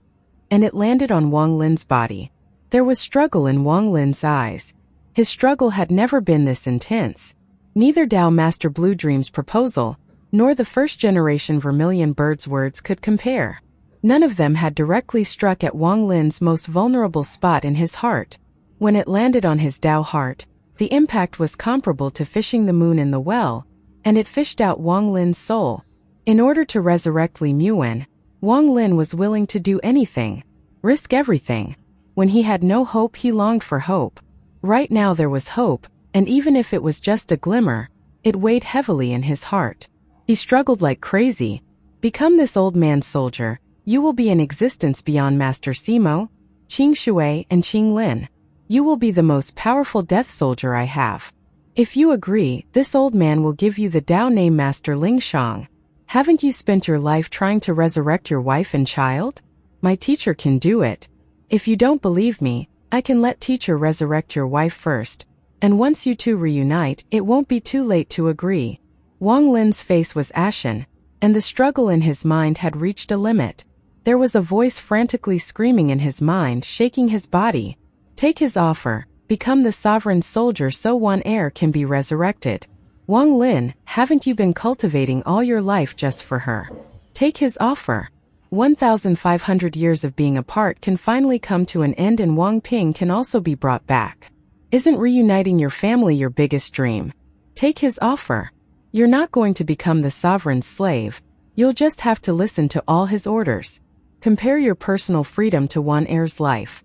and it landed on Wang Lin's body. There was struggle in Wang Lin's eyes. His struggle had never been this intense. Neither Dao Master Blue Dream's proposal, nor the first-generation vermilion bird's words could compare. None of them had directly struck at Wang Lin's most vulnerable spot in his heart. When it landed on his Dao heart, the impact was comparable to fishing the moon in the well, and it fished out Wang Lin's soul. In order to resurrect Li Muwen, Wang Lin was willing to do anything, risk everything. When he had no hope, he longed for hope. Right now there was hope, and even if it was just a glimmer, it weighed heavily in his heart. He struggled like crazy. Become this old man's soldier. You will be in existence beyond Master Simo, Qing Shui, and Qing Lin. You will be the most powerful death soldier I have. If you agree, this old man will give you the Dao name Master Ling Shang. Haven't you spent your life trying to resurrect your wife and child? My teacher can do it. If you don't believe me, I can let teacher resurrect your wife first, and once you two reunite, it won't be too late to agree. Wang Lin's face was ashen, and the struggle in his mind had reached a limit. There was a voice frantically screaming in his mind, shaking his body. Take his offer, become the sovereign soldier so one heir can be resurrected. Wang Lin, haven't you been cultivating all your life just for her? Take his offer. 1,500 years of being apart can finally come to an end, and Wang Ping can also be brought back. Isn't reuniting your family your biggest dream? Take his offer. You're not going to become the sovereign's slave. You'll just have to listen to all his orders. Compare your personal freedom to one heir's life.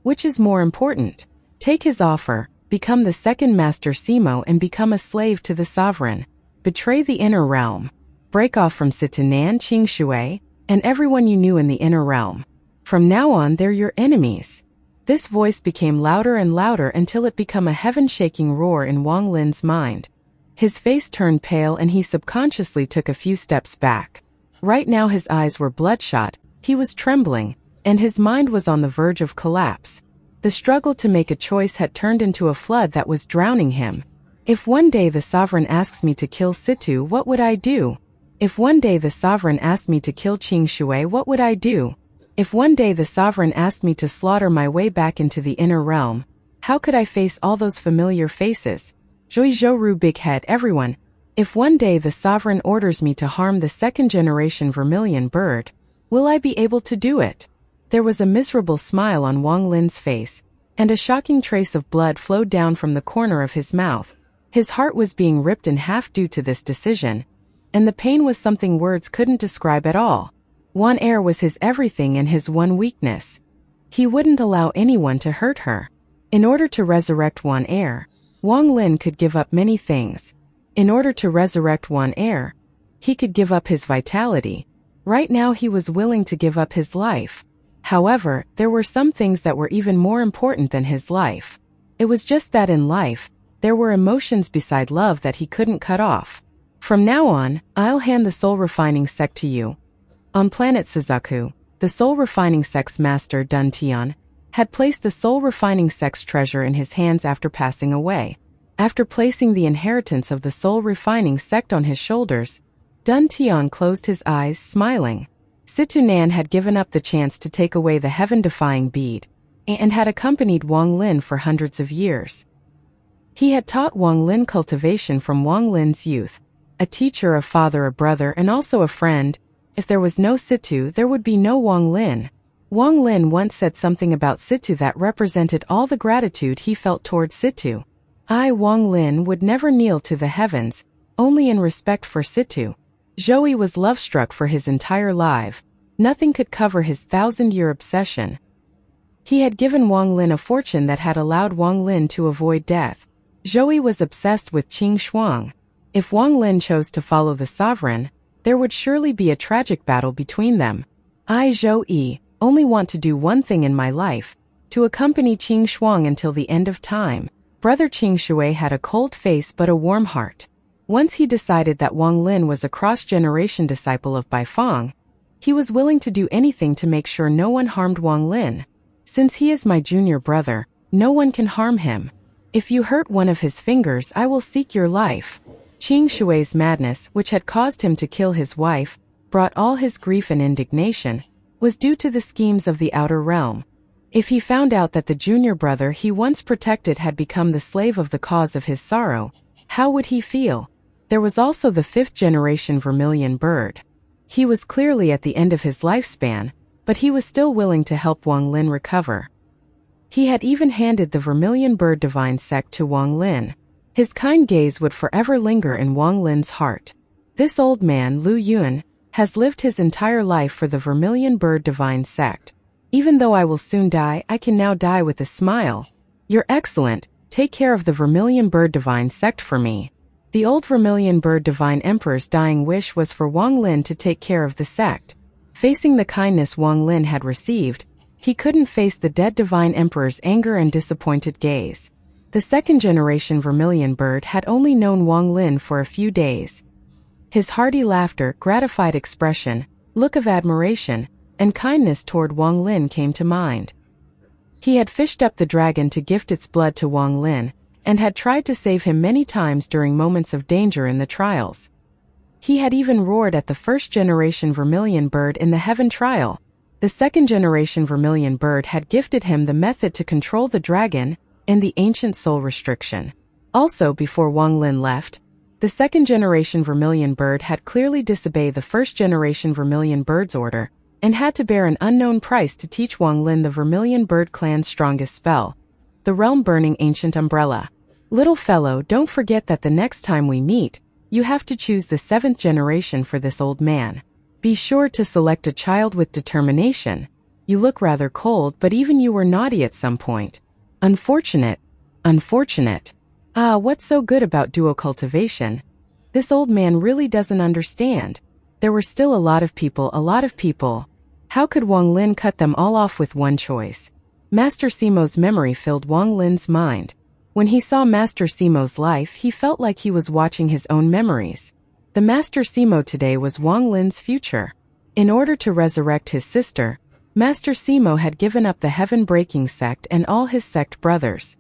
Which is more important? Take his offer, become the second Master Simo and become a slave to the sovereign. Betray the inner realm. Break off from Situnan, Qing Shui, and everyone you knew in the inner realm. From now on they're your enemies. This voice became louder and louder until it became a heaven-shaking roar in Wang Lin's mind. His face turned pale and he subconsciously took a few steps back. Right now his eyes were bloodshot, he was trembling, and his mind was on the verge of collapse. The struggle to make a choice had turned into a flood that was drowning him. If one day the sovereign asks me to kill Situ, what would I do? If one day the sovereign asked me to kill Qing Shui, what would I do? If one day the sovereign asked me to slaughter my way back into the inner realm, how could I face all those familiar faces? Zhou Zhou big head everyone. If one day the sovereign orders me to harm the second-generation vermilion bird, will I be able to do it? There was a miserable smile on Wang Lin's face, and a shocking trace of blood flowed down from the corner of his mouth. His heart was being ripped in half due to this decision, and the pain was something words couldn't describe at all. One heir was his everything and his one weakness. He wouldn't allow anyone to hurt her. In order to resurrect one heir, Wang Lin could give up many things. In order to resurrect one heir, he could give up his vitality. Right now he was willing to give up his life. However, there were some things that were even more important than his life. It was just that in life, there were emotions beside love that he couldn't cut off. From now on, I'll hand the soul refining sect to you. On planet Suzaku, the soul refining sect's master Dun Tian had placed the soul refining sect's treasure in his hands after passing away. After placing the inheritance of the soul refining sect on his shoulders, Dun Tian closed his eyes, smiling. Situ Nan had given up the chance to take away the heaven-defying bead, and had accompanied Wang Lin for hundreds of years. He had taught Wang Lin cultivation from Wang Lin's youth, a teacher, a father, a brother, and also a friend. If there was no Situ, there would be no Wang Lin. Wang Lin once said something about Situ that represented all the gratitude he felt towards Situ. I, Wang Lin, would never kneel to the heavens, only in respect for Situ. Zhou was love-struck for his entire life. Nothing could cover his 1,000-year obsession. He had given Wang Lin a fortune that had allowed Wang Lin to avoid death. Zhou was obsessed with Qing Shuang. If Wang Lin chose to follow the sovereign, there would surely be a tragic battle between them. I, Zhou, only want to do one thing in my life, to accompany Qing Shuang until the end of time. Brother Qing Shui had a cold face but a warm heart. Once he decided that Wang Lin was a cross-generation disciple of Bai Feng, he was willing to do anything to make sure no one harmed Wang Lin. Since he is my junior brother, no one can harm him. If you hurt one of his fingers, I will seek your life. Qing Shui's madness, which had caused him to kill his wife, brought all his grief and indignation, was due to the schemes of the outer realm. If he found out that the junior brother he once protected had become the slave of the cause of his sorrow, how would he feel? There was also the 5th-generation vermilion bird. He was clearly at the end of his lifespan, but he was still willing to help Wang Lin recover. He had even handed the vermilion bird divine sect to Wang Lin. His kind gaze would forever linger in Wang Lin's heart. This old man, Lu Yun, has lived his entire life for the vermilion bird divine sect. Even though I will soon die, I can now die with a smile. You're excellent. Take care of the vermilion bird divine sect for me. The old vermilion bird divine emperor's dying wish was for Wang Lin to take care of the sect. Facing the kindness Wang Lin had received, he couldn't face the dead divine emperor's anger and disappointed gaze. The 2nd-generation vermilion bird had only known Wang Lin for a few days. His hearty laughter, gratified expression, look of admiration, and kindness toward Wang Lin came to mind. He had fished up the dragon to gift its blood to Wang Lin, and had tried to save him many times during moments of danger in the trials. He had even roared at the 1st-generation vermilion bird in the heaven trial. The 2nd-generation vermilion bird had gifted him the method to control the dragon and the ancient soul restriction. Also, before Wang Lin left, the 2nd-generation vermilion bird had clearly disobeyed the 1st-generation vermilion bird's order, and had to bear an unknown price to teach Wang Lin the vermilion bird clan's strongest spell, the realm-burning ancient umbrella. Little fellow, don't forget that the next time we meet, you have to choose the 7th generation for this old man. Be sure to select a child with determination. You look rather cold, but even you were naughty at some point. Unfortunate. Unfortunate. Ah, what's so good about duo cultivation? This old man really doesn't understand. There were still a lot of people. How could Wang Lin cut them all off with one choice? Master Simo's memory filled Wang Lin's mind. When he saw Master Simo's life, he felt like he was watching his own memories. The Master Simo today was Wang Lin's future. In order to resurrect his sister, Master Simo had given up the heaven-breaking sect and all his sect brothers.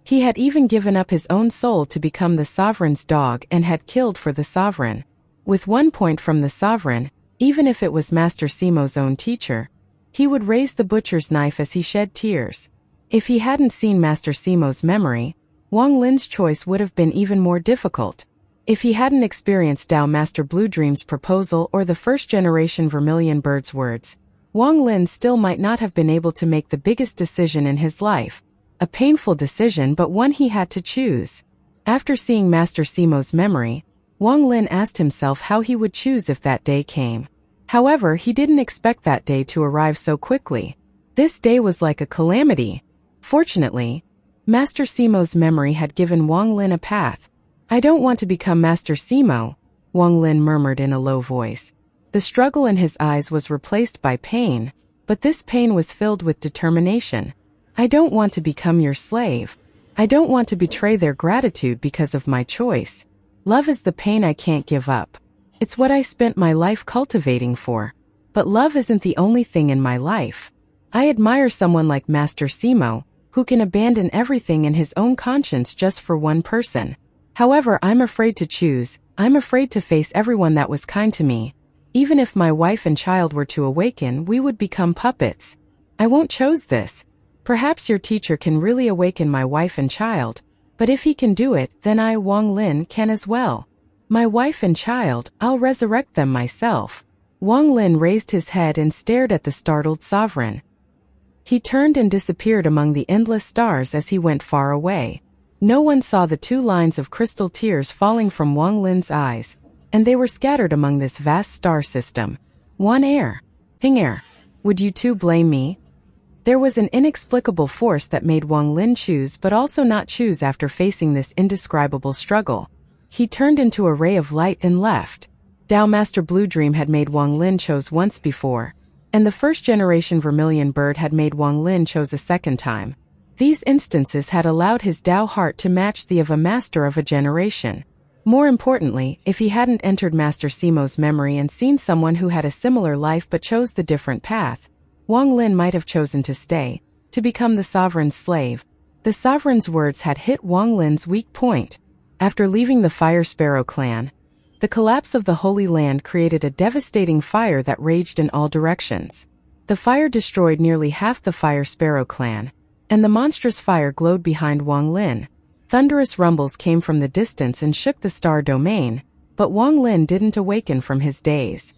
He had even given up his own soul to become the sovereign's dog and had killed for the sovereign. With 1 point from the sovereign, even if it was Master Simo's own teacher, he would raise the butcher's knife as he shed tears. If he hadn't seen Master Simo's memory, Wang Lin's choice would have been even more difficult. If he hadn't experienced Tao Master Blue Dream's proposal or the 1st-generation vermilion bird's words, Wang Lin still might not have been able to make the biggest decision in his life. A painful decision, but one he had to choose. After seeing Master Simo's memory, Wang Lin asked himself how he would choose if that day came. However, he didn't expect that day to arrive so quickly. This day was like a calamity. Fortunately, Master Simo's memory had given Wang Lin a path. I don't want to become Master Simo, Wang Lin murmured in a low voice. The struggle in his eyes was replaced by pain, but this pain was filled with determination. I don't want to become your slave. I don't want to betray their gratitude because of my choice. Love is the pain I can't give up. It's what I spent my life cultivating for. But love isn't the only thing in my life. I admire someone like Master Simo, who can abandon everything in his own conscience just for one person. However, I'm afraid to choose. I'm afraid to face everyone that was kind to me. Even if my wife and child were to awaken, we would become puppets. I won't choose this. Perhaps your teacher can really awaken my wife and child, but if he can do it, then I, Wang Lin, can as well. My wife and child, I'll resurrect them myself. Wang Lin raised his head and stared at the startled sovereign. He turned and disappeared among the endless stars as he went far away. No one saw the 2 lines of crystal tears falling from Wang Lin's eyes, and they were scattered among this vast star system. One air. Ping air. Would you two blame me? There was an inexplicable force that made Wang Lin choose but also not choose after facing this indescribable struggle. He turned into a ray of light and left. Tao Master Blue Dream had made Wang Lin choose once before, and the 1st-generation vermilion bird had made Wang Lin choose a second time. These instances had allowed his Tao heart to match the of a master of a generation. More importantly, if he hadn't entered Master Simo's memory and seen someone who had a similar life but chose the different path, Wang Lin might have chosen to stay, to become the sovereign's slave. The sovereign's words had hit Wang Lin's weak point. After leaving the Fire Sparrow clan, the collapse of the Holy Land created a devastating fire that raged in all directions. The fire destroyed nearly half the Fire Sparrow clan, and the monstrous fire glowed behind Wang Lin. Thunderous rumbles came from the distance and shook the star domain, but Wang Lin didn't awaken from his daze.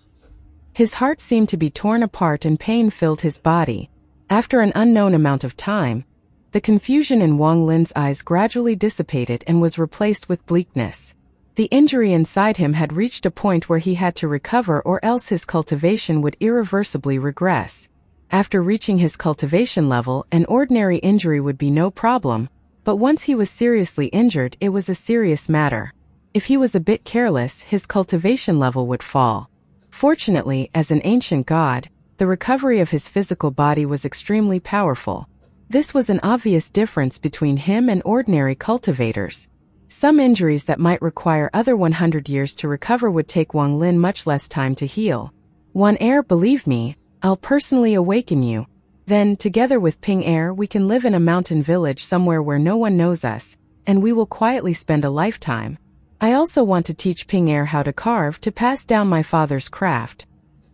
His heart seemed to be torn apart and pain filled his body. After an unknown amount of time, the confusion in Wang Lin's eyes gradually dissipated and was replaced with bleakness. The injury inside him had reached a point where he had to recover, or else his cultivation would irreversibly regress. After reaching his cultivation level, an ordinary injury would be no problem, but once he was seriously injured, it was a serious matter. If he was a bit careless, his cultivation level would fall. Fortunately, as an ancient god, the recovery of his physical body was extremely powerful. This was an obvious difference between him and ordinary cultivators. Some injuries that might require other 100 years to recover would take Wang Lin much less time to heal. Wan Air, believe me, I'll personally awaken you. Then, together with Ping Air, we can live in a mountain village somewhere where no one knows us, and we will quietly spend a lifetime. I also want to teach Ping Air how to carve, to pass down my father's craft.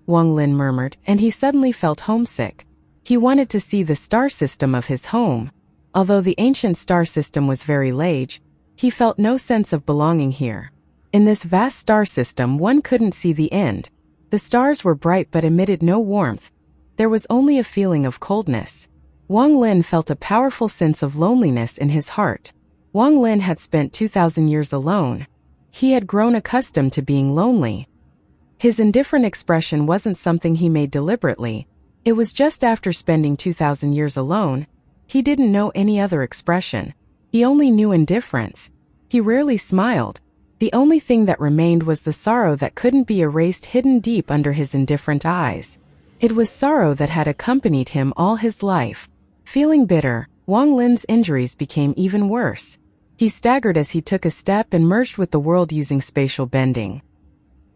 Wang Lin murmured, and he suddenly felt homesick. He wanted to see the star system of his home. Although the ancient star system was very large, he felt no sense of belonging here. In this vast star system, one couldn't see the end. The stars were bright but emitted no warmth. There was only a feeling of coldness. Wang Lin felt a powerful sense of loneliness in his heart. Wang Lin had spent 2,000 years alone. He had grown accustomed to being lonely. His indifferent expression wasn't something he made deliberately. It was just after spending 2,000 years alone. He didn't know any other expression. He only knew indifference. He rarely smiled. The only thing that remained was the sorrow that couldn't be erased, hidden deep under his indifferent eyes. It was sorrow that had accompanied him all his life. Feeling bitter, Wang Lin's injuries became even worse. He staggered as he took a step and merged with the world using spatial bending.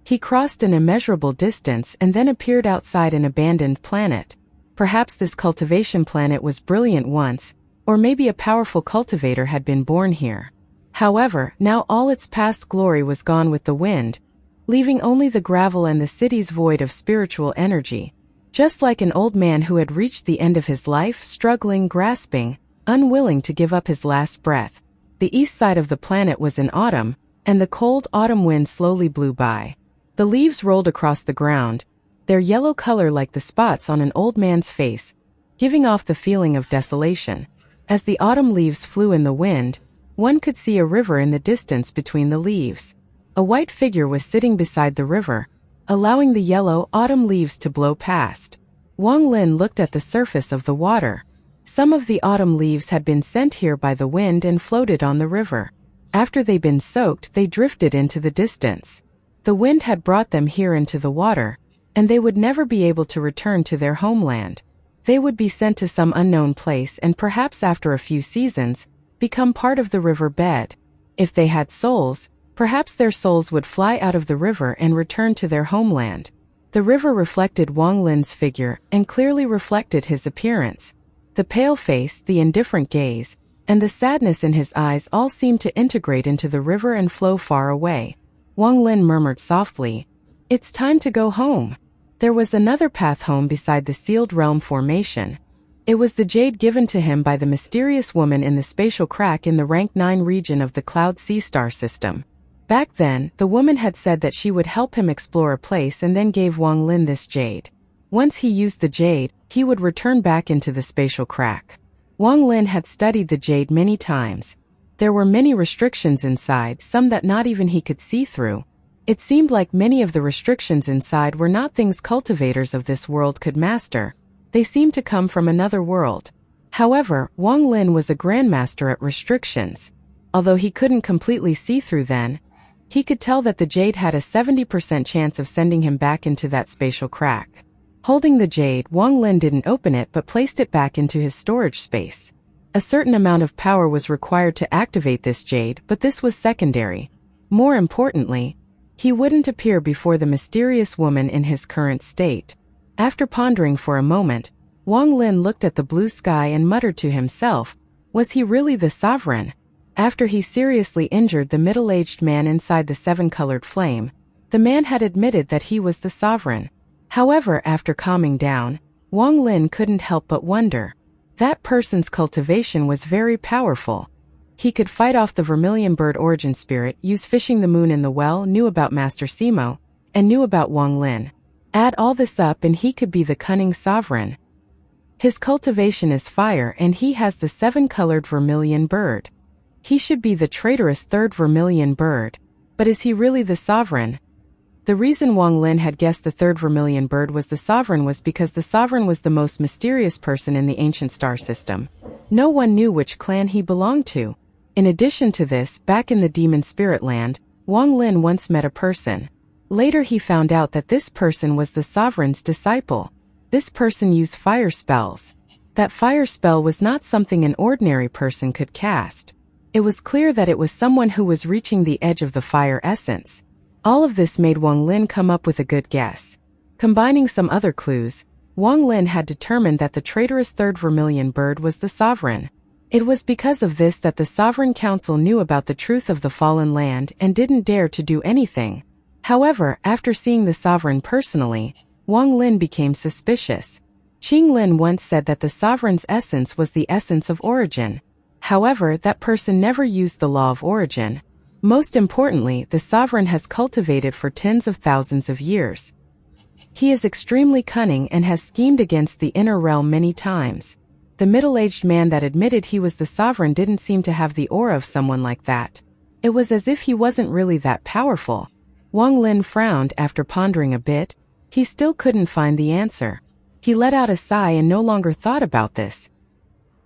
He crossed an immeasurable distance and then appeared outside an abandoned planet. Perhaps this cultivation planet was brilliant once, or maybe a powerful cultivator had been born here. However, now all its past glory was gone with the wind, leaving only the gravel and the city's void of spiritual energy. Just like an old man who had reached the end of his life, struggling, grasping, unwilling to give up his last breath. The east side of the planet was in autumn, and the cold autumn wind slowly blew by. The leaves rolled across the ground, their yellow color like the spots on an old man's face, giving off the feeling of desolation. As the autumn leaves flew in the wind, one could see a river in the distance between the leaves. A white figure was sitting beside the river, allowing the yellow autumn leaves to blow past. Wang Lin looked at the surface of the water. Some of the autumn leaves had been sent here by the wind and floated on the river. After they'd been soaked, they drifted into the distance. The wind had brought them here into the water, and they would never be able to return to their homeland. They would be sent to some unknown place and perhaps after a few seasons, become part of the river bed. If they had souls, perhaps their souls would fly out of the river and return to their homeland. The river reflected Wang Lin's figure and clearly reflected his appearance. The pale face, the indifferent gaze, and the sadness in his eyes all seemed to integrate into the river and flow far away. Wang Lin murmured softly, "It's time to go home." There was another path home beside the sealed realm formation. It was the jade given to him by the mysterious woman in the spatial crack in the rank 9 region of the Cloud Sea Star system. Back then, the woman had said that she would help him explore a place and then gave Wang Lin this jade. Once he used the jade, he would return back into the spatial crack. Wang Lin had studied the jade many times. There were many restrictions inside, some that not even he could see through. It seemed like many of the restrictions inside were not things cultivators of this world could master. They seemed to come from another world. However, Wang Lin was a grandmaster at restrictions. Although he couldn't completely see through then, he could tell that the jade had a 70% chance of sending him back into that spatial crack. Holding the jade, Wang Lin didn't open it but placed it back into his storage space. A certain amount of power was required to activate this jade, but this was secondary. More importantly, he wouldn't appear before the mysterious woman in his current state. After pondering for a moment, Wang Lin looked at the blue sky and muttered to himself, was he really the sovereign? After he seriously injured the middle-aged man inside the 7-colored flame, the man had admitted that he was the sovereign. However, after calming down, Wang Lin couldn't help but wonder. That person's cultivation was very powerful. He could fight off the vermilion bird origin spirit, use fishing the moon in the well, knew about Master Simo, and knew about Wang Lin. Add all this up and he could be the cunning sovereign. His cultivation is fire and he has the 7-colored vermilion bird. He should be the traitorous 3rd vermilion bird. But is he really the sovereign? The reason Wang Lin had guessed the 3rd vermilion bird was the sovereign was because the sovereign was the most mysterious person in the ancient star system. No one knew which clan he belonged to. In addition to this, back in the demon spirit land, Wang Lin once met a person. Later he found out that this person was the sovereign's disciple. This person used fire spells. That fire spell was not something an ordinary person could cast. It was clear that it was someone who was reaching the edge of the fire essence. All of this made Wang Lin come up with a good guess. Combining some other clues, Wang Lin had determined that the traitorous 3rd vermilion bird was the sovereign. It was because of this that the Sovereign Council knew about the truth of the fallen land and didn't dare to do anything. However, after seeing the sovereign personally, Wang Lin became suspicious. Qing Lin once said that the sovereign's essence was the essence of origin. However, that person never used the law of origin. Most importantly, the sovereign has cultivated for tens of thousands of years. He is extremely cunning and has schemed against the inner realm many times. The middle-aged man that admitted he was the sovereign didn't seem to have the aura of someone like that. It was as if he wasn't really that powerful. Wang Lin frowned after pondering a bit. He still couldn't find the answer. He let out a sigh and no longer thought about this.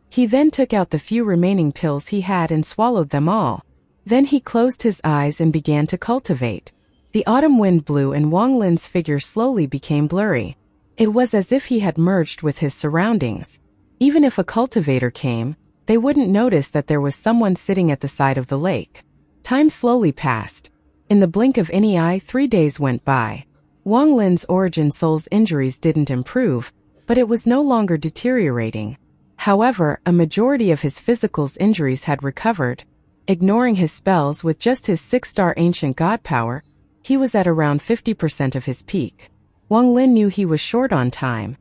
He then took out the few remaining pills he had and swallowed them all. Then he closed his eyes and began to cultivate. The autumn wind blew and Wang Lin's figure slowly became blurry. It was as if he had merged with his surroundings. Even if a cultivator came, they wouldn't notice that there was someone sitting at the side of the lake. Time slowly passed. In the blink of any eye, 3 days went by. Wang Lin's origin soul's injuries didn't improve, but it was no longer deteriorating. However, a majority of his physical's injuries had recovered. Ignoring his spells with just his 6-star ancient god power, he was at around 50% of his peak. Wang Lin knew he was short on time.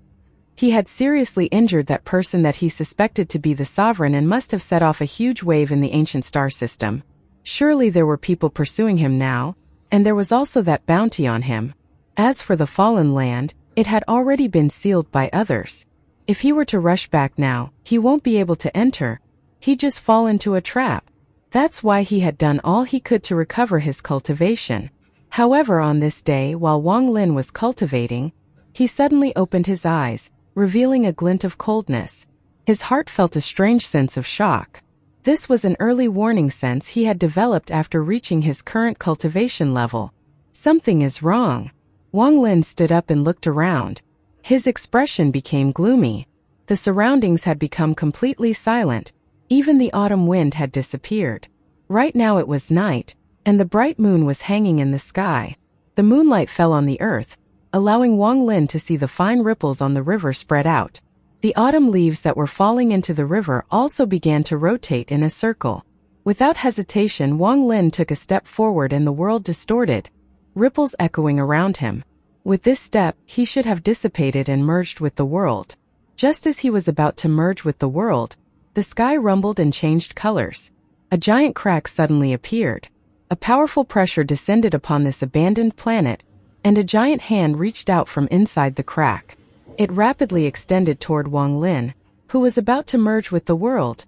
He had seriously injured that person that he suspected to be the sovereign and must have set off a huge wave in the ancient star system. Surely there were people pursuing him now, and there was also that bounty on him. As for the fallen land, it had already been sealed by others. If he were to rush back now, he won't be able to enter. He'd just fall into a trap. That's why he had done all he could to recover his cultivation. However, on this day, while Wang Lin was cultivating, he suddenly opened his eyes, revealing a glint of coldness. His heart felt a strange sense of shock. This was an early warning sense he had developed after reaching his current cultivation level. Something is wrong. Wang Lin stood up and looked around. His expression became gloomy. The surroundings had become completely silent. Even the autumn wind had disappeared. Right now it was night, and the bright moon was hanging in the sky. The moonlight fell on the earth, allowing Wang Lin to see the fine ripples on the river spread out. The autumn leaves that were falling into the river also began to rotate in a circle. Without hesitation, Wang Lin took a step forward and the world distorted, ripples echoing around him. With this step, he should have dissipated and merged with the world. Just as he was about to merge with the world, the sky rumbled and changed colors. A giant crack suddenly appeared. A powerful pressure descended upon this abandoned planet, and a giant hand reached out from inside the crack. It rapidly extended toward Wang Lin, who was about to merge with the world.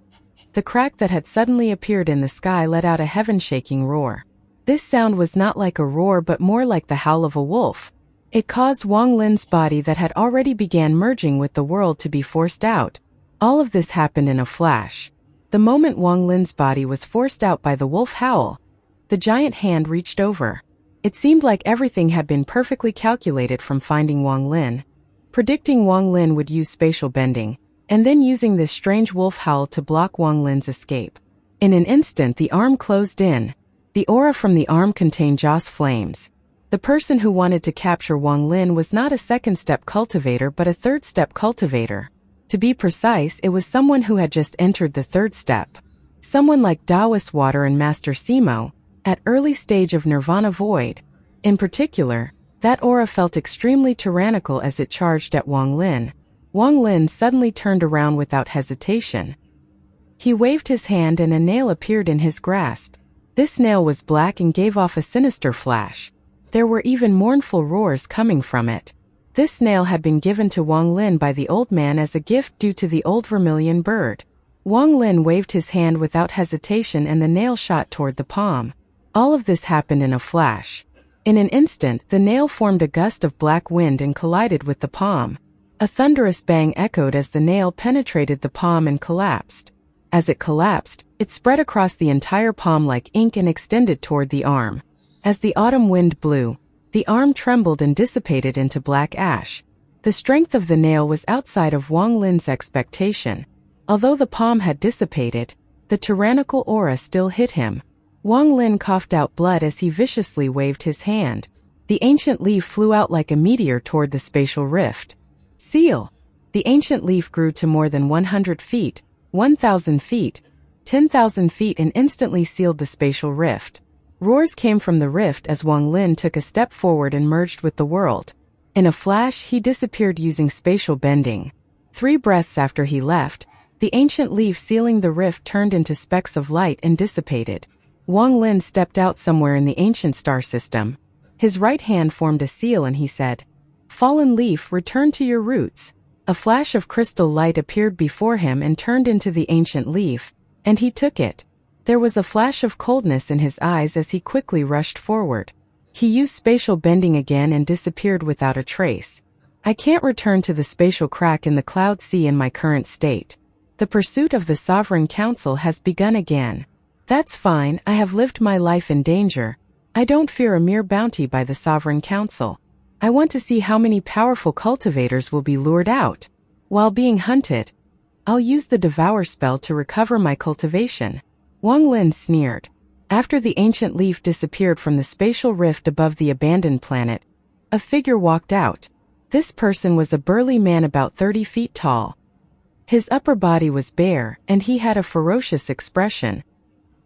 The crack that had suddenly appeared in the sky let out a heaven-shaking roar. This sound was not like a roar but more like the howl of a wolf. It caused Wang Lin's body that had already began merging with the world to be forced out. All of this happened in a flash. The moment Wang Lin's body was forced out by the wolf howl, the giant hand reached over. It seemed like everything had been perfectly calculated from finding Wang Lin, predicting Wang Lin would use spatial bending, and then using this strange wolf howl to block Wang Lin's escape. In an instant the arm closed in. The aura from the arm contained Joss flames. The person who wanted to capture Wang Lin was not a second-step cultivator but a third-step cultivator. To be precise, it was someone who had just entered the third step. Someone like Taoist Water and Master Simo, at early stage of Nirvana Void. In particular, that aura felt extremely tyrannical as it charged at Wang Lin. Wang Lin suddenly turned around without hesitation. He waved his hand and a nail appeared in his grasp. This nail was black and gave off a sinister flash. There were even mournful roars coming from it. This nail had been given to Wang Lin by the old man as a gift due to the old vermilion bird. Wang Lin waved his hand without hesitation and the nail shot toward the palm. All of this happened in a flash. In an instant, the nail formed a gust of black wind and collided with the palm. A thunderous bang echoed as the nail penetrated the palm and collapsed. As it collapsed, it spread across the entire palm like ink and extended toward the arm. As the autumn wind blew, the arm trembled and dissipated into black ash. The strength of the nail was outside of Wang Lin's expectation. Although the palm had dissipated, the tyrannical aura still hit him. Wang Lin coughed out blood as he viciously waved his hand. The ancient leaf flew out like a meteor toward the spatial rift. Seal! The ancient leaf grew to more than 100 feet, 1,000 feet, 10,000 feet and instantly sealed the spatial rift. Roars came from the rift as Wang Lin took a step forward and merged with the world. In a flash, he disappeared using spatial bending. 3 breaths after he left, the ancient leaf sealing the rift turned into specks of light and dissipated. Wang Lin stepped out somewhere in the ancient star system. His right hand formed a seal and he said, "Fallen leaf, return to your roots." A flash of crystal light appeared before him and turned into the ancient leaf, and he took it. There was a flash of coldness in his eyes as he quickly rushed forward. He used spatial bending again and disappeared without a trace. I can't return to the spatial crack in the cloud sea in my current state. The pursuit of the Sovereign Council has begun again. That's fine, I have lived my life in danger. I don't fear a mere bounty by the Sovereign Council. I want to see how many powerful cultivators will be lured out. While being hunted, I'll use the Devour spell to recover my cultivation. Wang Lin sneered. After the ancient leaf disappeared from the spatial rift above the abandoned planet, a figure walked out. This person was a burly man about 30 feet tall. His upper body was bare, and he had a ferocious expression.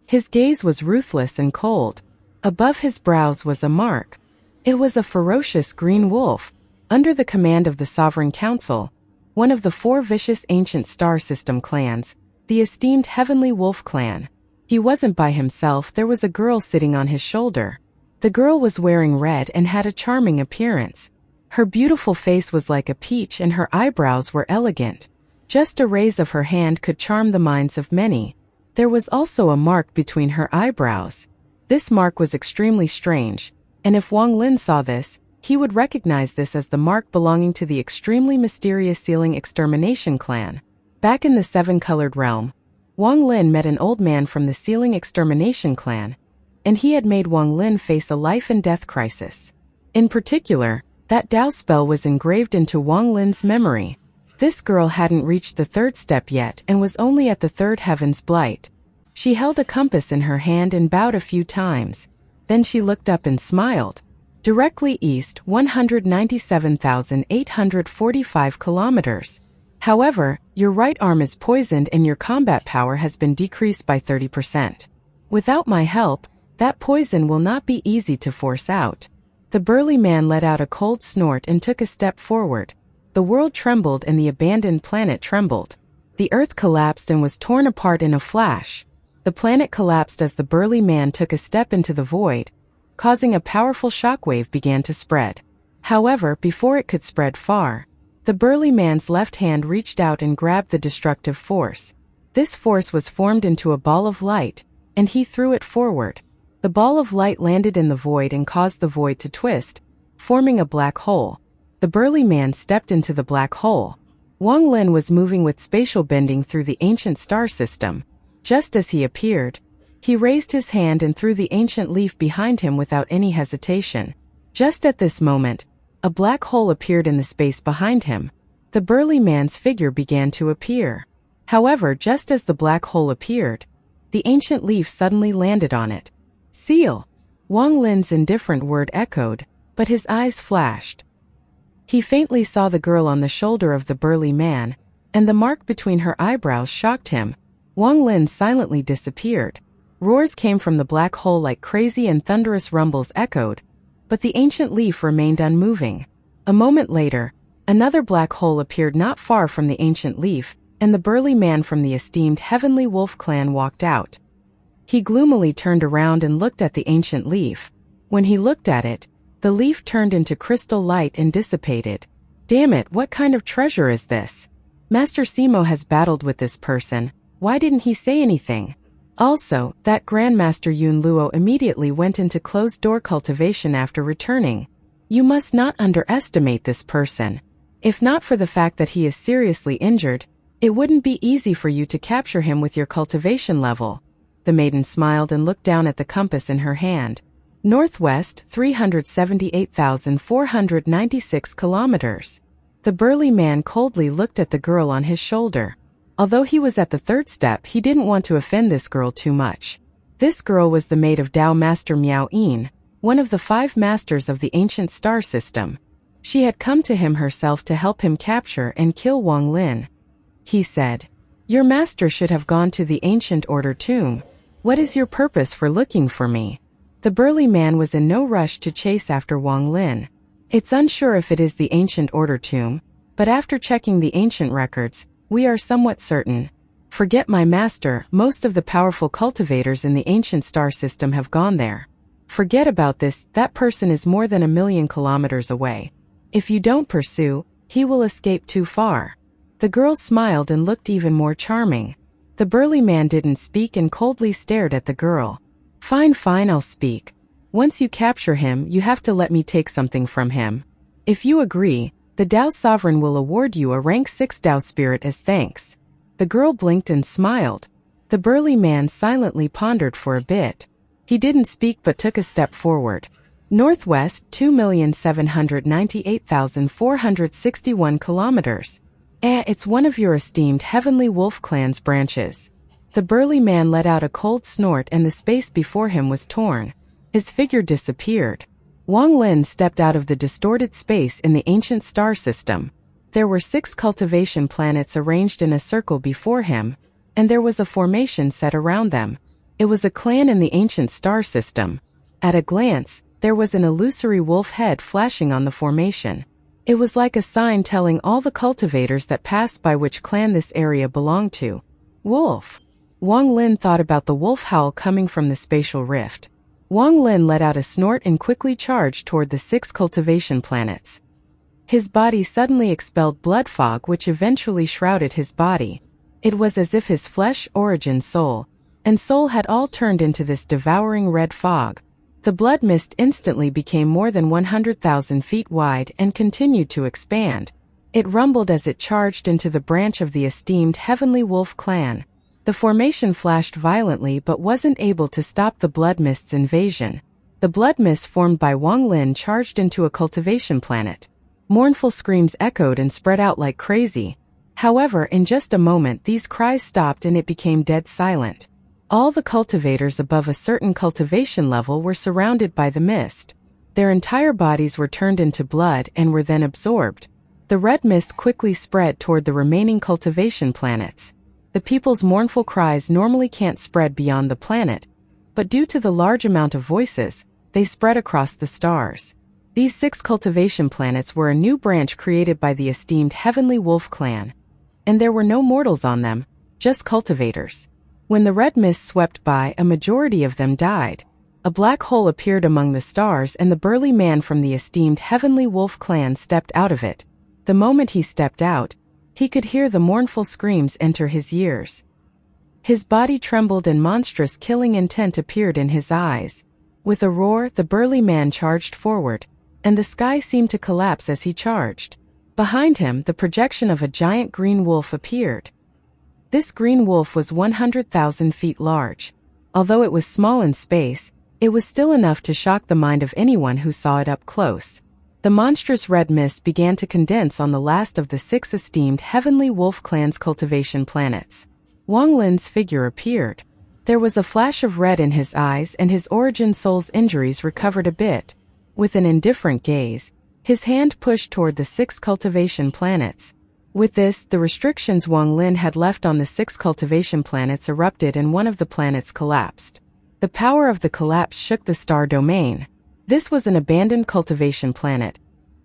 His gaze was ruthless and cold. Above his brows was a mark. It was a ferocious green wolf. Under the command of the Sovereign Council, one of the 4 vicious ancient star system clans, the esteemed Heavenly Wolf clan. He wasn't by himself, there was a girl sitting on his shoulder. The girl was wearing red and had a charming appearance. Her beautiful face was like a peach and her eyebrows were elegant. Just a raise of her hand could charm the minds of many. There was also a mark between her eyebrows. This mark was extremely strange, and if Wang Lin saw this, he would recognize this as the mark belonging to the extremely mysterious Sealing Extermination clan. Back in the 7-colored realm, Wang Lin met an old man from the Sealing Extermination clan, and he had made Wang Lin face a life and death crisis. In particular, that Dao spell was engraved into Wang Lin's memory. This girl hadn't reached the 3rd step yet and was only at the 3rd heaven's blight. She held a compass in her hand and bowed a few times. Then she looked up and smiled. Directly east, 197,845 kilometers. However, your right arm is poisoned and your combat power has been decreased by 30%. Without my help, that poison will not be easy to force out. The burly man let out a cold snort and took a step forward. The world trembled and the abandoned planet trembled. The earth collapsed and was torn apart in a flash. The planet collapsed as the burly man took a step into the void, causing a powerful shockwave began to spread. However, before it could spread far, the burly man's left hand reached out and grabbed the destructive force. This force was formed into a ball of light, and he threw it forward. The ball of light landed in the void and caused the void to twist, forming a black hole. The burly man stepped into the black hole. Wang Lin was moving with spatial bending through the ancient star system. Just as he appeared, he raised his hand and threw the ancient leaf behind him without any hesitation. Just at this moment, a black hole appeared in the space behind him. The burly man's figure began to appear. However, just as the black hole appeared, the ancient leaf suddenly landed on it. Seal! Wang Lin's indifferent word echoed, but his eyes flashed. He faintly saw the girl on the shoulder of the burly man, and the mark between her eyebrows shocked him. Wang Lin silently disappeared. Roars came from the black hole like crazy and thunderous rumbles echoed, but the ancient leaf remained unmoving. A moment later, another black hole appeared not far from the ancient leaf, and the burly man from the esteemed Heavenly Wolf clan walked out. He gloomily turned around and looked at the ancient leaf. When he looked at it, the leaf turned into crystal light and dissipated. Damn it, what kind of treasure is this? Master Simo has battled with this person. Why didn't he say anything? Also, that Grandmaster Yun Luo immediately went into closed-door cultivation after returning. You must not underestimate this person. If not for the fact that he is seriously injured, it wouldn't be easy for you to capture him with your cultivation level. The maiden smiled and looked down at the compass in her hand. Northwest, 378,496 kilometers. The burly man coldly looked at the girl on his shoulder. Although he was at the third step, he didn't want to offend this girl too much. This girl was the maid of Tao Master Miao Yin, one of the 5 masters of the ancient star system. She had come to him herself to help him capture and kill Wang Lin. He said, "Your master should have gone to the ancient order tomb. What is your purpose for looking for me?" The burly man was in no rush to chase after Wang Lin. It's unsure if it is the ancient order tomb, but after checking the ancient records, we are somewhat certain. Forget my master, most of the powerful cultivators in the ancient star system have gone there. Forget about this, that person is more than 1,000,000 kilometers away. If you don't pursue, he will escape too far. The girl smiled and looked even more charming. The burly man didn't speak and coldly stared at the girl. Fine, I'll speak. Once you capture him, you have to let me take something from him. If you agree, the Tao Sovereign will award you a rank 6 Tao Spirit as thanks. The girl blinked and smiled. The burly man silently pondered for a bit. He didn't speak but took a step forward. Northwest, 2,798,461 kilometers. It's one of your esteemed Heavenly Wolf clan's branches. The burly man let out a cold snort and the space before him was torn. His figure disappeared. Wang Lin stepped out of the distorted space in the ancient star system. There were 6 cultivation planets arranged in a circle before him, and there was a formation set around them. It was a clan in the ancient star system. At a glance, there was an illusory wolf head flashing on the formation. It was like a sign telling all the cultivators that passed by which clan this area belonged to. Wolf. Wang Lin thought about the wolf howl coming from the spatial rift. Wang Lin let out a snort and quickly charged toward the 6 cultivation planets. His body suddenly expelled blood fog which eventually shrouded his body. It was as if his flesh, origin, soul, and soul had all turned into this devouring red fog. The blood mist instantly became more than 100,000 feet wide and continued to expand. It rumbled as it charged into the branch of the esteemed Heavenly Wolf clan. The formation flashed violently but wasn't able to stop the blood mist's invasion. The blood mist formed by Wang Lin charged into a cultivation planet. Mournful screams echoed and spread out like crazy. However, in just a moment these cries stopped and it became dead silent. All the cultivators above a certain cultivation level were surrounded by the mist. Their entire bodies were turned into blood and were then absorbed. The red mist quickly spread toward the remaining cultivation planets. The people's mournful cries normally can't spread beyond the planet, but due to the large amount of voices, they spread across the stars. These 6 cultivation planets were a new branch created by the esteemed Heavenly Wolf clan. And there were no mortals on them, just cultivators. When the red mist swept by, a majority of them died. A black hole appeared among the stars and the burly man from the esteemed Heavenly Wolf clan stepped out of it. The moment he stepped out, he could hear the mournful screams enter his ears. His body trembled and monstrous killing intent appeared in his eyes. With a roar, the burly man charged forward, and the sky seemed to collapse as he charged. Behind him, the projection of a giant green wolf appeared. This green wolf was 100,000 feet large. Although it was small in space, it was still enough to shock the mind of anyone who saw it up close. The monstrous red mist began to condense on the last of the 6 esteemed Heavenly Wolf clan's cultivation planets. Wang Lin's figure appeared. There was a flash of red in his eyes and his origin soul's injuries recovered a bit. With an indifferent gaze, his hand pushed toward the 6 cultivation planets. With this, the restrictions Wang Lin had left on the 6 cultivation planets erupted and one of the planets collapsed. The power of the collapse shook the star domain. This was an abandoned cultivation planet,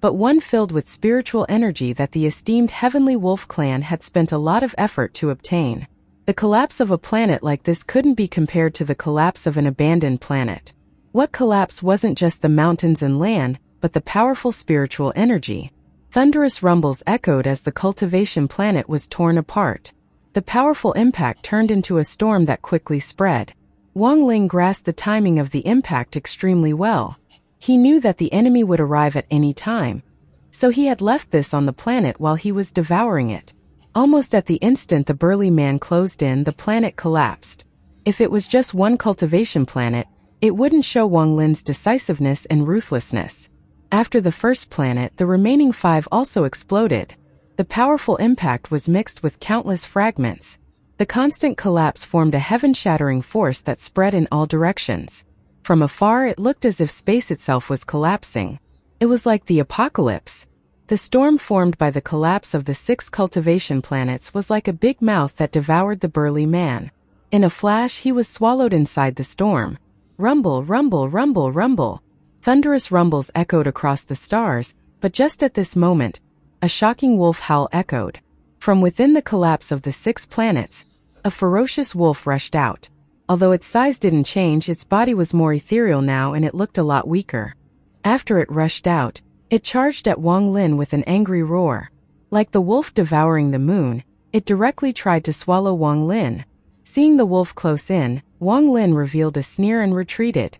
but one filled with spiritual energy that the esteemed Heavenly Wolf clan had spent a lot of effort to obtain. The collapse of a planet like this couldn't be compared to the collapse of an abandoned planet. What collapsed wasn't just the mountains and land, but the powerful spiritual energy. Thunderous rumbles echoed as the cultivation planet was torn apart. The powerful impact turned into a storm that quickly spread. Wang Ling grasped the timing of the impact extremely well. He knew that the enemy would arrive at any time, so he had left this on the planet while he was devouring it. Almost at the instant the burly man closed in, the planet collapsed. If it was just one cultivation planet, it wouldn't show Wang Lin's decisiveness and ruthlessness. After the first planet, the remaining 5 also exploded. The powerful impact was mixed with countless fragments. The constant collapse formed a heaven-shattering force that spread in all directions. From afar it looked as if space itself was collapsing. It was like the apocalypse. The storm formed by the collapse of the 6 cultivation planets was like a big mouth that devoured the burly man. In a flash he was swallowed inside the storm. Rumble, rumble, rumble, rumble. Thunderous rumbles echoed across the stars, but just at this moment, a shocking wolf howl echoed. From within the collapse of the 6 planets, a ferocious wolf rushed out. Although its size didn't change, its body was more ethereal now and it looked a lot weaker. After it rushed out, it charged at Wang Lin with an angry roar. Like the wolf devouring the moon, it directly tried to swallow Wang Lin. Seeing the wolf close in, Wang Lin revealed a sneer and retreated.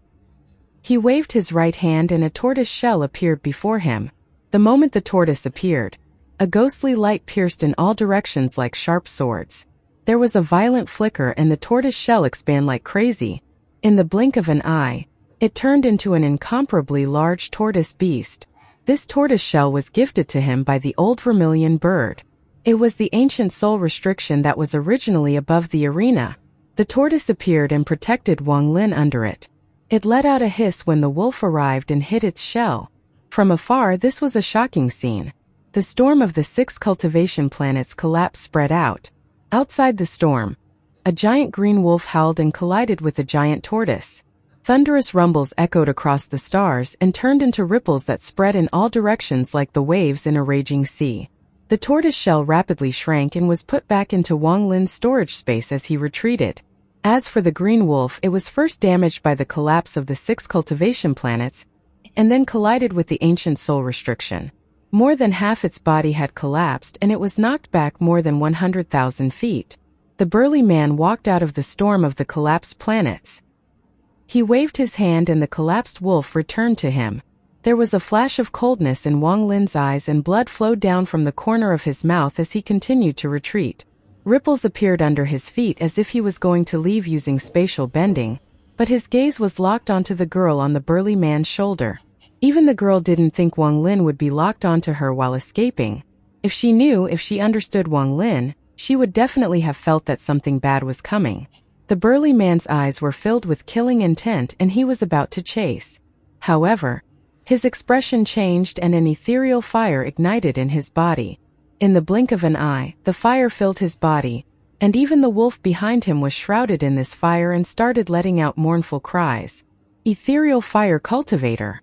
He waved his right hand and a tortoise shell appeared before him. The moment the tortoise appeared, a ghostly light pierced in all directions like sharp swords. There was a violent flicker and the tortoise shell expanded like crazy. In the blink of an eye, it turned into an incomparably large tortoise beast. This tortoise shell was gifted to him by the old vermilion bird. It was the ancient soul restriction that was originally above the arena. The tortoise appeared and protected Wang Lin under it. It let out a hiss when the wolf arrived and hit its shell. From afar this was a shocking scene. The storm of the 6 cultivation planets collapse spread out. Outside the storm, a giant green wolf howled and collided with a giant tortoise. Thunderous rumbles echoed across the stars and turned into ripples that spread in all directions like the waves in a raging sea. The tortoise shell rapidly shrank and was put back into Wang Lin's storage space as he retreated. As for the green wolf, it was first damaged by the collapse of the 6 cultivation planets, and then collided with the ancient soul restriction. More than half its body had collapsed and it was knocked back more than 100,000 feet. The burly man walked out of the storm of the collapsed planets. He waved his hand and the collapsed wolf returned to him. There was a flash of coldness in Wang Lin's eyes and blood flowed down from the corner of his mouth as he continued to retreat. Ripples appeared under his feet as if he was going to leave using spatial bending, but his gaze was locked onto the girl on the burly man's shoulder. Even the girl didn't think Wang Lin would be locked onto her while escaping. If she understood Wang Lin, she would definitely have felt that something bad was coming. The burly man's eyes were filled with killing intent and he was about to chase. However, his expression changed and an ethereal fire ignited in his body. In the blink of an eye, the fire filled his body, and even the wolf behind him was shrouded in this fire and started letting out mournful cries. Ethereal fire cultivator.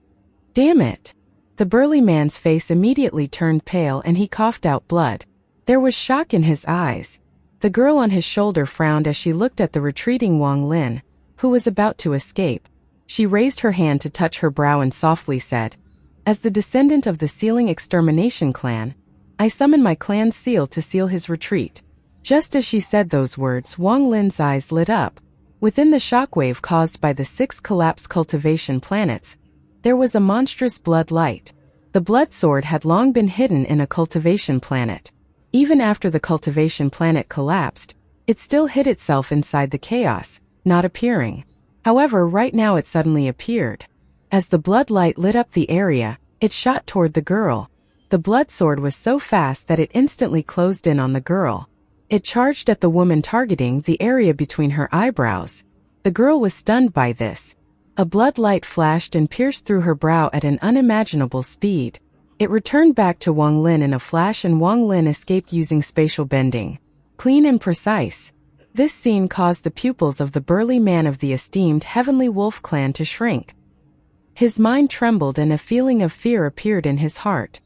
Damn it! The burly man's face immediately turned pale and he coughed out blood. There was shock in his eyes. The girl on his shoulder frowned as she looked at the retreating Wang Lin, who was about to escape. She raised her hand to touch her brow and softly said, "As the descendant of the Sealing Extermination clan, I summon my clan's seal to seal his retreat." Just as she said those words, Wang Lin's eyes lit up. Within the shockwave caused by the 6 collapsed cultivation planets, there was a monstrous blood light. The blood sword had long been hidden in a cultivation planet. Even after the cultivation planet collapsed, it still hid itself inside the chaos, not appearing. However, right now it suddenly appeared. As the blood light lit up the area, it shot toward the girl. The blood sword was so fast that it instantly closed in on the girl. It charged at the woman, targeting the area between her eyebrows. The girl was stunned by this. A blood light flashed and pierced through her brow at an unimaginable speed. It returned back to Wang Lin in a flash and Wang Lin escaped using spatial bending. Clean and precise. This scene caused the pupils of the burly man of the esteemed Heavenly Wolf clan to shrink. His mind trembled and a feeling of fear appeared in his heart.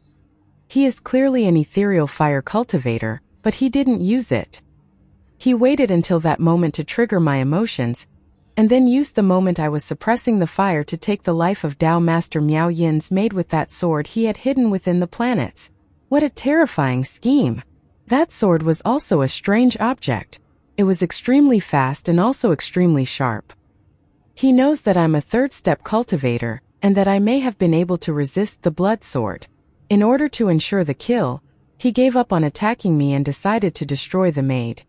He is clearly an ethereal fire cultivator, but he didn't use it. He waited until that moment to trigger my emotions, and then used the moment I was suppressing the fire to take the life of Tao Master Miao Yin's made with that sword he had hidden within the planets. What a terrifying scheme! That sword was also a strange object. It was extremely fast and also extremely sharp. He knows that I'm a third-step cultivator, and that I may have been able to resist the blood sword. In order to ensure the kill, he gave up on attacking me and decided to destroy the maid.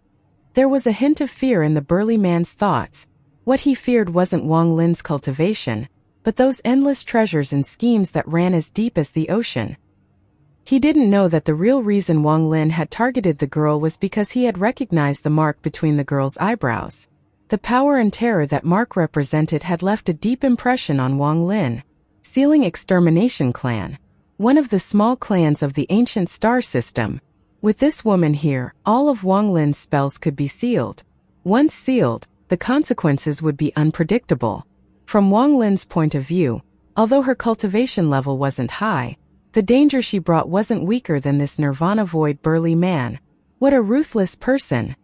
There was a hint of fear in the burly man's thoughts. What he feared wasn't Wang Lin's cultivation, but those endless treasures and schemes that ran as deep as the ocean. He didn't know that the real reason Wang Lin had targeted the girl was because he had recognized the mark between the girl's eyebrows. The power and terror that mark represented had left a deep impression on Wang Lin. Sealing Extermination Clan. One of the small clans of the ancient star system. With this woman here, all of Wang Lin's spells could be sealed. Once sealed, the consequences would be unpredictable. From Wang Lin's point of view, although her cultivation level wasn't high, the danger she brought wasn't weaker than this nirvana void burly man. What a ruthless person!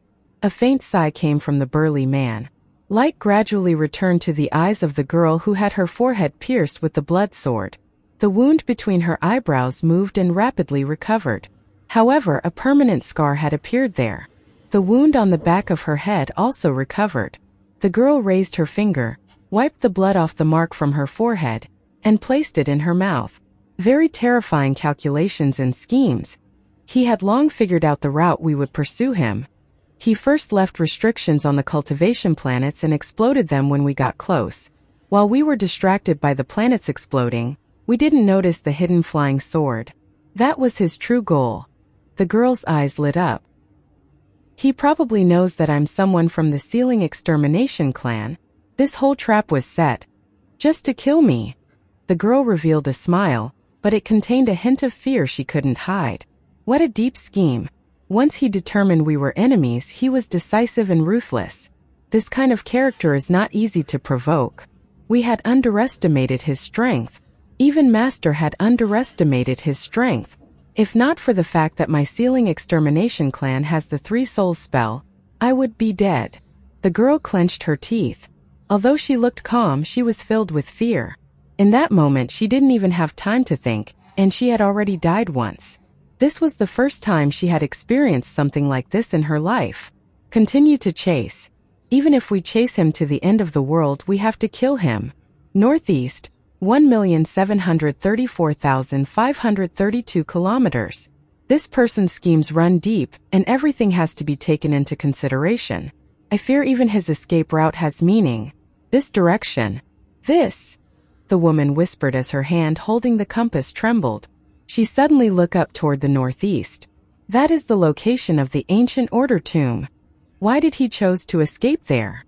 A faint sigh came from the burly man. Light gradually returned to the eyes of the girl who had her forehead pierced with the blood sword. The wound between her eyebrows moved and rapidly recovered. However, a permanent scar had appeared there. The wound on the back of her head also recovered. The girl raised her finger, wiped the blood off the mark from her forehead, and placed it in her mouth. Very terrifying calculations and schemes. He had long figured out the route we would pursue him. He first left restrictions on the cultivation planets and exploded them when we got close. While we were distracted by the planets exploding, we didn't notice the hidden flying sword. That was his true goal. The girl's eyes lit up. He probably knows that I'm someone from the Sealing Extermination Clan. This whole trap was set. Just to kill me. The girl revealed a smile, but it contained a hint of fear she couldn't hide. What a deep scheme. Once he determined we were enemies, he was decisive and ruthless. This kind of character is not easy to provoke. We had underestimated his strength. Even Master had underestimated his strength. If not for the fact that my Sealing Extermination Clan has the 3 Souls spell, I would be dead. The girl clenched her teeth. Although she looked calm, she was filled with fear. In that moment she didn't even have time to think, and she had already died once. This was the first time she had experienced something like this in her life. Continue to chase. Even if we chase him to the end of the world, we have to kill him. Northeast, 1,734,532 kilometers. This person's schemes run deep, and everything has to be taken into consideration. I fear even his escape route has meaning. This direction. This. The woman whispered as her hand holding the compass trembled. She suddenly looked up toward the northeast. That is the location of the ancient order tomb. Why did he choose to escape there?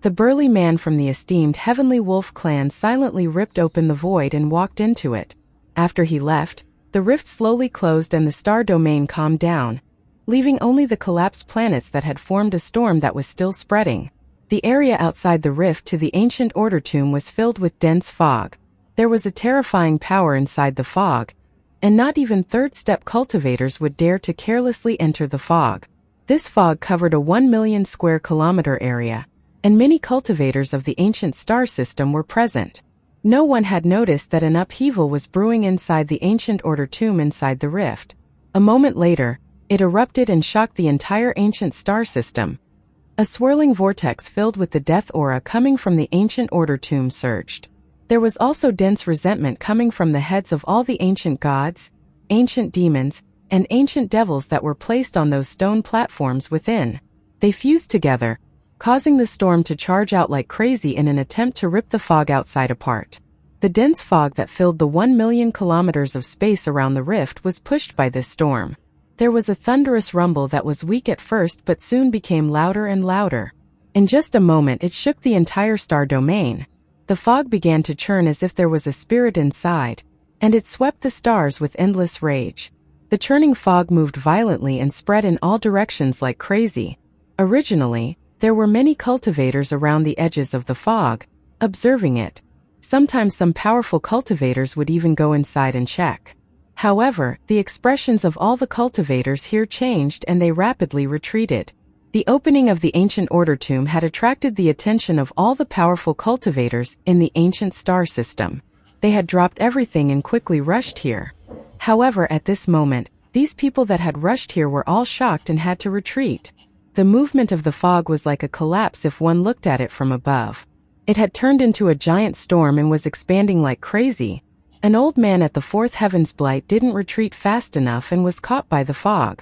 The burly man from the esteemed Heavenly Wolf clan silently ripped open the void and walked into it. After he left, the rift slowly closed and the star domain calmed down, leaving only the collapsed planets that had formed a storm that was still spreading. The area outside the rift to the ancient order tomb was filled with dense fog. There was a terrifying power inside the fog, and not even third-step cultivators would dare to carelessly enter the fog. This fog covered a 1 million square kilometer area, and many cultivators of the ancient star system were present. No one had noticed that an upheaval was brewing inside the ancient order tomb inside the rift. A moment later, it erupted and shocked the entire ancient star system. A swirling vortex filled with the death aura coming from the ancient order tomb surged. There was also dense resentment coming from the heads of all the ancient gods, ancient demons, and ancient devils that were placed on those stone platforms within. They fused together, causing the storm to charge out like crazy in an attempt to rip the fog outside apart. The dense fog that filled the 1 million kilometers of space around the rift was pushed by this storm. There was a thunderous rumble that was weak at first but soon became louder and louder. In just a moment it shook the entire star domain. The fog began to churn as if there was a spirit inside, and it swept the stars with endless rage. The churning fog moved violently and spread in all directions like crazy. Originally, there were many cultivators around the edges of the fog, observing it. Sometimes some powerful cultivators would even go inside and check. However, the expressions of all the cultivators here changed and they rapidly retreated. The opening of the ancient order tomb had attracted the attention of all the powerful cultivators in the ancient star system. They had dropped everything and quickly rushed here. However, at this moment, these people that had rushed here were all shocked and had to retreat. The movement of the fog was like a collapse if one looked at it from above. It had turned into a giant storm and was expanding like crazy. An old man at the fourth heaven's blight didn't retreat fast enough and was caught by the fog.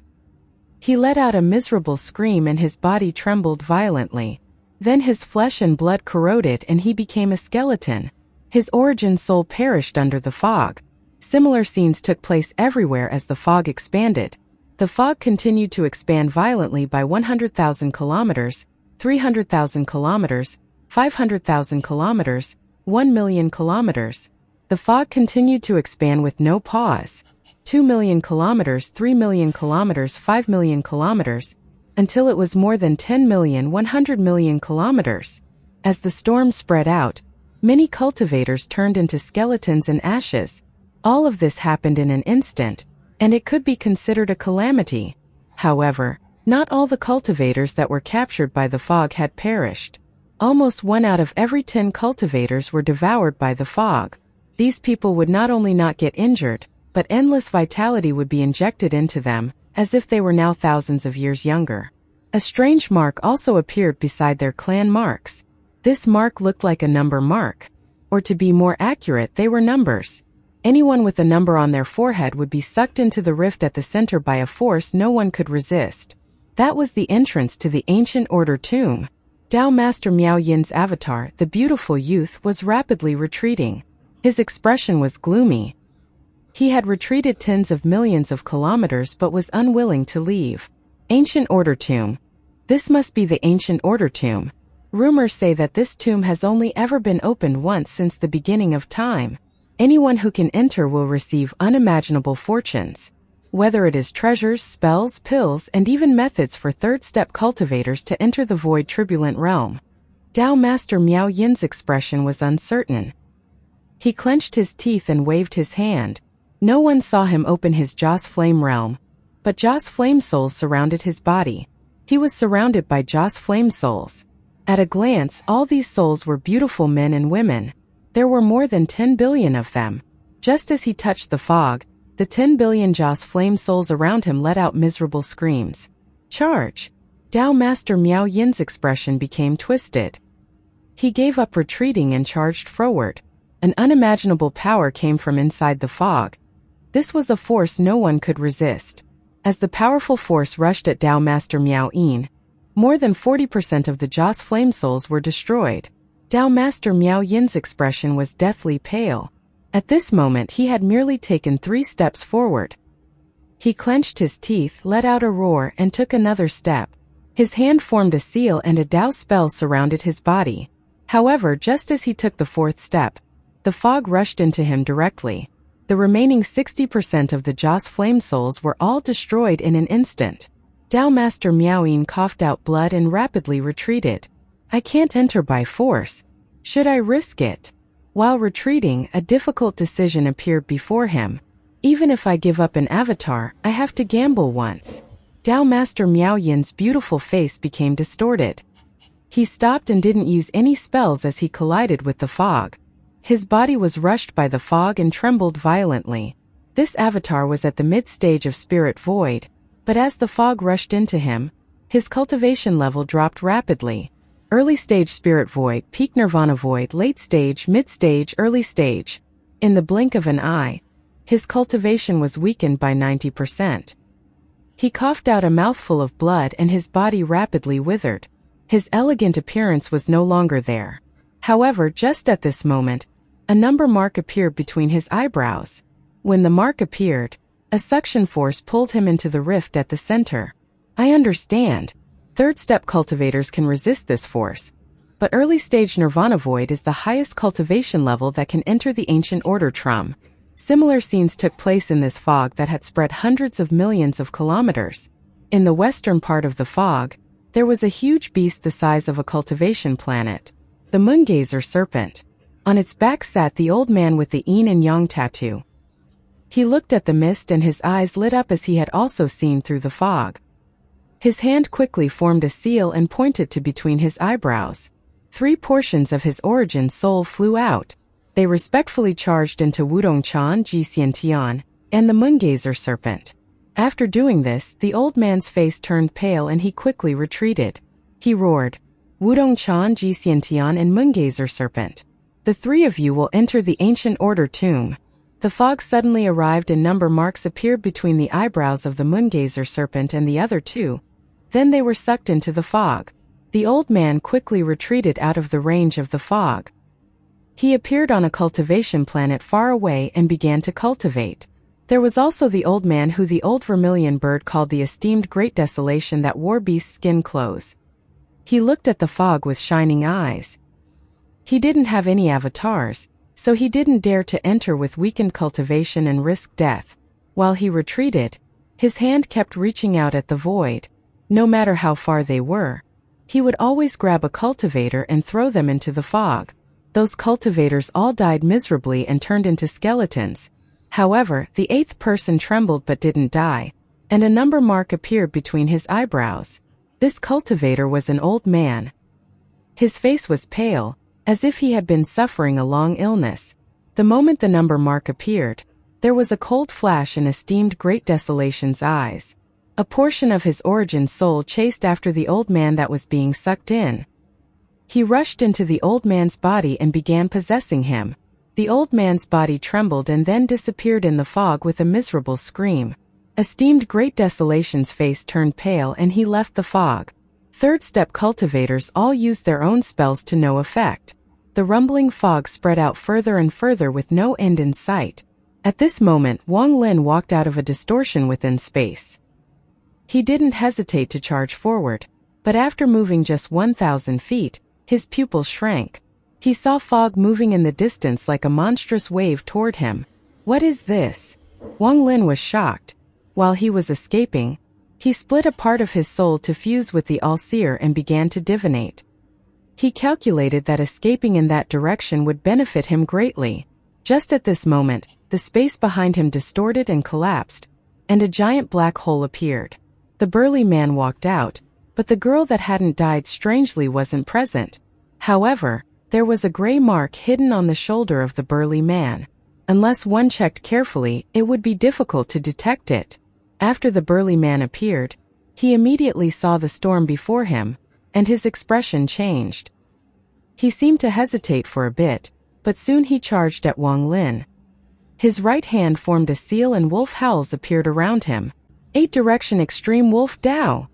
He let out a miserable scream and his body trembled violently. Then his flesh and blood corroded and he became a skeleton. His origin soul perished under the fog. Similar scenes took place everywhere as the fog expanded. The fog continued to expand violently by 100,000 kilometers, 300,000 kilometers, 500,000 kilometers, 1 million kilometers. The fog continued to expand with no pause. 2 million kilometers, 3 million kilometers, 5 million kilometers, until it was more than 10 million, 100 million kilometers. As the storm spread out, many cultivators turned into skeletons and ashes. All of this happened in an instant, and it could be considered a calamity. However, not all the cultivators that were captured by the fog had perished. Almost 1 out of every 10 cultivators were devoured by the fog. These people would not only not get injured, but endless vitality would be injected into them, as if they were now thousands of years younger. A strange mark also appeared beside their clan marks. This mark looked like a number mark. Or to be more accurate, they were numbers. Anyone with a number on their forehead would be sucked into the rift at the center by a force no one could resist. That was the entrance to the ancient order tomb. Tao Master Miao Yin's avatar, the beautiful youth, was rapidly retreating. His expression was gloomy. He had retreated tens of millions of kilometers but was unwilling to leave. Ancient Order Tomb. This must be the Ancient Order Tomb. Rumors say that this tomb has only ever been opened once since the beginning of time. Anyone who can enter will receive unimaginable fortunes. Whether it is treasures, spells, pills, and even methods for third-step cultivators to enter the void turbulent realm. Tao Master Miao Yin's expression was uncertain. He clenched his teeth and waved his hand. No one saw him open his Joss Flame realm, but Joss Flame souls surrounded his body. He was surrounded by Joss Flame souls. At a glance, all these souls were beautiful men and women. There were more than 10 billion of them. Just as he touched the fog, the 10 billion Joss Flame souls around him let out miserable screams. Charge! Tao Master Miao Yin's expression became twisted. He gave up retreating and charged forward. An unimaginable power came from inside the fog. This was a force no one could resist. As the powerful force rushed at Tao Master Miao Yin, more than 40% of the Joss Flame souls were destroyed. Tao Master Miao Yin's expression was deathly pale. At this moment he had merely taken 3 steps forward. He clenched his teeth, let out a roar, and took another step. His hand formed a seal and a Tao spell surrounded his body. However, just as he took the 4th step, the fog rushed into him directly. The remaining 60% of the Joss Flame souls were all destroyed in an instant. Tao Master Miao Yin coughed out blood and rapidly retreated. I can't enter by force. Should I risk it? While retreating, a difficult decision appeared before him. Even if I give up an avatar, I have to gamble once. Tao Master Miao Yin's beautiful face became distorted. He stopped and didn't use any spells as he collided with the fog. His body was rushed by the fog and trembled violently. This avatar was at the mid-stage of Spirit Void, but as the fog rushed into him, his cultivation level dropped rapidly. Early stage Spirit Void, peak Nirvana Void, late stage, mid-stage, early stage. In the blink of an eye, his cultivation was weakened by 90%. He coughed out a mouthful of blood and his body rapidly withered. His elegant appearance was no longer there. However, just at this moment, a number mark appeared between his eyebrows. When the mark appeared, a suction force pulled him into the rift at the center. I understand. Third-step cultivators can resist this force. But early-stage Nirvana Void is the highest cultivation level that can enter the Ancient Order Trum. Similar scenes took place in this fog that had spread hundreds of millions of kilometers. In the western part of the fog, there was a huge beast the size of a cultivation planet. The Moongazer serpent. On its back sat the old man with the yin and yang tattoo. He looked at the mist and his eyes lit up as he had also seen through the fog. His hand quickly formed a seal and pointed to between his eyebrows. 3 portions of his origin soul flew out. They respectfully charged into Wudongchan Ji Xiantian and the Moongazer serpent. After doing this, the old man's face turned pale and he quickly retreated. He roared, "Wudongchan Ji Xiantian and Moongazer serpent. The 3 of you will enter the ancient order tomb." The fog suddenly arrived and number marks appeared between the eyebrows of the Moongazer serpent and the other 2. Then they were sucked into the fog. The old man quickly retreated out of the range of the fog. He appeared on a cultivation planet far away and began to cultivate. There was also the old man who the old vermilion bird called the esteemed Great Desolation that wore beast skin clothes. He looked at the fog with shining eyes. He didn't have any avatars, so he didn't dare to enter with weakened cultivation and risk death. While he retreated, his hand kept reaching out at the void. No matter how far they were, he would always grab a cultivator and throw them into the fog. Those cultivators all died miserably and turned into skeletons. However, the 8th person trembled but didn't die, and a number mark appeared between his eyebrows. This cultivator was an old man. His face was pale, as if he had been suffering a long illness. The moment the number mark appeared, there was a cold flash in esteemed Great Desolation's eyes. A portion of his origin soul chased after the old man that was being sucked in. He rushed into the old man's body and began possessing him. The old man's body trembled and then disappeared in the fog with a miserable scream. Esteemed Great Desolation's face turned pale and he left the fog. 3rd step cultivators all used their own spells to no effect. The rumbling fog spread out further and further with no end in sight. At this moment, Wang Lin walked out of a distortion within space. He didn't hesitate to charge forward, but after moving just 1,000 feet, his pupils shrank. He saw fog moving in the distance like a monstrous wave toward him. What is this? Wang Lin was shocked. While he was escaping, he split a part of his soul to fuse with the All-Seer and began to divinate. He calculated that escaping in that direction would benefit him greatly. Just at this moment, the space behind him distorted and collapsed, and a giant black hole appeared. The burly man walked out, but the girl that hadn't died strangely wasn't present. However, there was a gray mark hidden on the shoulder of the burly man. Unless one checked carefully, it would be difficult to detect it. After the burly man appeared, he immediately saw the storm before him, and his expression changed. He seemed to hesitate for a bit, but soon he charged at Wang Lin. His right hand formed a seal and wolf howls appeared around him. 8 direction extreme wolf Dao!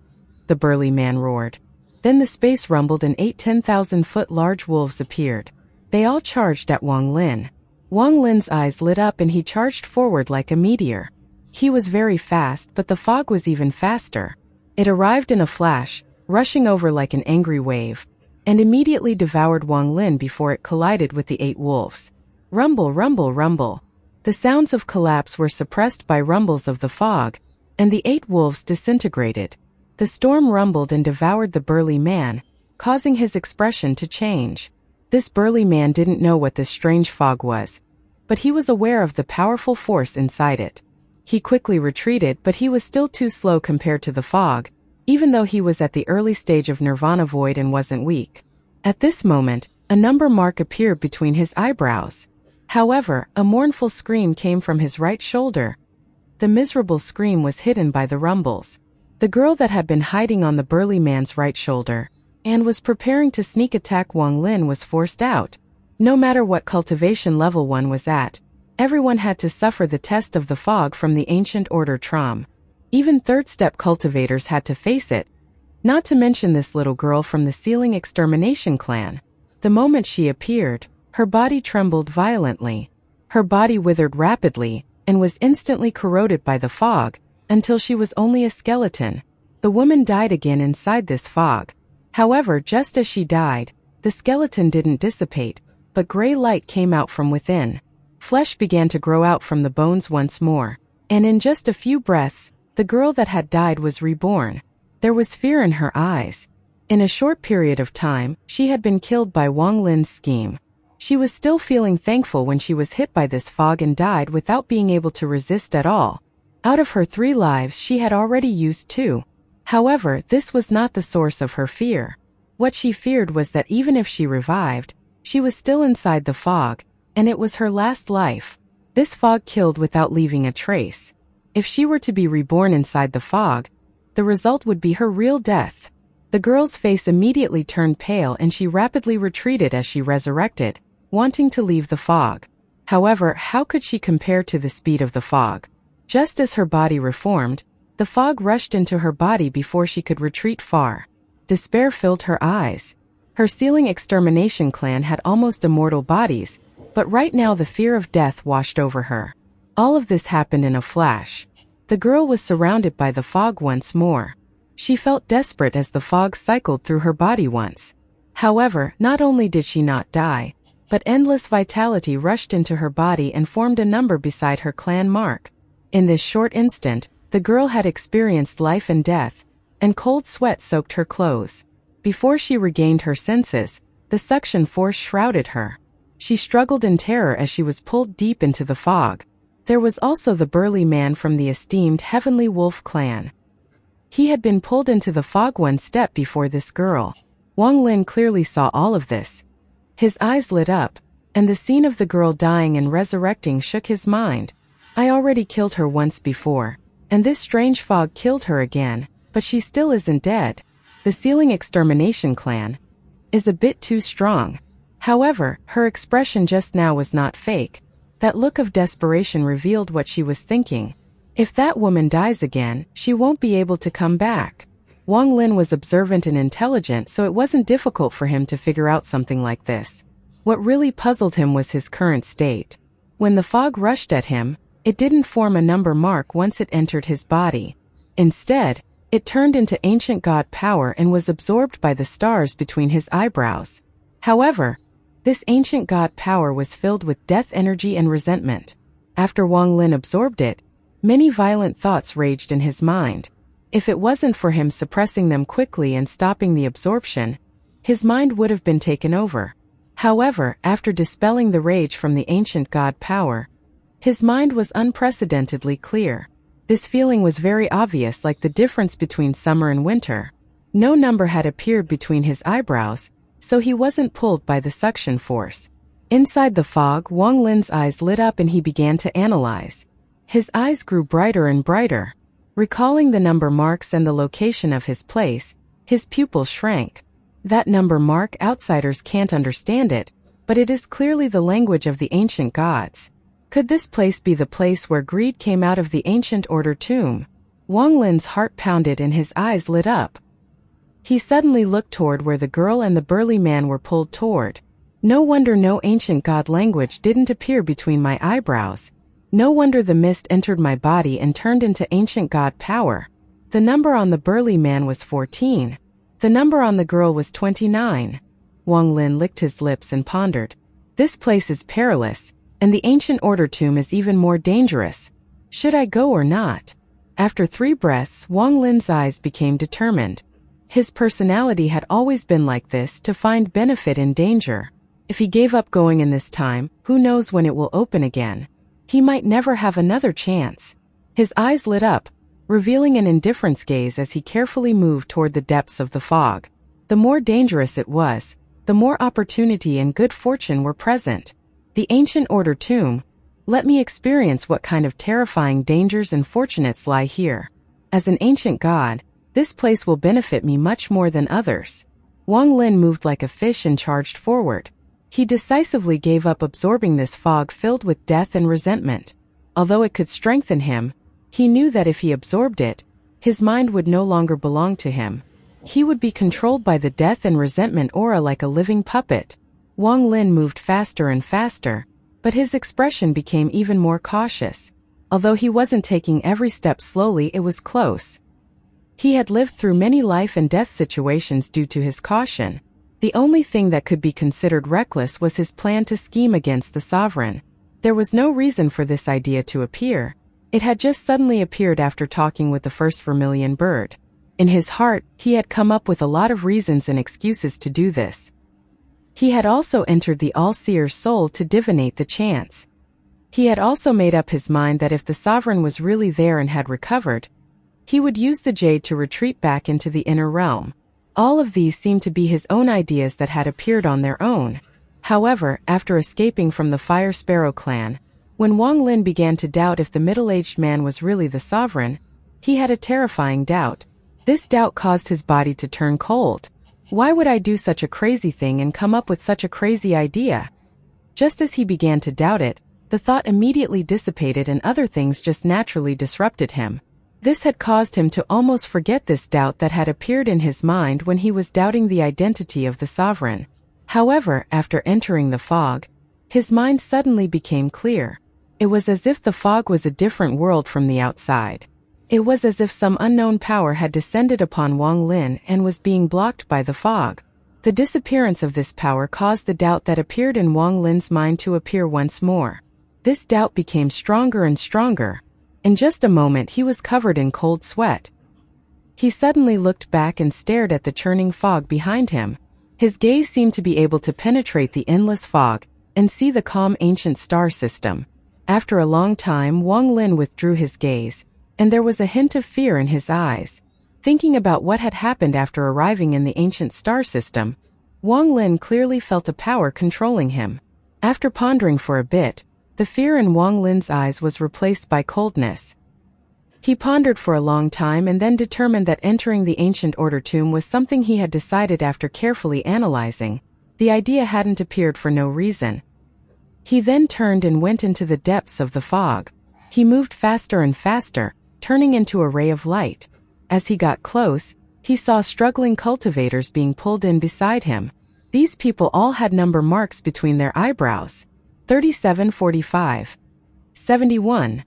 The burly man roared. Then the space rumbled and 8 10,000-foot large wolves appeared. They all charged at Wang Lin. Wang Lin's eyes lit up and he charged forward like a meteor. He was very fast, but the fog was even faster. It arrived in a flash, rushing over like an angry wave, and immediately devoured Wang Lin before it collided with the 8 wolves. Rumble, rumble, rumble. The sounds of collapse were suppressed by rumbles of the fog, and the 8 wolves disintegrated. The storm rumbled and devoured the burly man, causing his expression to change. This burly man didn't know what this strange fog was, but he was aware of the powerful force inside it. He quickly retreated, but he was still too slow compared to the fog, even though he was at the early stage of Nirvana Void and wasn't weak. At this moment, a number mark appeared between his eyebrows. However, a mournful scream came from his right shoulder. The miserable scream was hidden by the rumbles. The girl that had been hiding on the burly man's right shoulder and was preparing to sneak attack Wang Lin was forced out. No matter what cultivation level one was at, everyone had to suffer the test of the fog from the ancient order Trom. Even 3rd step cultivators had to face it. Not to mention this little girl from the Ceiling Extermination clan. The moment she appeared, her body trembled violently. Her body withered rapidly and was instantly corroded by the fog, until she was only a skeleton. The woman died again inside this fog. However, just as she died, the skeleton didn't dissipate, but gray light came out from within. Flesh began to grow out from the bones once more, and in just a few breaths, the girl that had died was reborn. There was fear in her eyes. In a short period of time, she had been killed by Wang Lin's scheme. She was still feeling thankful when she was hit by this fog and died without being able to resist at all. Out of her 3 lives she had already used 2. However, this was not the source of her fear. What she feared was that even if she revived, she was still inside the fog, and it was her last life. This fog killed without leaving a trace. If she were to be reborn inside the fog, the result would be her real death. The girl's face immediately turned pale and she rapidly retreated as she resurrected, wanting to leave the fog. However, how could she compare to the speed of the fog? Just as her body reformed, the fog rushed into her body before she could retreat far. Despair filled her eyes. Her Sealing Extermination clan had almost immortal bodies, but right now the fear of death washed over her. All of this happened in a flash. The girl was surrounded by the fog once more. She felt desperate as the fog cycled through her body once. However, not only did she not die, but endless vitality rushed into her body and formed a number beside her clan mark. In this short instant, the girl had experienced life and death, and cold sweat soaked her clothes. Before she regained her senses, the suction force shrouded her. She struggled in terror as she was pulled deep into the fog. There was also the burly man from the esteemed Heavenly Wolf clan. He had been pulled into the fog one step before this girl. Wang Lin clearly saw all of this. His eyes lit up, and the scene of the girl dying and resurrecting shook his mind. I already killed her once before, and this strange fog killed her again, but she still isn't dead. The Sealing Extermination clan is a bit too strong. However, her expression just now was not fake. That look of desperation revealed what she was thinking. If that woman dies again, she won't be able to come back. Wang Lin was observant and intelligent, so it wasn't difficult for him to figure out something like this. What really puzzled him was his current state. When the fog rushed at him, it didn't form a number mark once it entered his body. Instead, it turned into ancient god power and was absorbed by the stars between his eyebrows. However, this ancient god power was filled with death energy and resentment. After Wang Lin absorbed it, many violent thoughts raged in his mind. If it wasn't for him suppressing them quickly and stopping the absorption, his mind would have been taken over. However, after dispelling the rage from the ancient god power, his mind was unprecedentedly clear. This feeling was very obvious, like the difference between summer and winter. No number had appeared between his eyebrows, so he wasn't pulled by the suction force. Inside the fog, Wang Lin's eyes lit up and he began to analyze. His eyes grew brighter and brighter. Recalling the number marks and the location of his place, his pupils shrank. That number mark, outsiders can't understand it, but it is clearly the language of the ancient gods. Could this place be the place where greed came out of the ancient order tomb? Wang Lin's heart pounded and his eyes lit up. He suddenly looked toward where the girl and the burly man were pulled toward. No wonder no ancient god language didn't appear between my eyebrows. No wonder the mist entered my body and turned into ancient god power. The number on the burly man was 14. The number on the girl was 29. Wang Lin licked his lips and pondered. This place is perilous, and the ancient order tomb is even more dangerous. Should I go or not? After 3 breaths, Wang Lin's eyes became determined. His personality had always been like this, to find benefit in danger. If he gave up going in this time, who knows when it will open again? He might never have another chance. His eyes lit up, revealing an indifference gaze as he carefully moved toward the depths of the fog. The more dangerous it was, the more opportunity and good fortune were present. The ancient order tomb. Let me experience what kind of terrifying dangers and fortunates lie here. As an ancient god, this place will benefit me much more than others. Wang Lin moved like a fish and charged forward. He decisively gave up absorbing this fog filled with death and resentment. Although it could strengthen him, he knew that if he absorbed it, his mind would no longer belong to him. He would be controlled by the death and resentment aura like a living puppet. Wang Lin moved faster and faster, but his expression became even more cautious. Although he wasn't taking every step slowly, it was close. He had lived through many life and death situations due to his caution. The only thing that could be considered reckless was his plan to scheme against the sovereign. There was no reason for this idea to appear. It had just suddenly appeared after talking with the first vermilion bird. In his heart, he had come up with a lot of reasons and excuses to do this. He had also entered the all-seer's soul to divinate the chance. He had also made up his mind that if the sovereign was really there and had recovered, he would use the jade to retreat back into the inner realm. All of these seemed to be his own ideas that had appeared on their own. However, after escaping from the Fire Sparrow clan, when Wang Lin began to doubt if the middle-aged man was really the sovereign, he had a terrifying doubt. This doubt caused his body to turn cold. Why would I do such a crazy thing and come up with such a crazy idea? Just as he began to doubt it, the thought immediately dissipated and other things just naturally disrupted him. This had caused him to almost forget this doubt that had appeared in his mind when he was doubting the identity of the sovereign. However, after entering the fog, his mind suddenly became clear. It was as if the fog was a different world from the outside. It was as if some unknown power had descended upon Wang Lin and was being blocked by the fog. The disappearance of this power caused the doubt that appeared in Wang Lin's mind to appear once more. This doubt became stronger and stronger. In just a moment he was covered in cold sweat. He suddenly looked back and stared at the churning fog behind him. His gaze seemed to be able to penetrate the endless fog and see the calm ancient star system. After a long time, Wang Lin withdrew his gaze, and there was a hint of fear in his eyes. Thinking about what had happened after arriving in the ancient star system, Wang Lin clearly felt a power controlling him. After pondering for a bit, the fear in Wang Lin's eyes was replaced by coldness. He pondered for a long time and then determined that entering the ancient order tomb was something he had decided after carefully analyzing. The idea hadn't appeared for no reason. He then turned and went into the depths of the fog. He moved faster and faster, turning into a ray of light. As he got close, he saw struggling cultivators being pulled in beside him. These people all had number marks between their eyebrows. 37, 45. 71.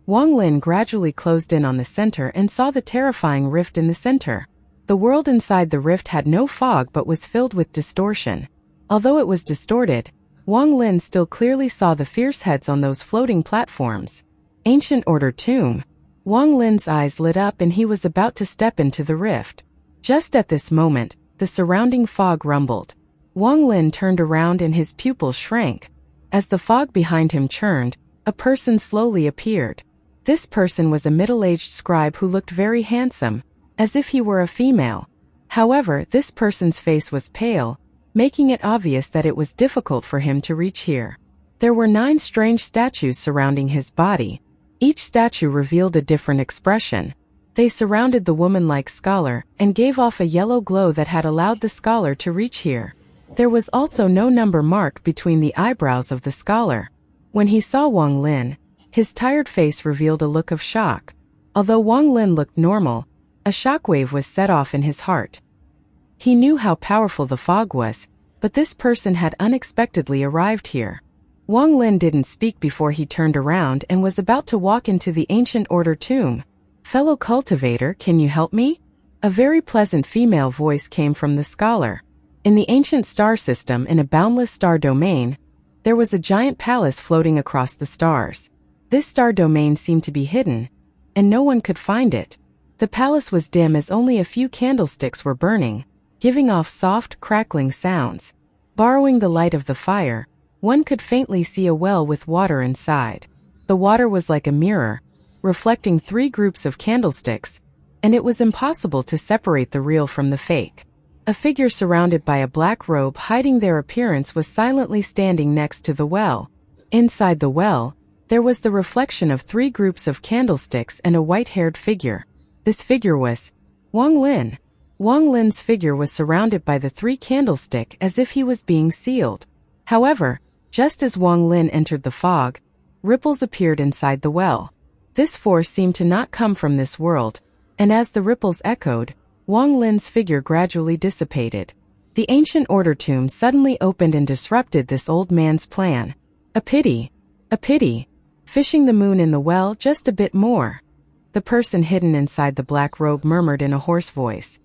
Wang Lin gradually closed in on the center and saw the terrifying rift in the center. The world inside the rift had no fog but was filled with distortion. Although it was distorted, Wang Lin still clearly saw the fierce heads on those floating platforms. Ancient Order Tomb. Wang Lin's eyes lit up and he was about to step into the rift. Just at this moment, the surrounding fog rumbled. Wang Lin turned around and his pupils shrank. As the fog behind him churned, a person slowly appeared. This person was a middle-aged scribe who looked very handsome, as if he were a female. However, this person's face was pale, making it obvious that it was difficult for him to reach here. There were 9 strange statues surrounding his body. Each statue revealed a different expression. They surrounded the woman-like scholar and gave off a yellow glow that had allowed the scholar to reach here. There was also no number mark between the eyebrows of the scholar. When he saw Wang Lin, his tired face revealed a look of shock. Although Wang Lin looked normal, a shockwave was set off in his heart. He knew how powerful the fog was, but this person had unexpectedly arrived here. Wang Lin didn't speak before he turned around and was about to walk into the Ancient Order tomb. "Fellow cultivator, can you help me?" A very pleasant female voice came from the scholar. In the ancient star system in a boundless star domain, there was a giant palace floating across the stars. This star domain seemed to be hidden, and no one could find it. The palace was dim as only a few candlesticks were burning, giving off soft, crackling sounds. Borrowing the light of the fire, one could faintly see a well with water inside. The water was like a mirror, reflecting 3 groups of candlesticks, and it was impossible to separate the real from the fake. A figure surrounded by a black robe hiding their appearance was silently standing next to the well. Inside the well, there was the reflection of 3 groups of candlesticks and a white-haired figure. This figure was Wang Lin. Wang Lin's figure was surrounded by the 3 candlestick as if he was being sealed. However, just as Wang Lin entered the fog, ripples appeared inside the well. This force seemed to not come from this world, and as the ripples echoed, Wang Lin's figure gradually dissipated. The Ancient Order tomb suddenly opened and disrupted this old man's plan. A pity. A pity. Fishing the moon in the well just a bit more. The person hidden inside the black robe murmured in a hoarse voice.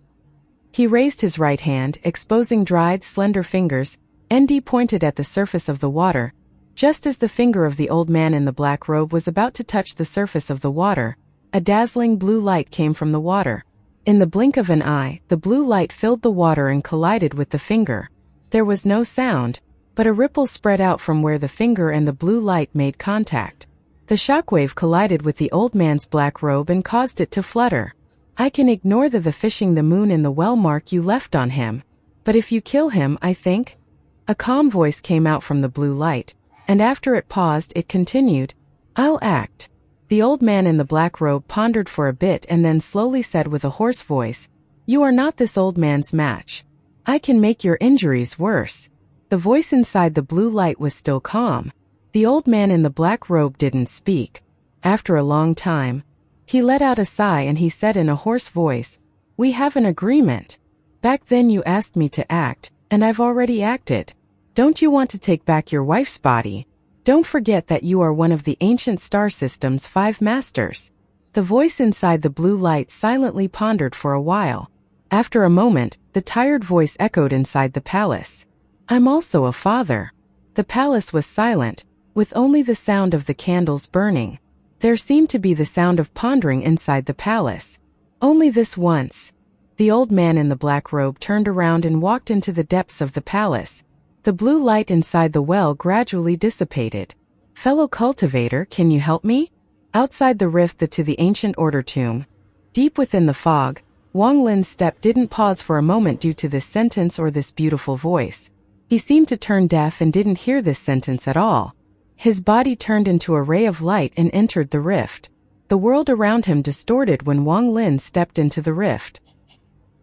He raised his right hand, exposing dried, slender fingers. ND pointed at the surface of the water. Just as the finger of the old man in the black robe was about to touch the surface of the water, a dazzling blue light came from the water. In the blink of an eye, the blue light filled the water and collided with the finger. There was no sound, but a ripple spread out from where the finger and the blue light made contact. The shockwave collided with the old man's black robe and caused it to flutter. I can ignore the fishing the moon in the well mark you left on him. But if you kill him, I think. A calm voice came out from the blue light, and after it paused, it continued, I'll act. The old man in the black robe pondered for a bit and then slowly said with a hoarse voice, You are not this old man's match. I can make your injuries worse. The voice inside the blue light was still calm. The old man in the black robe didn't speak. After a long time, he let out a sigh and he said in a hoarse voice, We have an agreement. Back then you asked me to act, and I've already acted. Don't you want to take back your wife's body? Don't forget that you are one of the ancient star system's 5 masters. The voice inside the blue light silently pondered for a while. After a moment, the tired voice echoed inside the palace. I'm also a father. The palace was silent, with only the sound of the candles burning. There seemed to be the sound of pondering inside the palace. Only this once. The old man in the black robe turned around and walked into the depths of the palace. The blue light inside the well gradually dissipated. Fellow cultivator, can you help me? Outside the rift to the ancient order tomb, deep within the fog, Wang Lin's step didn't pause for a moment due to this sentence or this beautiful voice. He seemed to turn deaf and didn't hear this sentence at all. His body turned into a ray of light and entered the rift. The world around him distorted when Wang Lin stepped into the rift.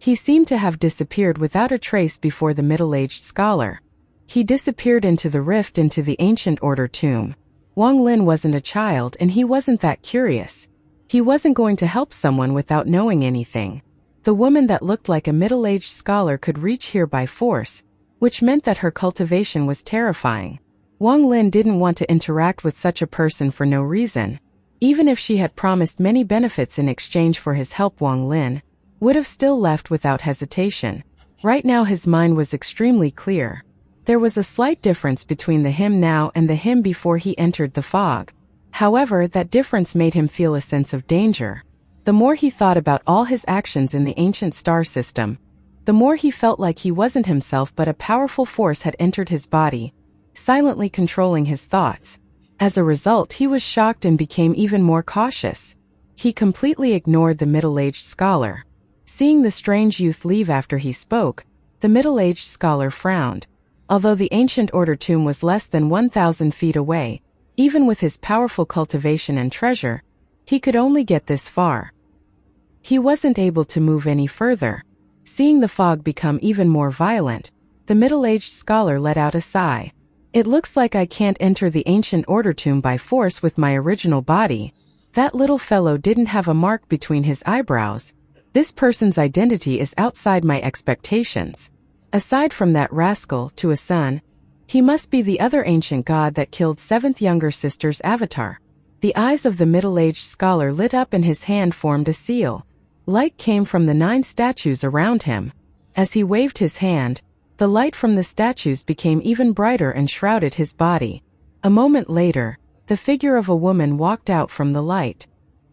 He seemed to have disappeared without a trace before the middle-aged scholar. He disappeared into the rift into the ancient order tomb. Wang Lin wasn't a child and he wasn't that curious. He wasn't going to help someone without knowing anything. The woman that looked like a middle-aged scholar could reach here by force, which meant that her cultivation was terrifying. Wang Lin didn't want to interact with such a person for no reason. Even if she had promised many benefits in exchange for his help, Wang Lin would have still left without hesitation. Right now his mind was extremely clear. There was a slight difference between the him now and the him before he entered the fog. However, that difference made him feel a sense of danger. The more he thought about all his actions in the ancient star system, the more he felt like he wasn't himself but a powerful force had entered his body, silently controlling his thoughts. As a result, he was shocked and became even more cautious. He completely ignored the middle-aged scholar. Seeing the strange youth leave after he spoke, the middle-aged scholar frowned. Although the ancient order tomb was less than 1,000 feet away, even with his powerful cultivation and treasure, he could only get this far. He wasn't able to move any further. Seeing the fog become even more violent, the middle-aged scholar let out a sigh. It looks like I can't enter the ancient order tomb by force with my original body. That little fellow didn't have a mark between his eyebrows. This person's identity is outside my expectations. Aside from that rascal, to a son, he must be the other ancient god that killed 7th younger sister's avatar. The eyes of the middle-aged scholar lit up and his hand formed a seal. Light came from the 9 statues around him. As he waved his hand, the light from the statues became even brighter and shrouded his body. A moment later, the figure of a woman walked out from the light.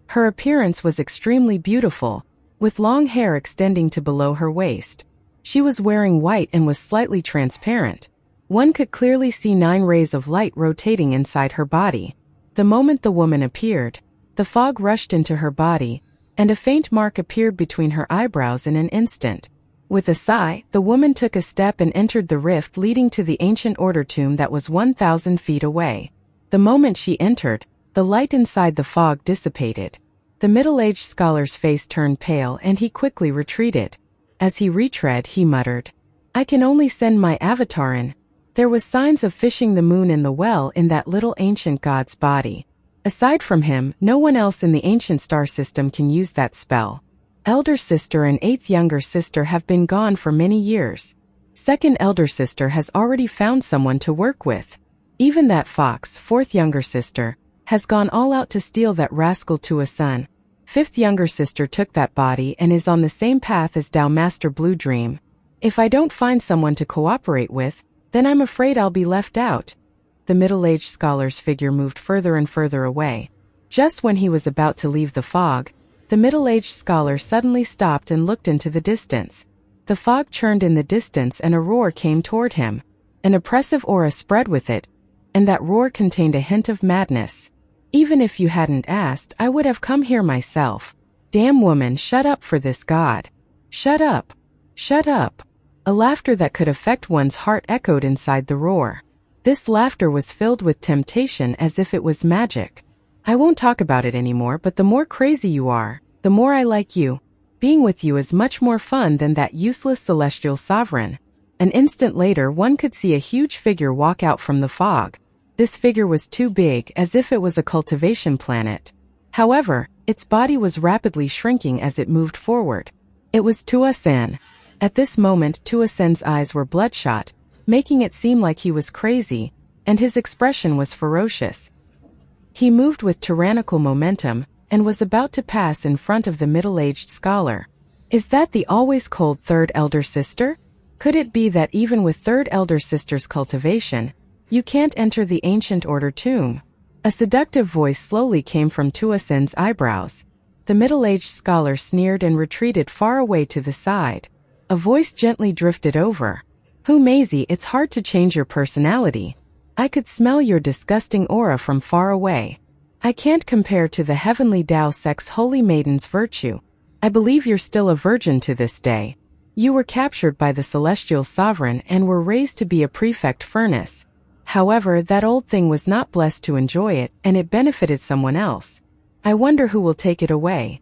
Her appearance was extremely beautiful, with long hair extending to below her waist. She was wearing white and was slightly transparent. One could clearly see 9 rays of light rotating inside her body. The moment the woman appeared, the fog rushed into her body, and a faint mark appeared between her eyebrows in an instant. With a sigh, the woman took a step and entered the rift leading to the ancient order tomb that was 1,000 feet away. The moment she entered, the light inside the fog dissipated. The middle-aged scholar's face turned pale and he quickly retreated. As he retread, he muttered, I can only send my avatar in. There was signs of fishing the moon in the well in that little ancient god's body. Aside from him, no one else in the ancient star system can use that spell. Elder sister and 8th younger sister have been gone for many years. 2nd elder sister has already found someone to work with. Even that fox, 4th younger sister, has gone all out to steal that rascal to a son. 5th younger sister took that body and is on the same path as Tao Master Blue Dream. If I don't find someone to cooperate with, then I'm afraid I'll be left out. The middle-aged scholar's figure moved further and further away. Just when he was about to leave the fog, the middle-aged scholar suddenly stopped and looked into the distance. The fog churned in the distance and a roar came toward him. An oppressive aura spread with it, and that roar contained a hint of madness. Even if you hadn't asked, I would have come here myself. Damn woman, shut up for this god. Shut up. Shut up. A laughter that could affect one's heart echoed inside the roar. This laughter was filled with temptation as if it was magic. I won't talk about it anymore, but the more crazy you are, the more I like you. Being with you is much more fun than that useless celestial sovereign. An instant later, one could see a huge figure walk out from the fog. This figure was too big, as if it was a cultivation planet. However, its body was rapidly shrinking as it moved forward. It was Xian. At this moment, Xian's eyes were bloodshot, making it seem like he was crazy, and his expression was ferocious. He moved with tyrannical momentum, and was about to pass in front of the middle-aged scholar. Is that the always cold third elder sister? Could it be that even with third elder sister's cultivation, you can't enter the ancient order tomb? A seductive voice slowly came from Xian's eyebrows. The middle-aged scholar sneered and retreated far away to the side. A voice gently drifted over. Who Maisie, it's hard to change your personality. I could smell your disgusting aura from far away. I can't compare to the heavenly Tao sex holy maiden's virtue. I believe you're still a virgin to this day. You were captured by the celestial sovereign and were raised to be a prefect furnace. However, that old thing was not blessed to enjoy it, and it benefited someone else. I wonder who will take it away.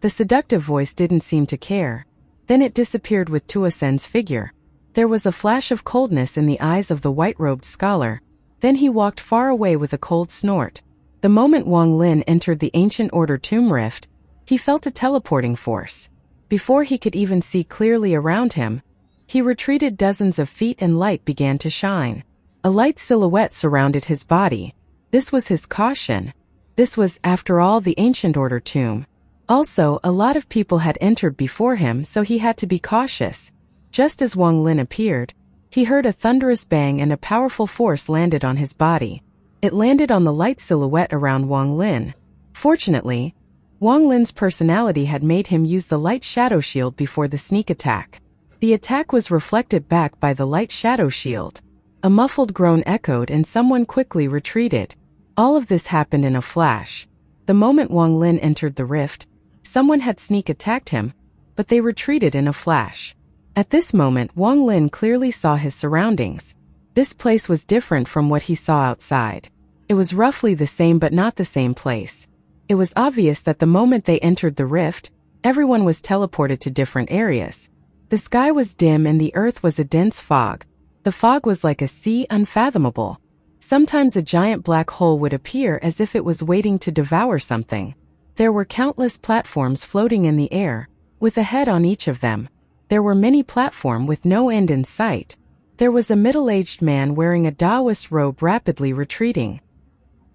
The seductive voice didn't seem to care. Then it disappeared with Xian's figure. There was a flash of coldness in the eyes of the white-robed scholar. Then he walked far away with a cold snort. The moment Wang Lin entered the ancient order tomb rift, he felt a teleporting force. Before he could even see clearly around him, he retreated dozens of feet and light began to shine. A light silhouette surrounded his body. This was his caution. This was, after all, the ancient order tomb. Also, a lot of people had entered before him, so he had to be cautious. Just as Wang Lin appeared, he heard a thunderous bang and a powerful force landed on his body. It landed on the light silhouette around Wang Lin. Fortunately, Wang Lin's personality had made him use the light shadow shield before the sneak attack. The attack was reflected back by the light shadow shield. A muffled groan echoed and someone quickly retreated. All of this happened in a flash. The moment Wang Lin entered the rift, someone had sneak attacked him, but they retreated in a flash. At this moment, Wang Lin clearly saw his surroundings. This place was different from what he saw outside. It was roughly the same but not the same place. It was obvious that the moment they entered the rift, everyone was teleported to different areas. The sky was dim and the earth was a dense fog. The fog was like a sea, unfathomable. Sometimes a giant black hole would appear as if it was waiting to devour something. There were countless platforms floating in the air, with a head on each of them. There were many platforms with no end in sight. There was a middle-aged man wearing a Taoist robe rapidly retreating.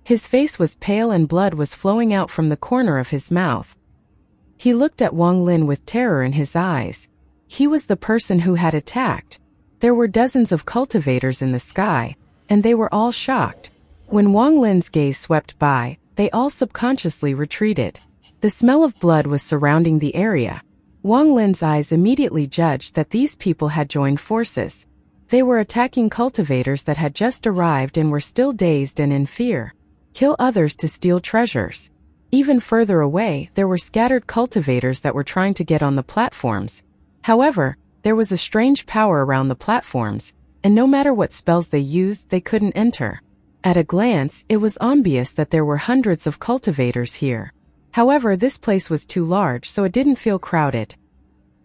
His face was pale and blood was flowing out from the corner of his mouth. He looked at Wang Lin with terror in his eyes. He was the person who had attacked. There were dozens of cultivators in the sky, and they were all shocked. When Wang Lin's gaze swept by, they all subconsciously retreated. The smell of blood was surrounding the area. Wang Lin's eyes immediately judged that these people had joined forces. They were attacking cultivators that had just arrived and were still dazed and in fear. Kill others to steal treasures. Even further away, there were scattered cultivators that were trying to get on the platforms. However, there was a strange power around the platforms, and no matter what spells they used, they couldn't enter. At a glance, it was obvious that there were hundreds of cultivators here. However, this place was too large, so it didn't feel crowded.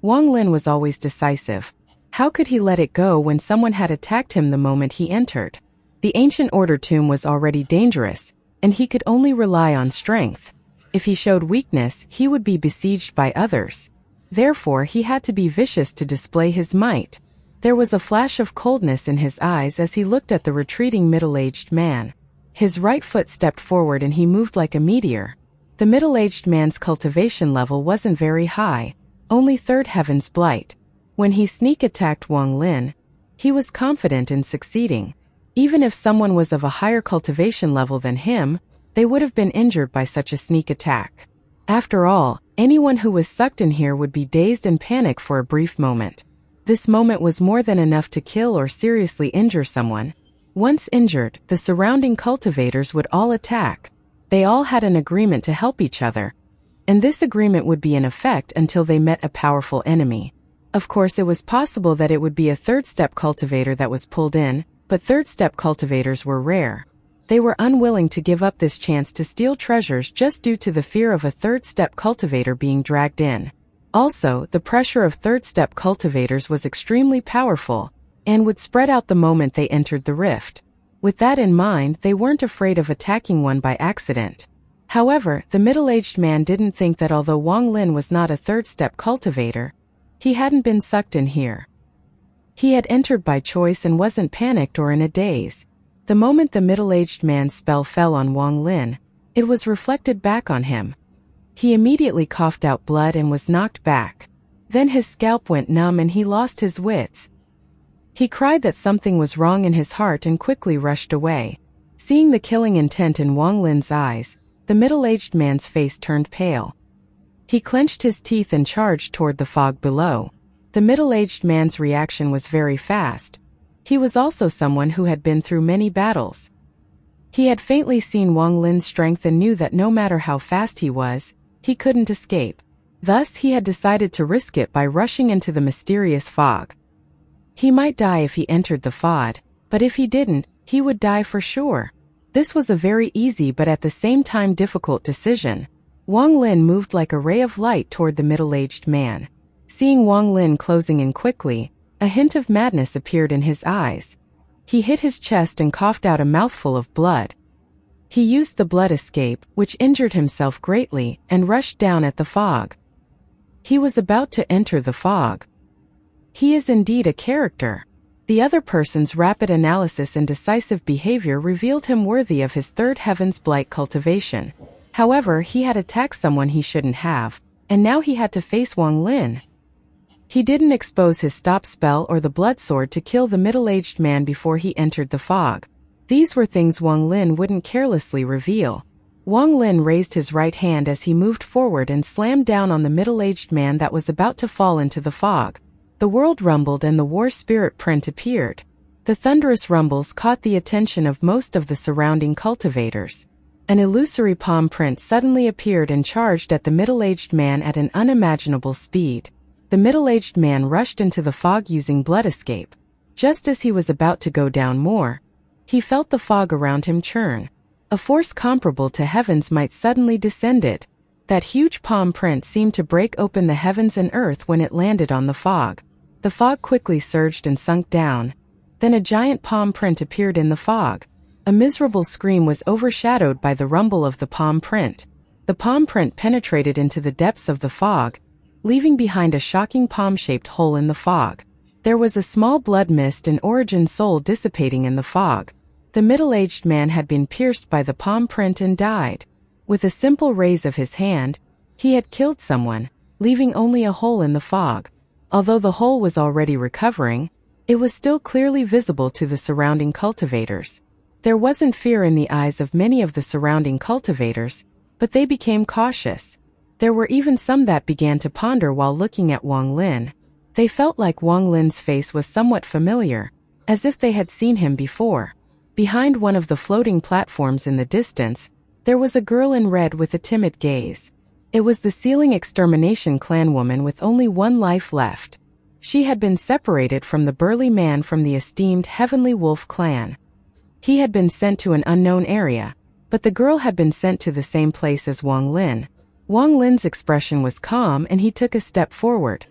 Wang Lin was always decisive. How could he let it go when someone had attacked him the moment he entered? The ancient order tomb was already dangerous, and he could only rely on strength. If he showed weakness, he would be besieged by others. Therefore, he had to be vicious to display his might. There was a flash of coldness in his eyes as he looked at the retreating middle-aged man. His right foot stepped forward and he moved like a meteor. The middle-aged man's cultivation level wasn't very high, only third heaven's blight. When he sneak attacked Wang Lin, he was confident in succeeding. Even if someone was of a higher cultivation level than him, they would have been injured by such a sneak attack. After all, anyone who was sucked in here would be dazed and panic for a brief moment. This moment was more than enough to kill or seriously injure someone. Once injured, the surrounding cultivators would all attack. They all had an agreement to help each other, and this agreement would be in effect until they met a powerful enemy. Of course, it was possible that it would be a third-step cultivator that was pulled in, but third-step cultivators were rare. They were unwilling to give up this chance to steal treasures just due to the fear of a third-step cultivator being dragged in. Also, the pressure of third-step cultivators was extremely powerful and would spread out the moment they entered the rift. With that in mind, they weren't afraid of attacking one by accident. However, the middle-aged man didn't think that although Wang Lin was not a third-step cultivator, he hadn't been sucked in here. He had entered by choice and wasn't panicked or in a daze. The moment the middle-aged man's spell fell on Wang Lin, it was reflected back on him. He immediately coughed out blood and was knocked back. Then his scalp went numb and he lost his wits. He cried that something was wrong in his heart and quickly rushed away. Seeing the killing intent in Wang Lin's eyes, the middle-aged man's face turned pale. He clenched his teeth and charged toward the fog below. The middle-aged man's reaction was very fast. He was also someone who had been through many battles. He had faintly seen Wang Lin's strength and knew that no matter how fast he was, he couldn't escape. Thus, he had decided to risk it by rushing into the mysterious fog. He might die if he entered the fog, but if he didn't, he would die for sure. This was a very easy but at the same time difficult decision. Wang Lin moved like a ray of light toward the middle-aged man. Seeing Wang Lin closing in quickly, a hint of madness appeared in his eyes. He hit his chest and coughed out a mouthful of blood. He used the blood escape, which injured himself greatly, and rushed down at the fog. He was about to enter the fog. He is indeed a character. The other person's rapid analysis and decisive behavior revealed him worthy of his third heaven's blight cultivation. However, he had attacked someone he shouldn't have, and now he had to face Wang Lin. He didn't expose his stop spell or the blood sword to kill the middle-aged man before he entered the fog. These were things Wang Lin wouldn't carelessly reveal. Wang Lin raised his right hand as he moved forward and slammed down on the middle-aged man that was about to fall into the fog. The world rumbled and the war spirit print appeared. The thunderous rumbles caught the attention of most of the surrounding cultivators. An illusory palm print suddenly appeared and charged at the middle-aged man at an unimaginable speed. The middle-aged man rushed into the fog using blood escape. Just as he was about to go down more, he felt the fog around him churn. A force comparable to heavens might suddenly descended. That huge palm print seemed to break open the heavens and earth when it landed on the fog. The fog quickly surged and sunk down. Then a giant palm print appeared in the fog. A miserable scream was overshadowed by the rumble of the palm print. The palm print penetrated into the depths of the fog, leaving behind a shocking palm-shaped hole in the fog. There was a small blood mist and origin soul dissipating in the fog. The middle-aged man had been pierced by the palm print and died. With a simple raise of his hand, he had killed someone, leaving only a hole in the fog. Although the hole was already recovering, it was still clearly visible to the surrounding cultivators. There wasn't fear in the eyes of many of the surrounding cultivators, but they became cautious. There were even some that began to ponder while looking at Wang Lin. They felt like Wang Lin's face was somewhat familiar, as if they had seen him before. Behind one of the floating platforms in the distance, there was a girl in red with a timid gaze. It was the Sealing Extermination clan woman with only one life left. She had been separated from the burly man from the esteemed Heavenly Wolf clan. He had been sent to an unknown area, but the girl had been sent to the same place as Wang Lin. Wang Lin's expression was calm and he took a step forward.